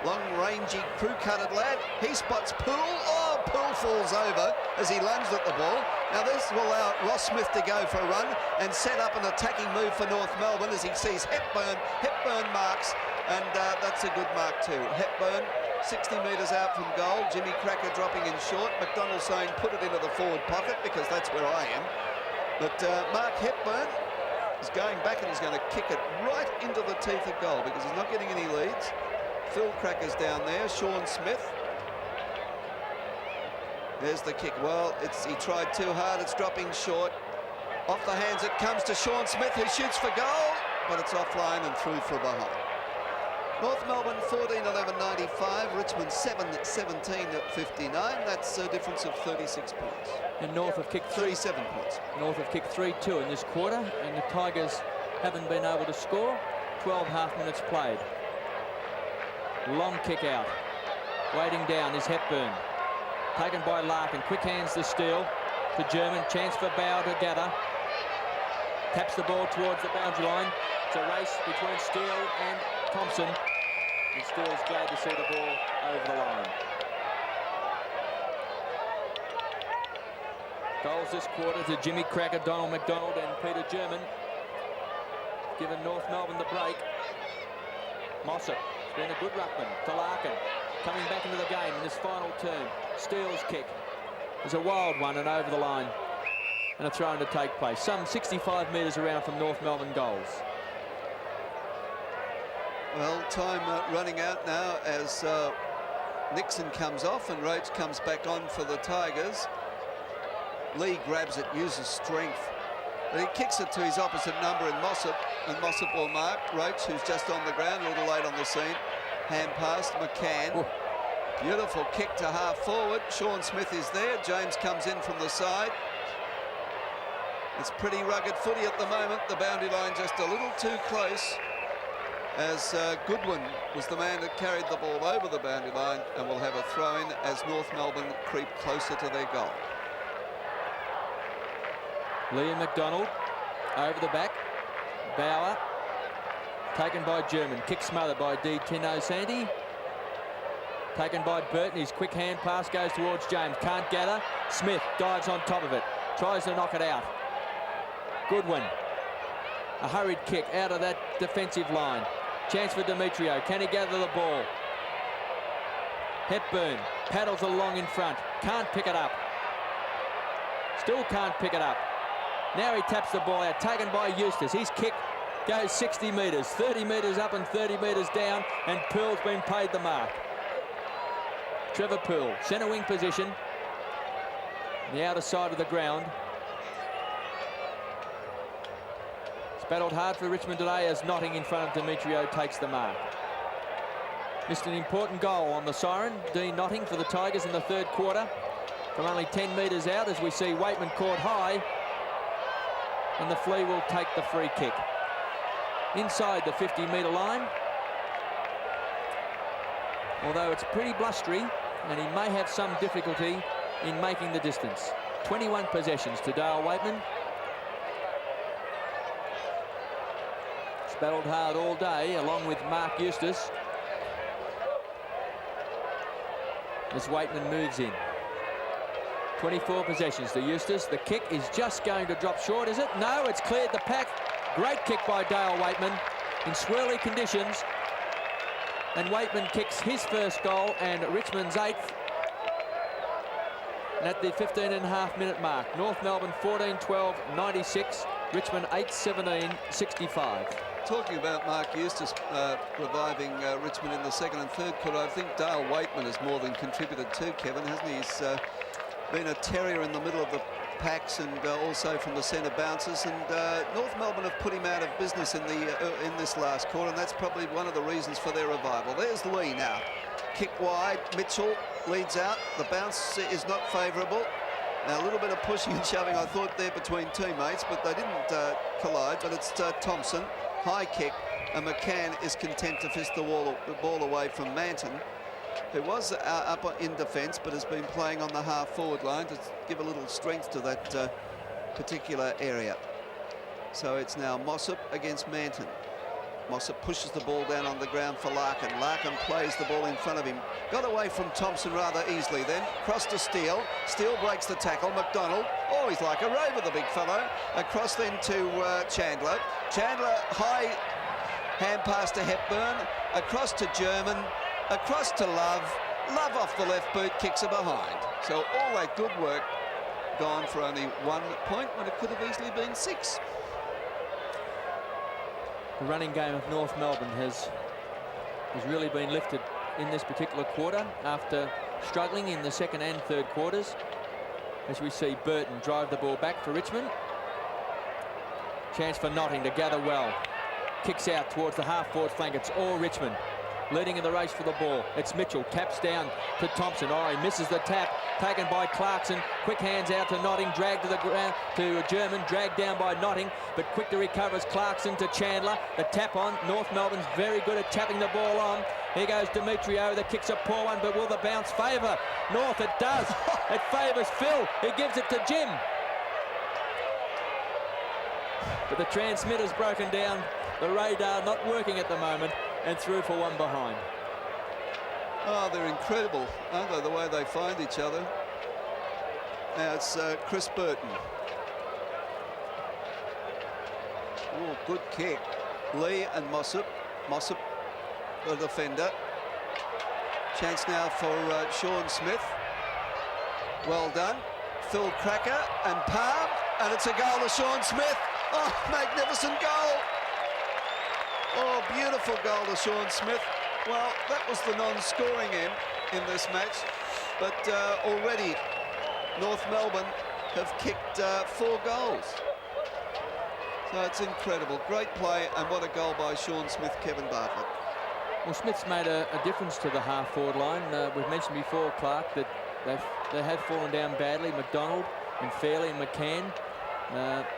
Long, rangy, crew-cutted lad. He spots Poole. Oh, Poole falls over as he lunged at the ball. Now this will allow Ross Smith to go for a run and set up an attacking move for North Melbourne as he sees Hepburn. Hepburn marks, and that's a good mark too. Hepburn, 60 metres out from goal. Jimmy Cracker dropping in short. McDonald saying put it into the forward pocket because that's where I am. But Mark Hepburn is going back and he's going to kick it right into the teeth of goal because he's not getting any leads. Phil Cracker's down there. Sean Smith. There's the kick. Well, he tried too hard. It's dropping short. Off the hands it comes to Sean Smith, who shoots for goal, but it's offline and through for behind. North Melbourne 14-11-95, Richmond 7-17-59. That's a difference of 36 points. And North have kicked 37 points. North have kicked 3-2 in this quarter, and the Tigers haven't been able to score. 12.5 minutes played. Long kick out. Waiting down is Hepburn. Taken by Larkin. Quick hands to Steele. To German. Chance for Bauer to gather. Taps the ball towards the boundary line. It's a race between Steele and Thompson. And Steele's glad to see the ball over the line. Goals this quarter to Jimmy Cracker, Donald McDonald and Peter German. Given North Melbourne the break. Mossop, it's been a good ruckman to Larkin. Coming back into the game in this final term. Steele's kick is a wild one and over the line. And a throw-in to take place. Some 65 metres around from North Melbourne goals. Well, time running out now as Nixon comes off and Roach comes back on for the Tigers. Lee grabs it, uses strength, but he kicks it to his opposite number in Mossop, and Mossop will mark Roach, who's just on the ground, a little late on the scene. Hand pass, McCann. Ooh. Beautiful kick to half forward. Sean Smith is there. James comes in from the side. It's pretty rugged footy at the moment. The boundary line just a little too close, as Goodwin was the man that carried the ball over the boundary line, and will have a throw-in as North Melbourne creep closer to their goal. Liam McDonald over the back. Bauer taken by German. Kick smothered by D. Tino Santi. Taken by Burton. His quick hand pass goes towards James. Can't gather. Smith dives on top of it. Tries to knock it out. Goodwin. A hurried kick out of that defensive line. Chance for Demetrio. Can he gather the ball? Hepburn paddles along in front. Can't pick it up. Still can't pick it up. Now he taps the ball out. Taken by Eustace. His kick goes 60 metres. 30 metres up and 30 metres down. And Poole's been paid the mark. Trevor Poole, centre wing position. The outer side of the ground. It's battled hard for Richmond today as Notting in front of Demetrio takes the mark. Missed an important goal on the siren. Dean Notting for the Tigers in the third quarter. From only 10 metres out as we see Waitman caught high. And the Flea will take the free kick. Inside the 50-metre line. Although it's pretty blustery and he may have some difficulty in making the distance. 21 possessions to Dale Waitman. He's battled hard all day along with Mark Eustace. As Waitman moves in. 24 possessions to Eustace. The kick is just going to drop short, is it? No, it's cleared the pack. Great kick by Dale Waitman in swirly conditions. And Waitman kicks his first goal and Richmond's 8th. And at the 15.5-minute mark, North Melbourne 14-12-96, Richmond 8-17-65. Talking about Mark Eustace reviving Richmond in the second and third quarter, I think Dale Waitman has more than contributed too, Kevin, hasn't he? He's been a terrier in the middle of the packs and also from the centre bounces, and North Melbourne have put him out of business in this last quarter, and that's probably one of the reasons for their revival. There's Lee now. Kick wide, Mitchell leads out. The bounce is not favourable. Now a little bit of pushing and shoving, I thought, there between teammates, but they didn't collide. But it's Thompson, high kick, and McCann is content to fist the ball away from Manton, who was up in defence but has been playing on the half-forward line to give a little strength to that particular area. So it's now Mossop against Manton. Mossop pushes the ball down on the ground for Larkin. Larkin plays the ball in front of him. Got away from Thompson rather easily then. Cross to Steele. Steele breaks the tackle. McDonald, oh, he's like a rover, the big fellow. Across then to Chandler. Chandler, high hand pass to Hepburn. Across to German. Across to Love. Love off the left boot, kicks it behind. So all that good work gone for only 1 point when it could have easily been 6. The running game of North Melbourne has really been lifted in this particular quarter after struggling in the second and third quarters. As we see Burton drive the ball back for Richmond. Chance for Notting to gather well. Kicks out towards the half-forward flank. It's all Richmond. Leading in the race for the ball. It's Mitchell. Taps down to Thompson. Oh, he misses the tap. Taken by Clarkson. Quick hands out to Notting. Dragged to the ground to German. Dragged down by Notting. But quick to recover is Clarkson to Chandler. The tap on. North Melbourne's very good at tapping the ball on. Here goes Demetrio. The kick's a poor one, but will the bounce favour North? It does. It favours Phil. He gives it to Jim. But the transmitter's broken down. The radar not working at the moment. And through for one behind. Oh, they're incredible, aren't they, the way they find each other. Now it's Chris Burton. Oh, good kick. Lee and Mossop. Mossop, the defender. Chance now for Sean Smith. Well done. Phil Cracker and Palm, and it's a goal to Sean Smith. Oh, magnificent goal. Oh, beautiful goal to Sean Smith. Well, that was the non-scoring end in this match, but already North Melbourne have kicked 4 goals. So it's incredible. Great play, and what a goal by Sean Smith, Kevin Bartlett. Well, Smith's made a difference to the half-forward line. We've mentioned before, Clark, that they have fallen down badly. McDonald and Fairley and McCann.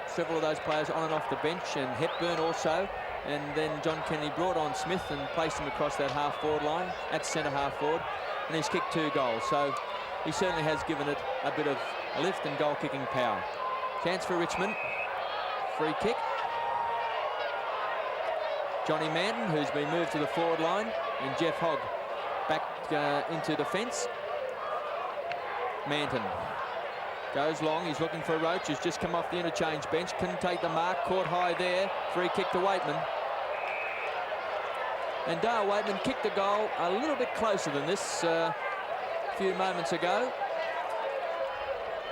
Several of those players on and off the bench, and Hepburn also. And then John Kennedy brought on Smith and placed him across that half-forward line at centre half-forward, and he's kicked 2 goals. So he certainly has given it a bit of a lift and goal-kicking power. Chance for Richmond. Free kick. Johnny Manton, who's been moved to the forward line, and Jeff Hogg back into defence. Manton goes long. He's looking for Roach, who's just come off the interchange bench. Couldn't take the mark. Caught high there. Free kick to Waitman. And Dale Waitman kicked the goal a little bit closer than this a few moments ago.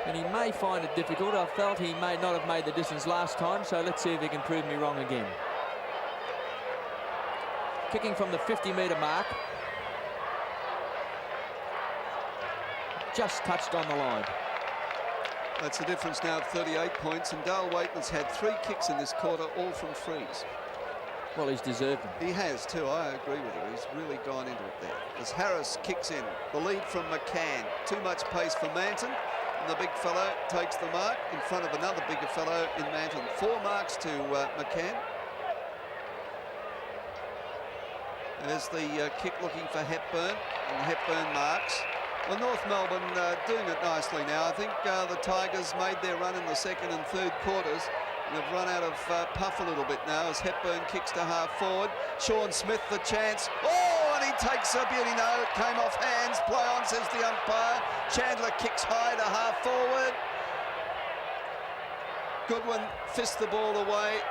And he may find it difficult. I felt he may not have made the distance last time, so let's see if he can prove me wrong again. Kicking from the 50-metre mark. Just touched on the line. That's the difference now of 38 points, and Dale Waitman's had 3 kicks in this quarter, all from frees. Well, he's deserved them. He has too, I agree with you. He's really gone into it there. As Harris kicks in, the lead from McCann. Too much pace for Manton, and the big fellow takes the mark in front of another bigger fellow in Manton. 4 marks to McCann. There's the kick looking for Hepburn, and Hepburn marks. Well, North Melbourne doing it nicely now. I think the Tigers made their run in the 2nd and 3rd quarters. They've run out of puff a little bit now as Hepburn kicks to half-forward. Sean Smith the chance. Oh, and he takes a beauty. No, it came off hands. Play on, says the umpire. Chandler kicks high to half-forward. Goodwin fists the ball away.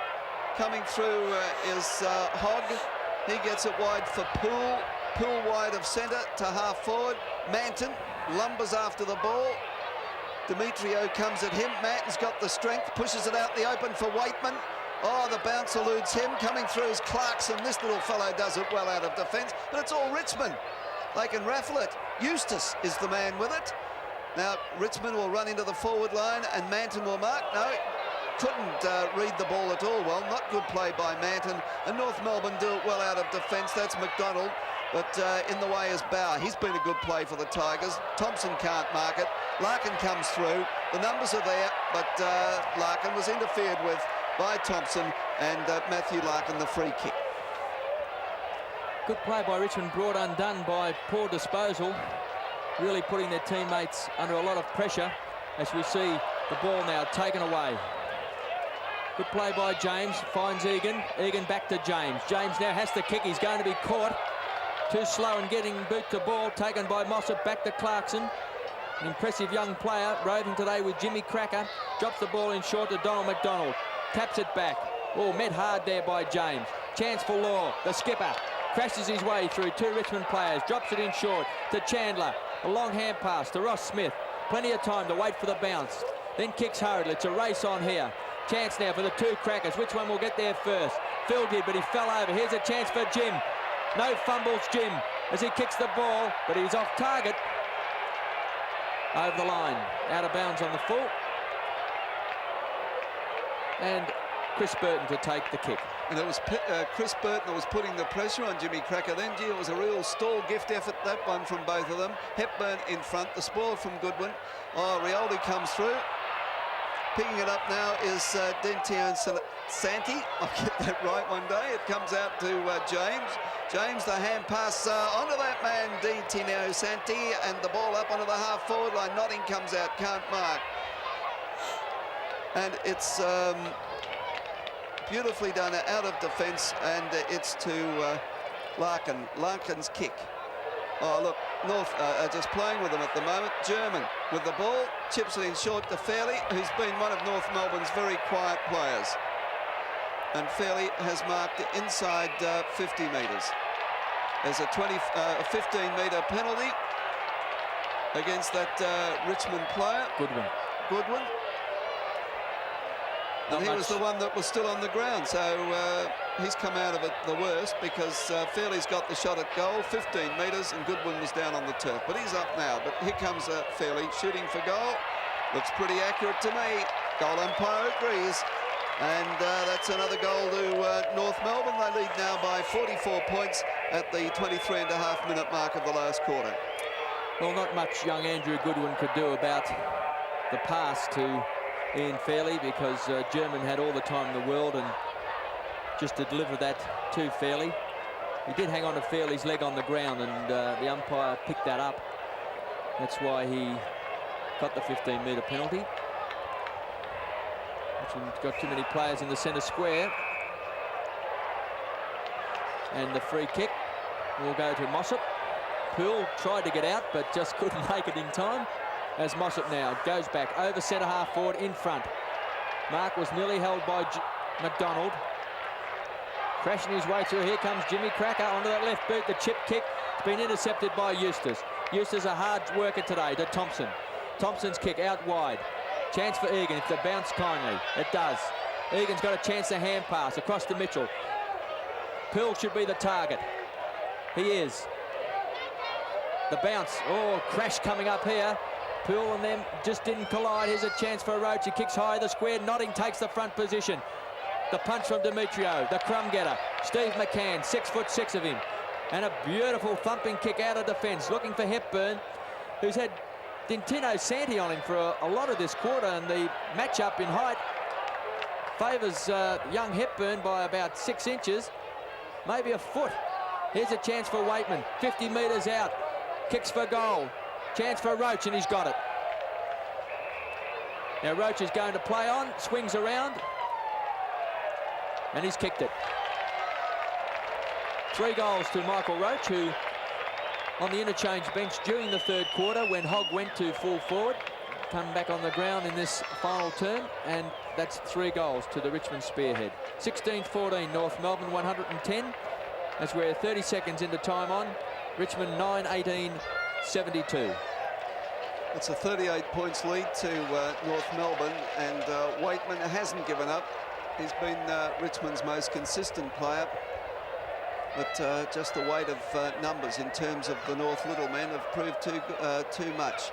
Coming through is Hogg. He gets it wide for Poole. Poole wide of centre to half-forward. Manton lumbers after the ball. Demetrio comes at him. Manton's got the strength, pushes it out the open for Waitman. Oh, the bounce eludes him. Coming through is Clarkson. This little fellow does it well out of defence, but it's all Richmond. They can raffle it. Eustace is the man with it. Now, Richmond will run into the forward line, and Manton will mark. No, couldn't read the ball at all well. Not good play by Manton. And North Melbourne do it well out of defence. That's McDonald. But in the way is Bauer. He's been a good play for the Tigers. Thompson can't mark it. Larkin comes through. The numbers are there, but Larkin was interfered with by Thompson, and Matthew Larkin the free kick. Good play by Richmond, brought undone by poor disposal. Really putting their teammates under a lot of pressure as we see the ball now taken away. Good play by James, finds Egan. Egan back to James. James now has to kick. He's going to be caught. Too slow in getting boot to ball, taken by Mossop, back to Clarkson. An impressive young player, roving today with Jimmy Cracker. Drops the ball in short to Donald McDonald. Taps it back. Oh, met hard there by James. Chance for Law, the skipper. Crashes his way through 2 Richmond players. Drops it in short to Chandler. A long hand pass to Ross Smith. Plenty of time to wait for the bounce. Then kicks hurriedly. It's a race on here. Chance now for the 2 Crackers. Which one will get there first? Phil did, but he fell over. Here's a chance for Jim. No fumbles, Jim, as he kicks the ball, but he's off target. Over the line, out of bounds on the full. And Chris Burton to take the kick. And it was Chris Burton that was putting the pressure on Jimmy Cracker then. Gee, it was a real stall gift effort, that one from both of them. Hepburn in front, the spoil from Goodwin. Oh, Rioldi comes through. Picking it up now is Dentio Santi. I'll get that right one day. It comes out to James. James, the hand pass onto that man, Dentio Santi, and the ball up onto the half-forward line. Notting comes out, can't mark. And it's beautifully done out of defence, and it's to Larkin. Larkin's kick. Oh, look, North are just playing with them at the moment. German with the ball, chips it in short to Fairley, who's been one of North Melbourne's very quiet players. And Fairley has marked inside 50 metres. There's a 15-metre penalty against that Richmond player. Goodwin. And he was the one that was still on the ground, so he's come out of it the worst because Fairley's got the shot at goal, 15 metres, and Goodwin was down on the turf. But he's up now. But here comes Fairley shooting for goal. Looks pretty accurate to me. Goal umpire agrees. And that's another goal to North Melbourne. They lead now by 44 points at the 23.5-minute mark of the last quarter. Well, not much young Andrew Goodwin could do about the pass to Ian Fairley because German had all the time in the world and just to deliver that to Fairley. He did hang on to Fairley's leg on the ground and the umpire picked that up. That's why he got the 15-metre penalty. Richmond's got too many players in the centre square. And the free kick will go to Mossop. Poole tried to get out but just couldn't make it in time. As Mossop now goes back over centre half forward in front. Mark was nearly held by McDonald. Crashing his way through. Here comes Jimmy Cracker onto that left boot. The chip kick has been intercepted by Eustace. Eustace a hard worker today to Thompson. Thompson's kick out wide. Chance for Egan if they bounce kindly. It does. Egan's got a chance to hand pass across to Mitchell. Poole should be the target. He is. The bounce. Oh, crash coming up here. Poole and them just didn't collide. Here's a chance for Roach. He kicks high the square. Notting takes the front position. The punch from Demetrio, the crumb getter. Steve McCann, 6'6" of him. And a beautiful thumping kick out of defence. Looking for Hepburn, who's had Dintino Santi on him for a lot of this quarter. And the match-up in height favours young Hepburn by about 6 inches. Maybe a foot. Here's a chance for Waitman. 50 metres out. Kicks for goal. Chance for Roach, and he's got it. Now Roach is going to play on, swings around, and he's kicked it. 3 goals to Michael Roach, who on the interchange bench during the third quarter when Hogg went to full forward, come back on the ground in this final term, and that's 3 goals to the Richmond Spearhead. 16-14, North Melbourne 110, as we're 30 seconds into time on. Richmond 9-18. 72. It's a 38 points lead to North Melbourne, and Waitman hasn't given up. He's been Richmond's most consistent player, but just the weight of numbers in terms of the North little men have proved too much.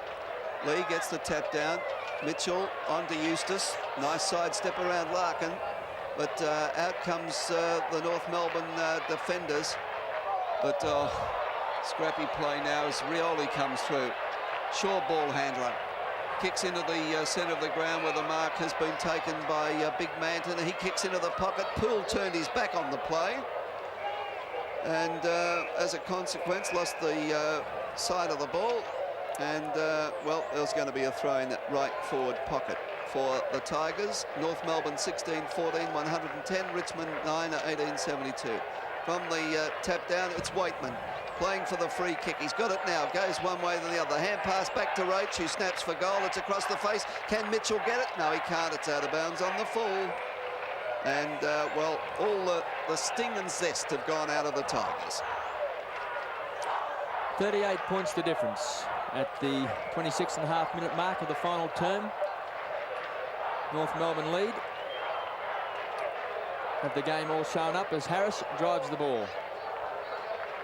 Lee gets the tap down. Mitchell onto Eustace. Nice sidestep around Larkin, but out comes the North Melbourne defenders. But scrappy play now as Rioli comes through. Shaw ball handler. Kicks into the centre of the ground where the mark has been taken by Big Manton. He kicks into the pocket. Poole turned his back on the play. And as a consequence, lost the side of the ball. And, well, there's going to be a throw in that right forward pocket for the Tigers. North Melbourne 16-14, 110. Richmond 9-18, 72. From the tap down, it's Waitman playing for the free kick. He's got it now. Goes one way to the other. Hand pass back to Roach, who snaps for goal. It's across the face. Can Mitchell get it? No, he can't. It's out of bounds on the full. And, well, all the sting and zest have gone out of the Tigers. 38 points the difference at the 26.5-minute mark of the final term. North Melbourne lead. Have the game all shown up as Harris drives the ball.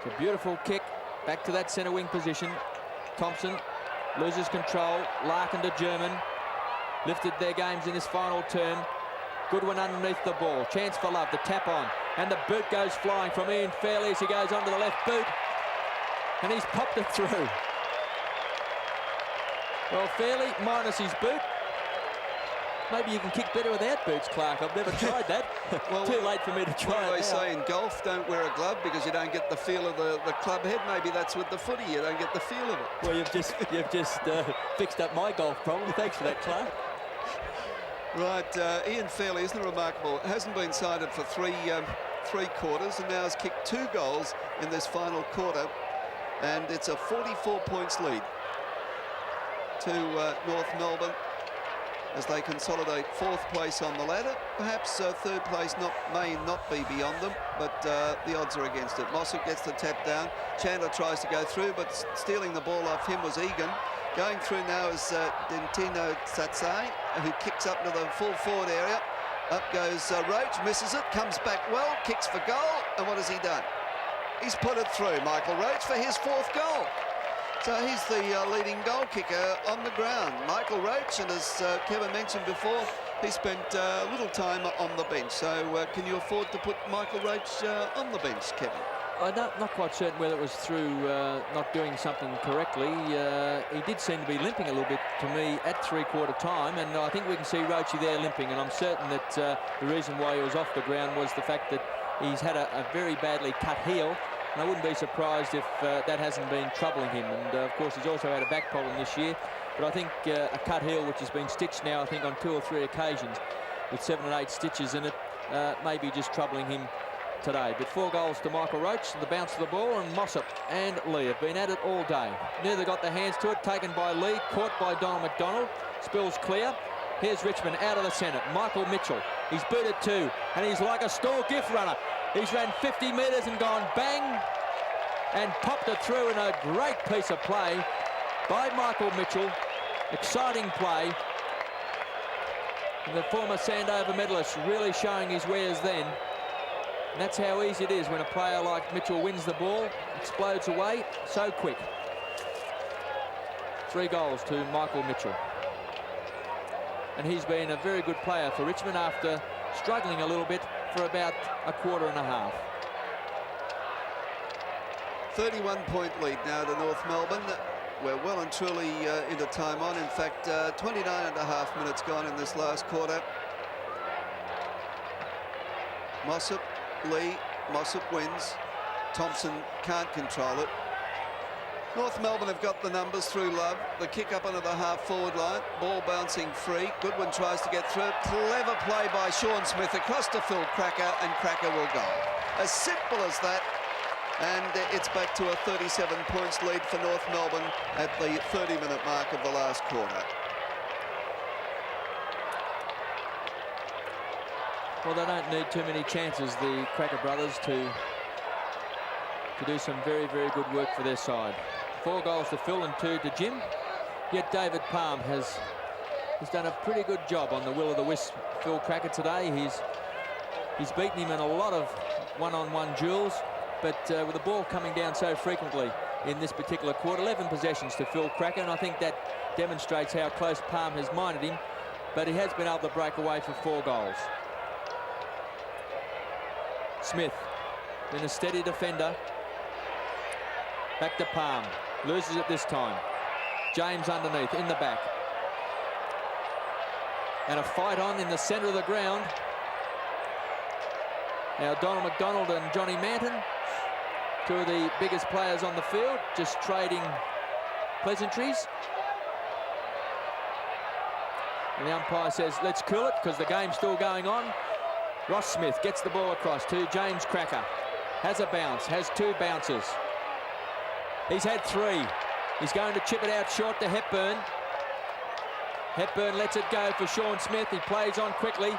It's a beautiful kick back to that centre wing position. Thompson loses control. Larkin to German. Lifted their games in this final term. Goodwin underneath the ball. Chance for Love. The tap on. And the boot goes flying from Ian Fairley as he goes onto the left boot. And he's popped it through. Well, Fairley minus his boot. Maybe you can kick better without boots, Clark. I've never tried that. Well, too late for me to try it. They say in golf, don't wear a glove because you don't get the feel of the club head. Maybe that's with the footy. You don't get the feel of it. Well, you've just fixed up my golf problem. Thanks for that, Clark. Right, Ian Fairley, isn't it remarkable? Hasn't been cited for three quarters and now has kicked 2 goals in this final quarter. And it's a 44 points lead to North Melbourne as they consolidate 4th place on the ladder. Perhaps 3rd place may not be beyond them, but the odds are against it. Mossop gets the tap down. Chandler tries to go through, but stealing the ball off him was Egan. Going through now is Dentino Tsatsai, who kicks up to the full forward area. Up goes Roach, misses it, comes back well, kicks for goal, and what has he done? He's put it through, Michael Roach, for his 4th goal. So he's the leading goal kicker on the ground, Michael Roach, and as Kevin mentioned before, he spent little time on the bench. So can you afford to put Michael Roach on the bench, Kevin? I'm not quite certain whether it was through not doing something correctly. He did seem to be limping a little bit to me at 3/4 time, and I think we can see Roachy there limping, and I'm certain that the reason why he was off the ground was the fact that he's had a very badly cut heel, and I wouldn't be surprised if that hasn't been troubling him. And of course he's also had a back problem this year, but I think a cut heel which has been stitched now I think on 2 or 3 occasions with 7 and 8 stitches in it may be just troubling him today. But 4 goals to Michael Roach, the bounce of the ball, and Mossop and Lee have been at it all day. Neither got their hands to it, taken by Lee, caught by Donald McDonald, spills clear. Here's Richmond out of the centre, Michael Mitchell. He's booted 2, and he's like a store gift runner. He's ran 50 metres and gone bang, and popped it through in a great piece of play by Michael Mitchell. Exciting play. And the former Sandover medalist really showing his wares then. And that's how easy it is when a player like Mitchell wins the ball, explodes away so quick. 3 goals to Michael Mitchell. And he's been a very good player for Richmond after struggling a little bit for about a 1/4.5. 31-point lead now to North Melbourne. We're well and truly into time on. In fact, 29.5 minutes gone in this last quarter. Mossop, Lee, Mossop wins. Thompson can't control it. North Melbourne have got the numbers through Love. The kick up onto the half-forward line. Ball bouncing free. Goodwin tries to get through. Clever play by Sean Smith across to Phil Cracker, and Cracker will go. As simple as that. And it's back to a 37 points lead for North Melbourne at the 30-minute mark of the last quarter. Well, they don't need too many chances, the Cracker brothers, to do some very, very good work for their side. 4 goals to Phil and 2 to Jim. Yet David Palm has done a pretty good job on the will-o'-the-wisp Phil Cracker today. He's beaten him in a lot of one-on-one duels, but with the ball coming down so frequently in this particular quarter, 11 possessions to Phil Cracker, and I think that demonstrates how close Palm has minded him, but he has been able to break away for 4 goals. Smith, been a steady defender. Back to Palm, loses it this time. James underneath, in the back. And a fight on in the centre of the ground. Now Donald McDonald and Johnny Manton, 2 of the biggest players on the field, just trading pleasantries. And the umpire says, let's cool it, because the game's still going on. Ross Smith gets the ball across to James Cracker. Has a bounce, has 2 bounces. He's had 3. He's going to chip it out short to Hepburn. Hepburn lets it go for Sean Smith. He plays on quickly.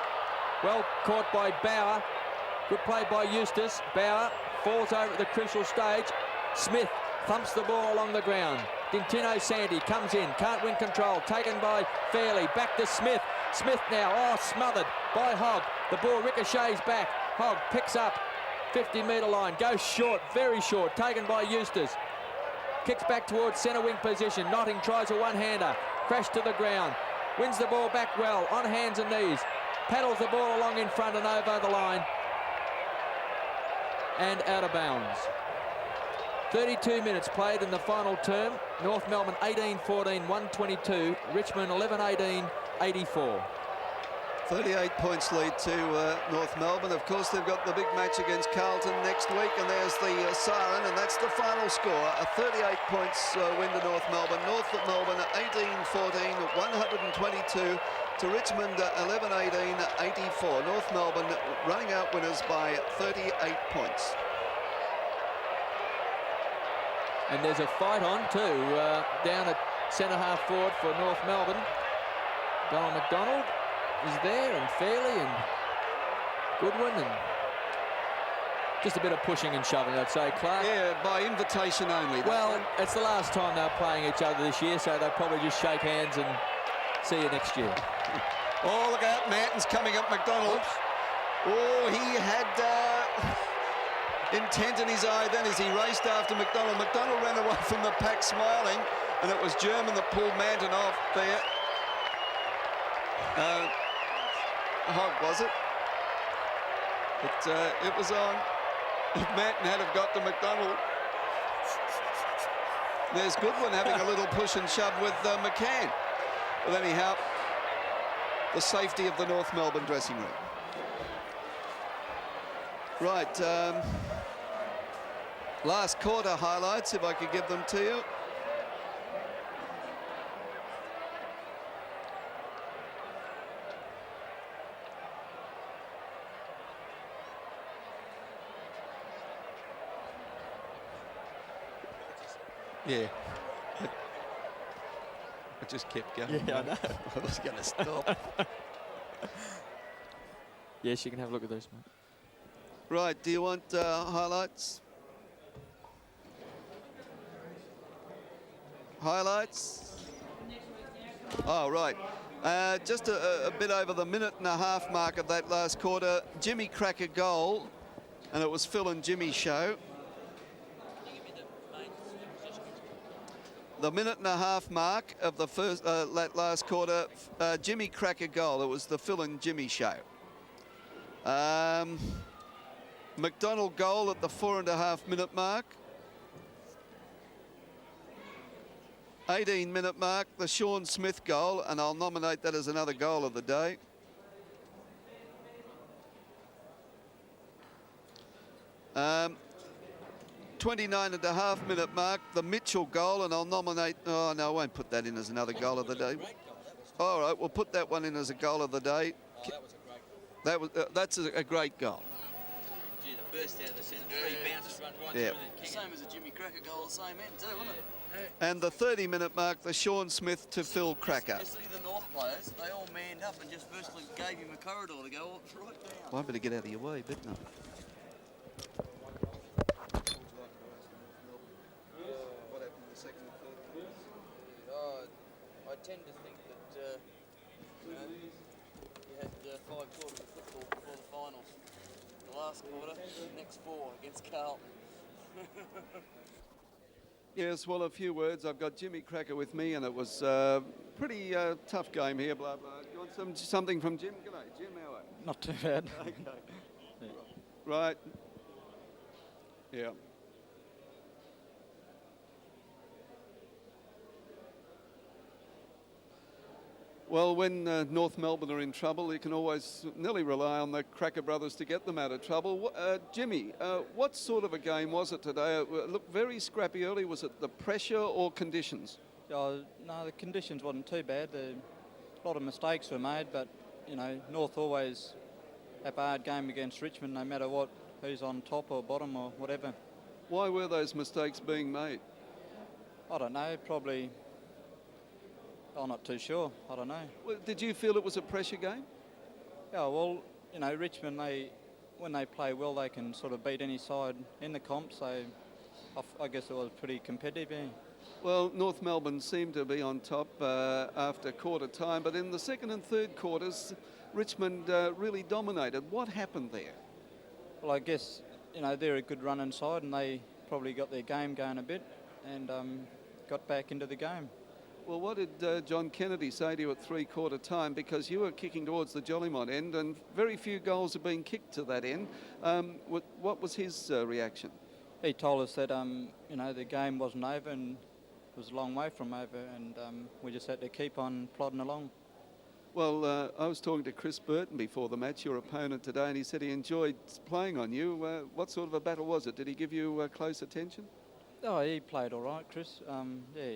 Well caught by Bauer. Good play by Eustace. Bauer falls over at the crucial stage. Smith thumps the ball along the ground. Dintino Sandy comes in, can't win control. Taken by Fairley. Back to Smith. Smith now, smothered by Hogg. The ball ricochets back. Hogg picks up 50-metre line. Goes short, very short. Taken by Eustace. Kicks back towards centre wing position. Notting tries a one-hander. Crash to the ground. Wins the ball back well, on hands and knees. Paddles the ball along in front and over the line. And out of bounds. 32 minutes played in the final term. North Melbourne 18-14, 122. Richmond 11-18, 84. 38 points lead to North Melbourne. Of course, they've got the big match against Carlton next week, and there's the siren, and that's the final score. A 38 points win to North Melbourne. North Melbourne 18-14, 122 to Richmond 11-18, 84. North Melbourne running out winners by 38 points. And there's a fight on too, down at centre half forward for North Melbourne. Donald McDonald is there, and Fairley and Goodwin, and just a bit of pushing and shoving, I'd say, Clark. Yeah, by invitation only. Well, it's the last time they're playing each other this year, so they'll probably just shake hands and see you next year. Oh, look out, Manton's coming up McDonald. Oops. Oh, he had intent in his eye then as he raced after McDonald. McDonald ran away from the pack smiling, and it was German that pulled Manton off there. Hogg, was it? But it was on. If Manton had have got to McDonald. There's Goodwin having a little push and shove with McCann. But anyhow, the safety of the North Melbourne dressing room. Right, last quarter highlights, if I could give them to you. Yeah. I just kept going. Yeah, I know. I was going to stop. Yes, you can have a look at those, mate. Right, do you want highlights? Highlights? Oh, right. Just a bit over the minute and a half mark of that last quarter. Jimmy Cracker goal, and it was Phil and Jimmy's show. The minute and a half mark of the first that last quarter, Jimmy Cracker goal. It was the Phil and Jimmy show. McDonald goal at the 4.5 minute mark. 18 minute mark, the Sean Smith goal, and I'll nominate that as another goal of the day. Um, 29.5 minute mark, the Mitchell goal, and I'll nominate, oh no, I won't put that in as another goal of the day. All right, we'll put that one in as a goal of the day. Oh, that was a great goal. That's a great goal. Gee, the burst out of the centre, three bounces run right Yeah. through the kick. Same as a Jimmy Cracker goal, same end too, wasn't it? And the 30 minute mark, the Sean Smith to Phil Cracker. You see the North players, they all manned up and just virtually gave him a corridor to go right down. Well, I better get out of your way, but no. I tend to think that you had 5 quarters of football before the finals. The last quarter, the next 4 against Carlton. Yes, well, a few words. I've got Jimmy Cracker with me, and it was a pretty tough game here, blah, blah. Do you want something from Jim? G'day, Jim, how are you? Not too bad. Okay. Right. Yeah. Well, when North Melbourne are in trouble, you can always nearly rely on the Cracker brothers to get them out of trouble. Jimmy, what sort of a game was it today? It looked very scrappy early. Was it the pressure or conditions? No, the conditions wasn't too bad. A lot of mistakes were made, but, you know, North always have a hard game against Richmond, no matter what, who's on top or bottom or whatever. Why were those mistakes being made? I don't know, probably... I'm not too sure. I don't know. Well, did you feel it was a pressure game? Yeah, well, you know, Richmond, when they play well, they can sort of beat any side in the comp, so I guess it was pretty competitive, yeah. Well, North Melbourne seemed to be on top after quarter time, but in the second and third quarters, Richmond really dominated. What happened there? Well, I guess, you know, they're a good running side, and they probably got their game going a bit and got back into the game. Well, what did John Kennedy say to you at three-quarter time? Because you were kicking towards the Jollymont end, and very few goals have been kicked to that end. What was his reaction? He told us that, you know, the game wasn't over and it was a long way from over, and we just had to keep on plodding along. Well, I was talking to Chris Burton before the match, your opponent today, and he said he enjoyed playing on you. What sort of a battle was it? Did he give you close attention? Oh, he played all right, Chris. Yeah.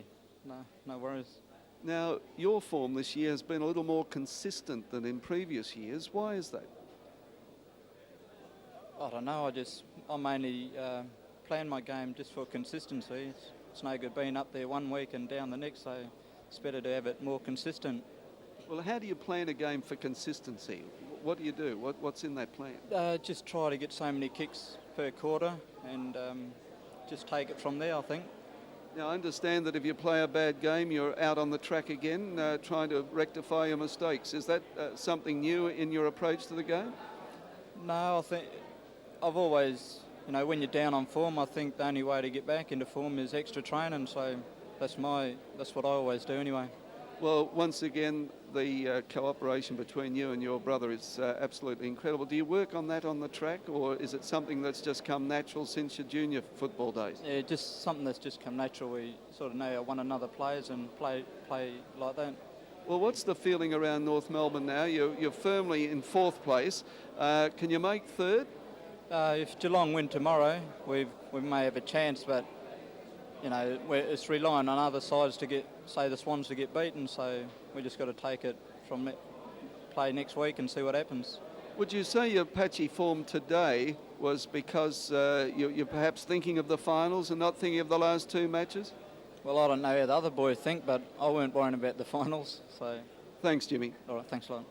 No worries. Now, your form this year has been a little more consistent than in previous years. Why is that? I don't know. I mainly plan my game just for consistency. it's no good being up there one week and down the next, so it's better to have it more consistent. Well, how do you plan a game for consistency? What do you do? What's in that plan? Just try to get so many kicks per quarter and just take it from there, I think. Now, I understand that if you play a bad game, you're out on the track again, trying to rectify your mistakes. Is that something new in your approach to the game? No, I think I've always, when you're down on form, I think the only way to get back into form is extra training. So that's what I always do anyway. Well, once again, the cooperation between you and your brother is absolutely incredible. Do you work on that on the track, or is it something that's just come natural since your junior football days? Yeah, just something that's just come natural. We sort of know one another players and play like that. Well, what's the feeling around North Melbourne now? You're firmly in 4th place. Can you make 3rd? If Geelong win tomorrow, we may have a chance, but it's relying on other sides to get, say, the Swans to get beaten. So we just got to take it from it, play next week and see what happens. Would you say your patchy form today was because you're perhaps thinking of the finals and not thinking of the last 2 matches? Well, I don't know how the other boys think, but I weren't worrying about the finals. So thanks, Jimmy. all right, thanks a lot.